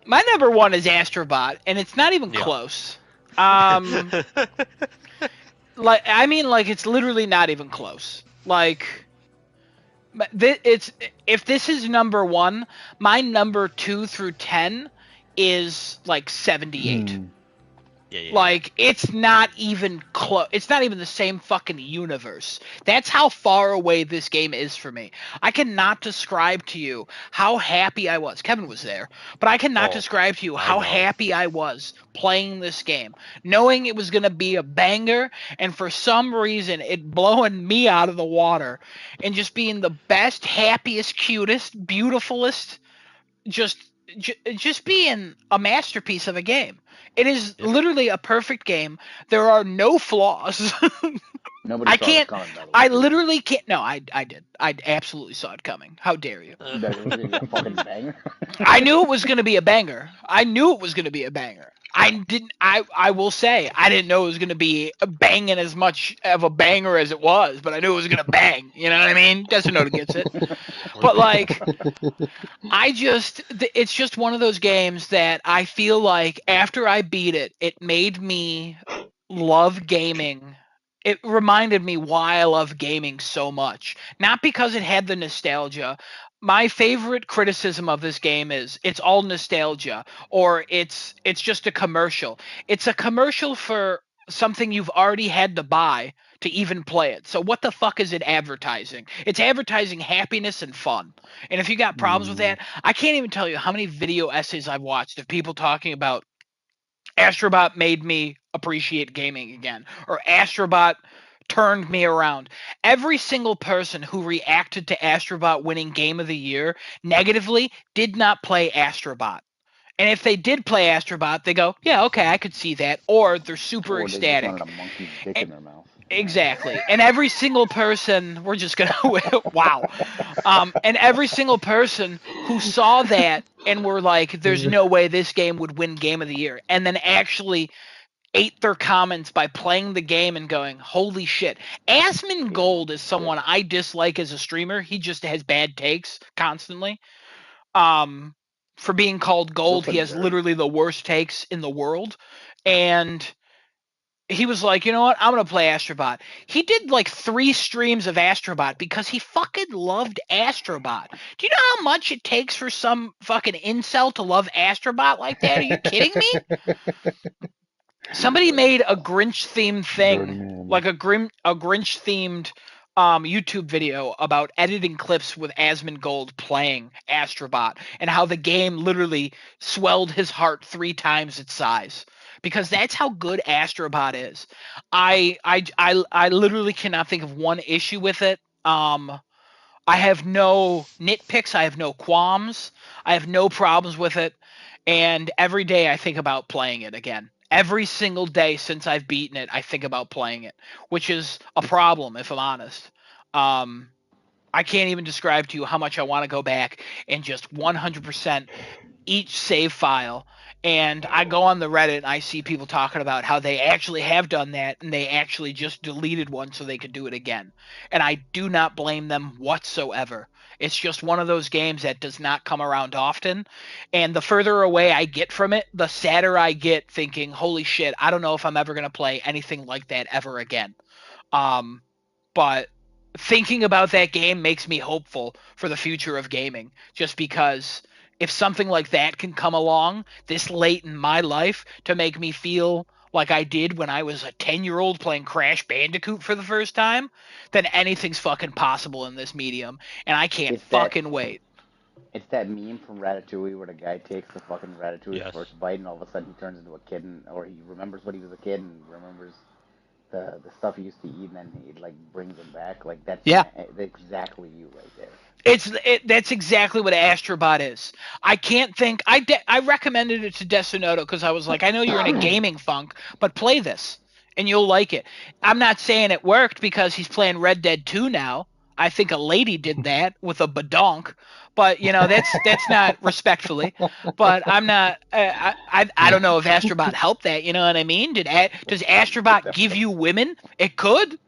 S3: My number one is Astrobot, and it's not even
S2: Yeah.
S3: close. Like it's literally not even close. Like, it's if this is number one, my number 2 through 10 is like 78.
S2: Yeah.
S3: Like, it's not even close. It's not even the same fucking universe. That's how far away this game is for me. I cannot describe to you how happy I was. Kevin was there, but I cannot describe to you
S2: I
S3: how
S2: know.
S3: happy I was playing this game, knowing it was going to be a banger, and for some reason it blowing me out of the water, and just being the best, happiest, cutest, beautifulest, just being a masterpiece of a game. It is literally a perfect game. There are no flaws.
S1: Nobody
S3: I
S1: saw
S3: can't.
S1: this coming, by the way.
S3: I literally can't. No, I did. I absolutely saw it coming. How dare you?
S1: That it was gonna be a fucking banger.
S3: I knew it was going to be a banger. I knew it was going to be a banger. I didn't. I will say I didn't know it was going to be banging as much of a banger as it was, but I knew it was going to bang. You know what I mean? Desinoda gets it. But like, it's just one of those games that I feel like after I beat it, it made me love gaming. It reminded me why I love gaming so much. Not because it had the nostalgia. My favorite criticism of this game is it's all nostalgia, or it's just a commercial. It's a commercial for something you've already had to buy to even play it. So what the fuck is it advertising? It's advertising happiness and fun. And if you got problems with that, I can't even tell you how many video essays I've watched of people talking about Astrobot made me appreciate gaming again, or Astrobot turned me around. Every single person who reacted to Astrobot winning Game of the Year negatively did not play Astrobot. And if they did play Astrobot, they go, yeah, okay, I could see that. Or they're super
S1: Or they just
S3: ecstatic.
S1: wanted a monkey's dick in their mouth.
S3: Exactly. And every single person, we're just going to, wow. And every single person who saw that and were like, there's no way this game would win Game of the Year, and then actually ate their comments by playing the game and going, holy shit. Asmongold Gold is someone I dislike as a streamer. He just has bad takes constantly. For being called gold, he has literally the worst takes in the world. And he was like, you know what? I'm going to play Astrobot. He did like 3 streams of Astrobot because he fucking loved Astrobot. Do you know how much it takes for some fucking incel to love Astrobot like that? Are you kidding me? Somebody made a Grinch themed thing, like a Grinch themed YouTube video about editing clips with Asmongold playing Astrobot and how the game literally swelled his heart 3 times its size. Because that's how good Astrobot is. I literally cannot think of one issue with it. I have no nitpicks. I have no qualms. I have no problems with it. And every day I think about playing it again. Every single day since I've beaten it, I think about playing it, which is a problem, if I'm honest. Um, I can't even describe to you how much I want to go back and just 100% each save file. And I go on the Reddit and I see people talking about how they actually have done that and they actually just deleted one so they could do it again. And I do not blame them whatsoever. It's just one of those games that does not come around often. And the further away I get from it, the sadder I get thinking, holy shit, I don't know if I'm ever going to play anything like that ever again. But thinking about that game makes me hopeful for the future of gaming, just because if something like that can come along this late in my life to make me feel like I did when I was a 10-year-old playing Crash Bandicoot for the first time, then anything's fucking possible in this medium, and I can't
S1: It's that
S3: fucking wait.
S1: it's that meme from Ratatouille where the guy takes the fucking Ratatouille's
S2: Yes.
S1: first bite and all of a sudden he turns into a kid, or he remembers when he was a kid and remembers the stuff he used to eat, and then he like brings him back. Like that's
S3: Yeah.
S1: exactly you right there.
S3: That's exactly what Astrobot is. I can't think. I recommended it to Desinoto because I was like, I know you're in a gaming funk, but play this and you'll like it. I'm not saying it worked because he's playing Red Dead 2 now. I think a lady did that with a badonk, but that's not respectfully. But I'm not. I don't know if Astrobot helped that. You know what I mean? Does Astrobot give you women? It could.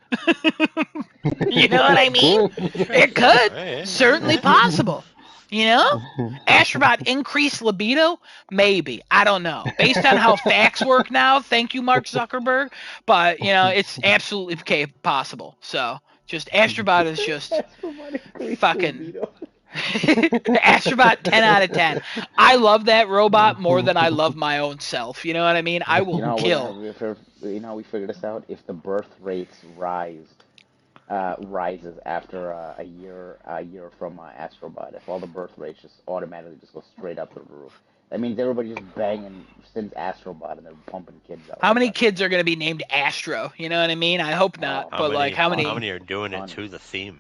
S3: You know what I mean? It could.
S2: Right.
S3: Certainly possible. You know? Astrobot increased libido? Maybe. I don't know. Based on how facts work now, thank you, Mark Zuckerberg. But, it's absolutely possible. So, just Astrobot is just fucking Astrobot 10 out of 10. I love that robot more than I love my own self. You know what I mean? I will kill.
S1: We figured this out. If the birth rates rises after a year from Astrobot, if all the birth rates just automatically just go straight up to the roof, that means everybody's just banging since Astrobot and they're pumping kids out.
S3: How many kids are going to be named Astro? You know what I mean? I hope not.
S2: How
S3: but
S2: many,
S3: like, how many?
S2: How many are doing it to the theme?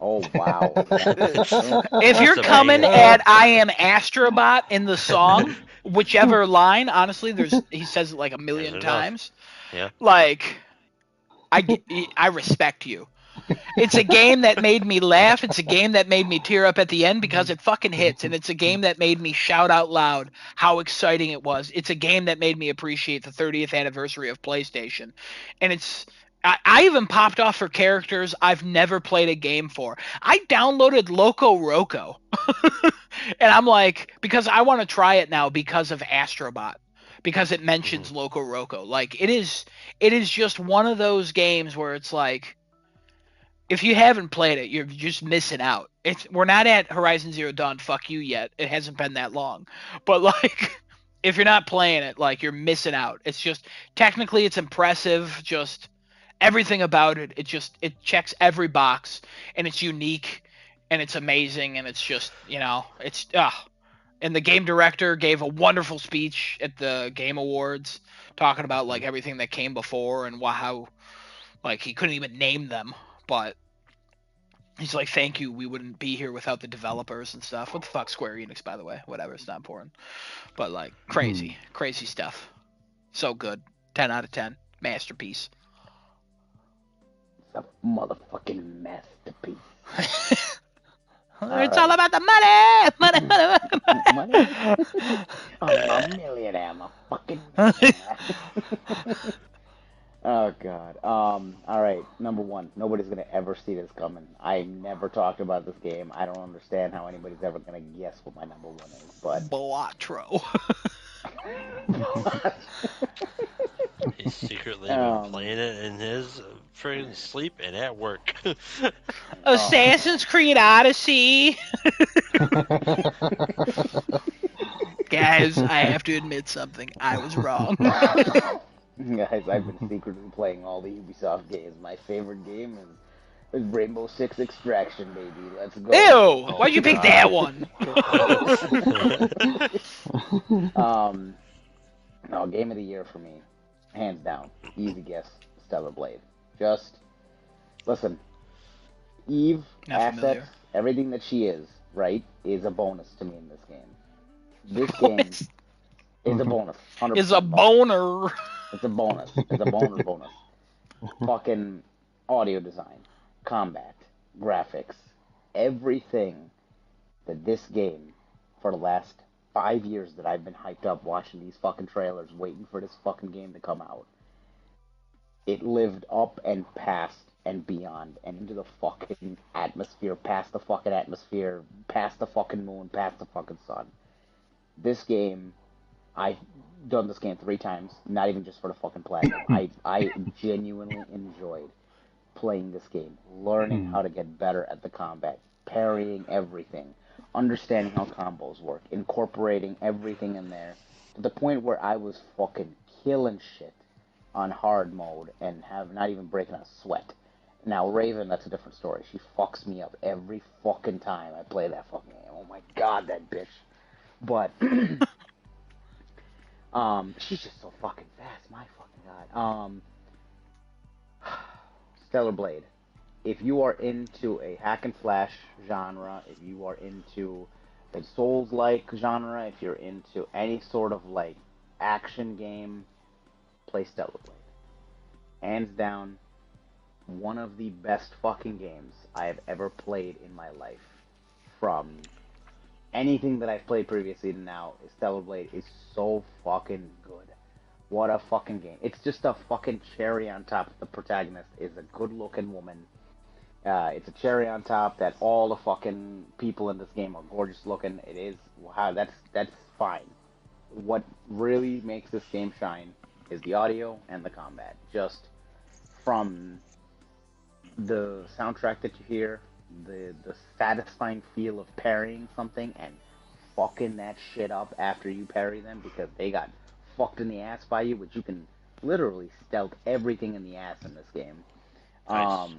S1: Oh wow!
S3: If you're
S2: That's
S3: coming
S2: amazing.
S3: at "I am Astrobot" in the song, whichever line, honestly, he says it like a million
S2: There's enough.
S3: times.
S2: Yeah.
S3: Like, I respect you. It's a game that made me laugh. It's a game that made me tear up at the end because it fucking hits. And it's a game that made me shout out loud how exciting it was. It's a game that made me appreciate the 30th anniversary of PlayStation. And I even popped off for characters I've never played a game for. I downloaded Loco Roco. And I'm like, because I want to try it now because of Astrobot. Because it mentions Loco Roco. Like, it is just one of those games where it's like, if you haven't played it, you're just missing out. We're not at Horizon Zero Dawn, fuck you yet. It hasn't been that long. But like, if you're not playing it, like, you're missing out. It's just, technically it's impressive, just everything about it. It checks every box, and it's unique, and it's amazing, and it's just, it's and the game director gave a wonderful speech at the Game Awards talking about like everything that came before and how like he couldn't even name them, but he's like, thank you, we wouldn't be here without the developers and stuff. What the fuck, Square Enix, by the way? Whatever, it's not important. But like, crazy stuff. So good. 10 out of 10. Masterpiece.
S1: It's a motherfucking masterpiece.
S3: It's all about the money!
S1: Money? I'm a millionaire. I'm a fucking millionaire. Oh god. All right. Number one. Nobody's gonna ever see this coming. I never talked about this game. I don't understand how anybody's ever gonna guess what my number one is. But
S3: Blatro.
S2: He's secretly been playing it in his friggin' sleep and at work.
S3: Assassin's Creed Odyssey. Guys, I have to admit something. I was wrong.
S1: Guys, I've been secretly playing all the Ubisoft games. My favorite game is Rainbow Six Extraction, baby. Let's go.
S3: Ew!
S2: Oh
S3: Why'd you pick that
S2: God.
S3: one?
S1: um, no, game of the year for me, hands down, easy guess, Stellar Blade. Just listen, Eve
S3: Not
S1: assets,
S3: familiar.
S1: everything that she is, is a bonus to me in this game. This game is a bonus,
S3: Is a
S1: 100% bonus.
S3: boner.
S1: It's a bonus. It's a bonus. Fucking audio design, combat, graphics, everything that this game, for the last 5 years that I've been hyped up watching these fucking trailers, waiting for this fucking game to come out, it lived up and past and beyond and into the fucking atmosphere, past the fucking atmosphere, past the fucking moon, past the fucking sun. This game, I've done this game 3 times, not even just for the fucking platinum. I genuinely enjoyed playing this game, learning how to get better at the combat, parrying everything, understanding how combos work, incorporating everything in there to the point where I was fucking killing shit on hard mode and have not even breaking a sweat. Now Raven, that's a different story. She fucks me up every fucking time I play that fucking game. Oh my god, that bitch. But she's just so fucking fast. My fucking god. Stellar Blade. If you are into a hack and slash genre, if you are into a Souls-like genre, if you're into any sort of like action game, play Stellar Blade. Hands down, one of the best fucking games I have ever played in my life. From anything that I've played previously to now, Stellar Blade is so fucking good. What a fucking game. It's just a fucking cherry on top. The protagonist is a good looking woman. It's a cherry on top that all the fucking people in this game are gorgeous looking. It is wow, that's fine. What really makes this game shine is the audio and the combat. Just from the soundtrack that you hear, the satisfying feel of parrying something and fucking that shit up after you parry them because they got fucked in the ass by you, which you can literally stealth everything in the ass in this game.
S2: Nice.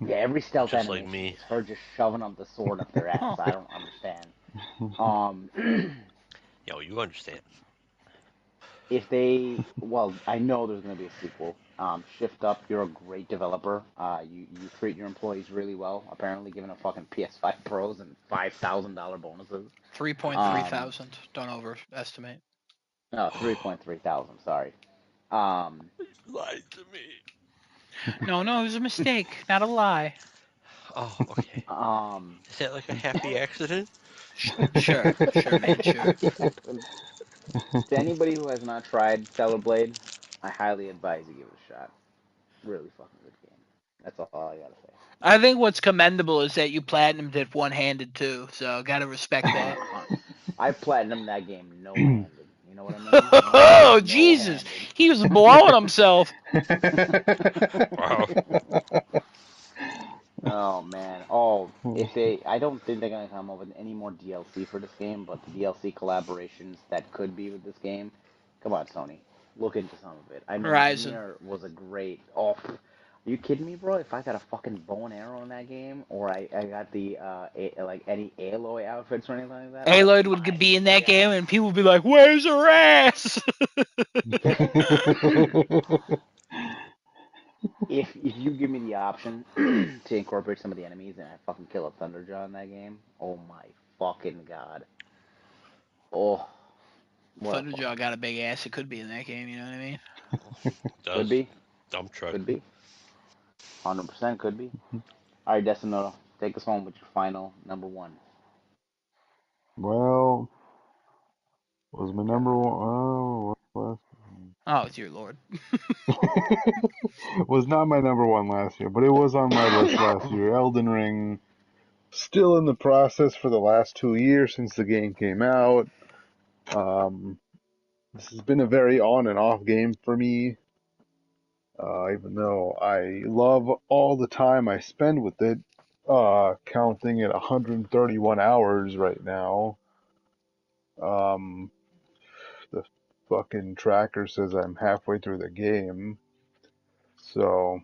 S1: Yeah, every stealth
S2: Just like
S1: animation
S2: me.
S1: is her just shoving up the sword up their ass.
S3: Huh.
S1: I don't understand. Um,
S2: Yo, you understand.
S1: if they, well, I know there's going to be a sequel. Shift Up, you're a great developer. You treat your employees really well. Apparently, giving them fucking PS5 Pros and $5,000 bonuses.
S3: 3.3
S1: Um,
S3: thousand. Don't overestimate.
S1: no, 3.3 thousand. Sorry. Um,
S2: Lied to me.
S3: No, it was a mistake, not a lie.
S2: Oh, okay.
S1: um,
S2: Is that like a happy accident?
S3: Sure, man, sure.
S1: to anybody who has not tried Stellar Blade, I highly advise you give it a shot. Really fucking good game. That's all I gotta say.
S3: I think what's commendable is that you platinumed it one-handed too, so gotta respect that.
S1: I platinum that game no handed. You know what I mean?
S3: Oh,
S1: No
S3: Jesus.
S1: handed.
S3: He was blowing himself.
S2: Wow.
S1: Oh man. Oh, if they, I don't think they're gonna come up with any more DLC for this game, but the DLC collaborations that could be with this game, come on, Sony, look into some of it. I mean,
S3: Horizon.
S1: Nier was a great. Oh, are you kidding me, bro? If I got a fucking bow and arrow in that game, or I got the like any Aloy outfits or anything like that, oh
S3: Aloyd would
S1: my
S3: be in that game,
S1: god.
S3: and people would be like, "Where's her ass?"
S1: If you give me the option to incorporate some of the enemies and I fucking kill a Thunderjaw in that game, oh my fucking god. Oh, what a
S3: Thunderjaw
S1: fucking
S3: got
S1: game.
S3: a big ass. It could be in that game. You know what I mean?
S1: Could
S2: Does.
S1: be,
S2: Dump truck.
S1: could be, 100% could be. All right, Decimoto, take us home with your final number one.
S4: Well, was my
S1: Kevin.
S4: number one. Oh, what
S3: Oh, dear lord.
S4: was not my number one last year, but it was on my list last year. Elden Ring, still in the process for the last 2 years since the game came out. Um, this has been a very on and off game for me, even though I love all the time I spend with it, counting at 131 hours right now. Um, the fucking tracker says I'm halfway through the game, so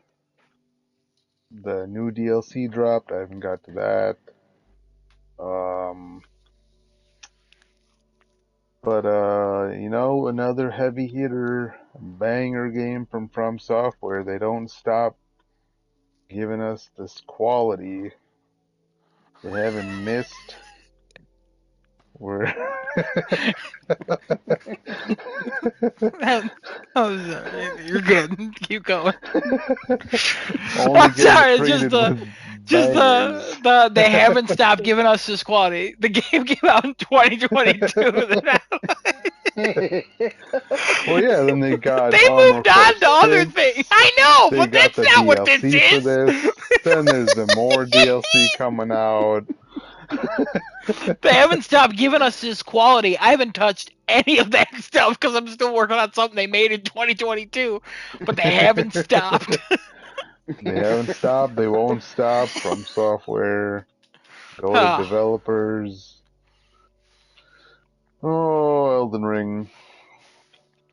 S4: The new DLC dropped. I haven't got to that. Um, but another heavy hitter, banger game from Software. They don't stop giving us this quality. They haven't missed. We're
S3: You're good. Keep going.
S4: only
S3: I'm
S4: getting
S3: sorry. It's just
S4: treated
S3: the
S4: with
S3: just
S4: bangers.
S3: the they haven't stopped giving us this quality. The game came out in 2022.
S4: Well, yeah, then they got
S3: They
S4: Armor
S3: moved
S4: Core
S3: on to other
S4: 6.
S3: things. I know,
S4: They
S3: but
S4: got
S3: that's
S4: the
S3: not what this
S4: DLC for
S3: is.
S4: this. Then there's the more DLC coming out.
S3: They haven't stopped giving us this quality. I haven't touched any of that stuff because I'm still working on something they made in 2022, but they haven't stopped.
S4: They haven't stopped. They won't stop. From Software. Go to
S3: Oh,
S4: developers. Oh, Elden Ring.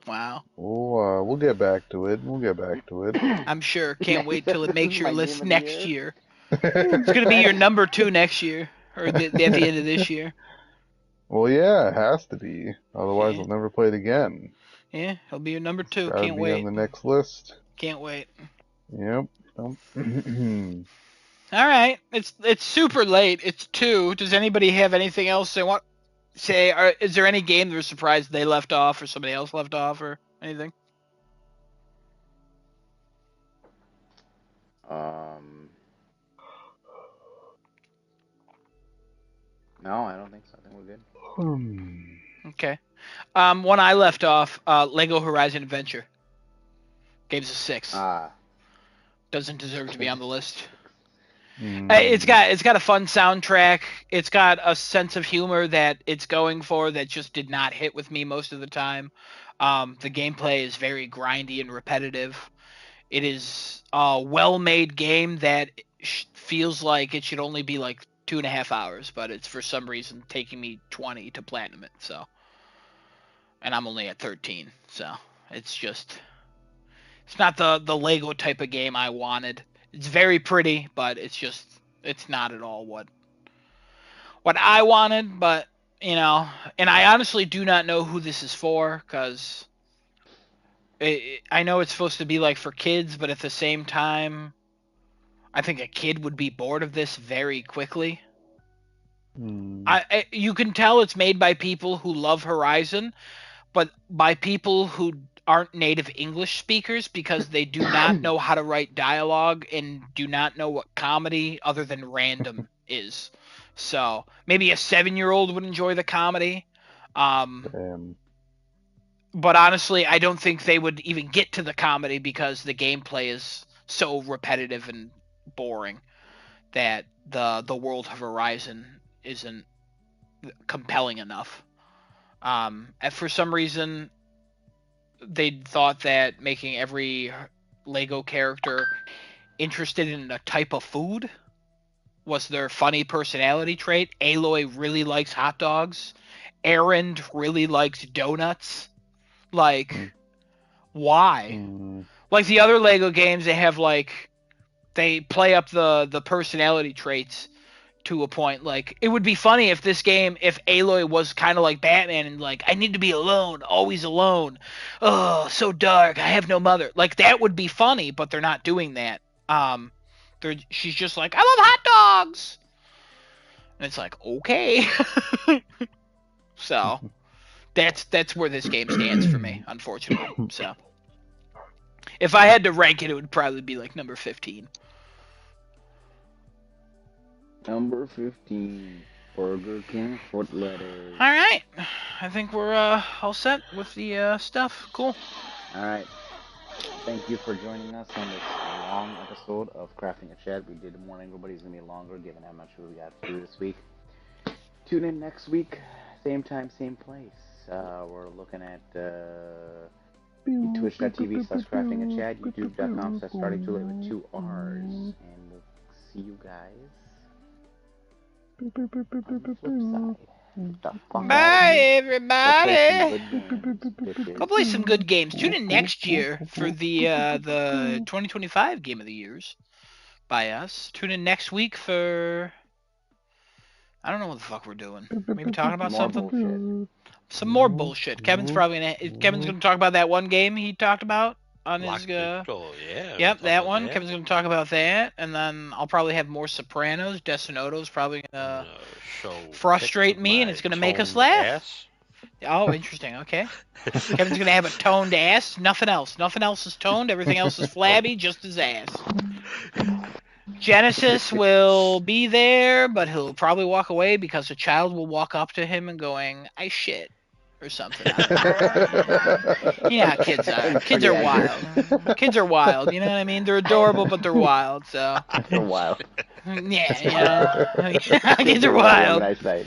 S3: wow.
S4: We'll get back to it. We'll get back to it.
S3: I'm sure. Can't
S1: Matt
S3: wait
S1: said
S3: till it
S1: this is
S3: makes your
S1: my game
S3: list
S1: of the
S3: next
S1: year.
S3: year. It's going to be your number 2 next year, or at the end of this year.
S4: Well, yeah, it has to be. Otherwise,
S3: Yeah.
S4: I'll never play it again.
S3: Yeah, it'll be your number
S4: It's
S3: 2.
S4: gotta
S3: Can't
S4: be on
S3: wait.
S4: the next list.
S3: Can't wait.
S4: Yep.
S3: All right. It's super late. It's 2. Does anybody have anything else they want to say? Is there any game they're surprised they left off or somebody else left off or anything?
S1: Um, no, I don't think so. I think we're good.
S3: Okay. One I left off, Lego Horizon Adventure. Game's a 6.
S1: Ah,
S3: Doesn't deserve to be on the list. It's
S4: Hmm.
S3: got a fun soundtrack. It's got a sense of humor that it's going for that just did not hit with me most of the time. The gameplay is very grindy and repetitive. It is a well-made game that feels like it should only be like 2.5 hours, but it's for some reason taking me 20 to platinum it. So, and I'm only at 13. So it's not the Lego type of game I wanted. It's very pretty, but it's not at all what I wanted. But and I honestly do not know who this is for because I know it's supposed to be like for kids, but at the same time, I think a kid would be bored of this very quickly.
S4: Hmm.
S3: You can tell it's made by people who love Horizon, but by people who aren't native English speakers because they do not know how to write dialogue and do not know what comedy other than random is. So maybe a 7-year-old would enjoy the comedy.
S4: Damn.
S3: But honestly, I don't think they would even get to the comedy because the gameplay is so repetitive and boring that the world of Horizon isn't compelling enough. And for some reason, they thought that making every Lego character interested in a type of food was their funny personality trait. Aloy really likes hot dogs. Erend really likes donuts. Like, why?
S4: Hmm.
S3: Like the other Lego games, they play up the personality traits to a point. Like, it would be funny if Aloy was kind of like Batman and like, I need to be alone, always alone. Oh, so dark. I have no mother. Like, that would be funny, but they're not doing that. She's just like, I love hot dogs, and it's like, okay. So that's where this game stands for me, unfortunately. So if I had to rank it, it would probably be like number 15.
S1: number 15, Burger King foot letters.
S3: All right, I think we're all set with the stuff. Cool.
S1: All right. Thank you for joining us on this long episode of Crafting a Chat. We did warn everybody's going to be longer given how much we got to do this week. Tune in next week, same time, same place. We're looking at twitch.tv/craftingachat, youtube.com/starting2late with 2 R's. And we'll see you guys on the flip side. Get the fuck out of
S3: Bye,
S1: here.
S3: everybody. Go play some good games. Tune in
S1: Bitches.
S3: next year for the 2025 Game of the Years. by us. Tune in next week for... I don't know what the fuck we're doing. Maybe talking about
S1: More
S3: something?
S1: bullshit.
S3: Some more bullshit. Kevin's gonna talk about that one game he talked about on
S2: Black
S3: his
S2: Digital, yeah.
S3: Yep,
S2: we'll
S3: that
S2: talk
S3: one.
S2: about
S3: Kevin's gonna talk about that, and then I'll probably have more Sopranos. Desinoto's probably gonna
S2: show
S3: frustrate
S2: pics of
S3: me, and
S2: my
S3: it's gonna make us
S2: toned
S3: laugh.
S2: ass.
S3: Oh, interesting. Okay. Kevin's gonna have a toned ass. Nothing else. Nothing else is toned. Everything else is flabby. Just his ass. Genesis will be there, but he'll probably walk away because a child will walk up to him and going, "I shit," or something. Yeah, kids are. Kids are wild. Kids are wild. You know what I mean? They're adorable, but they're wild. So.
S1: For a while.
S3: Yeah, you know. Kids are wild.
S1: Nice night.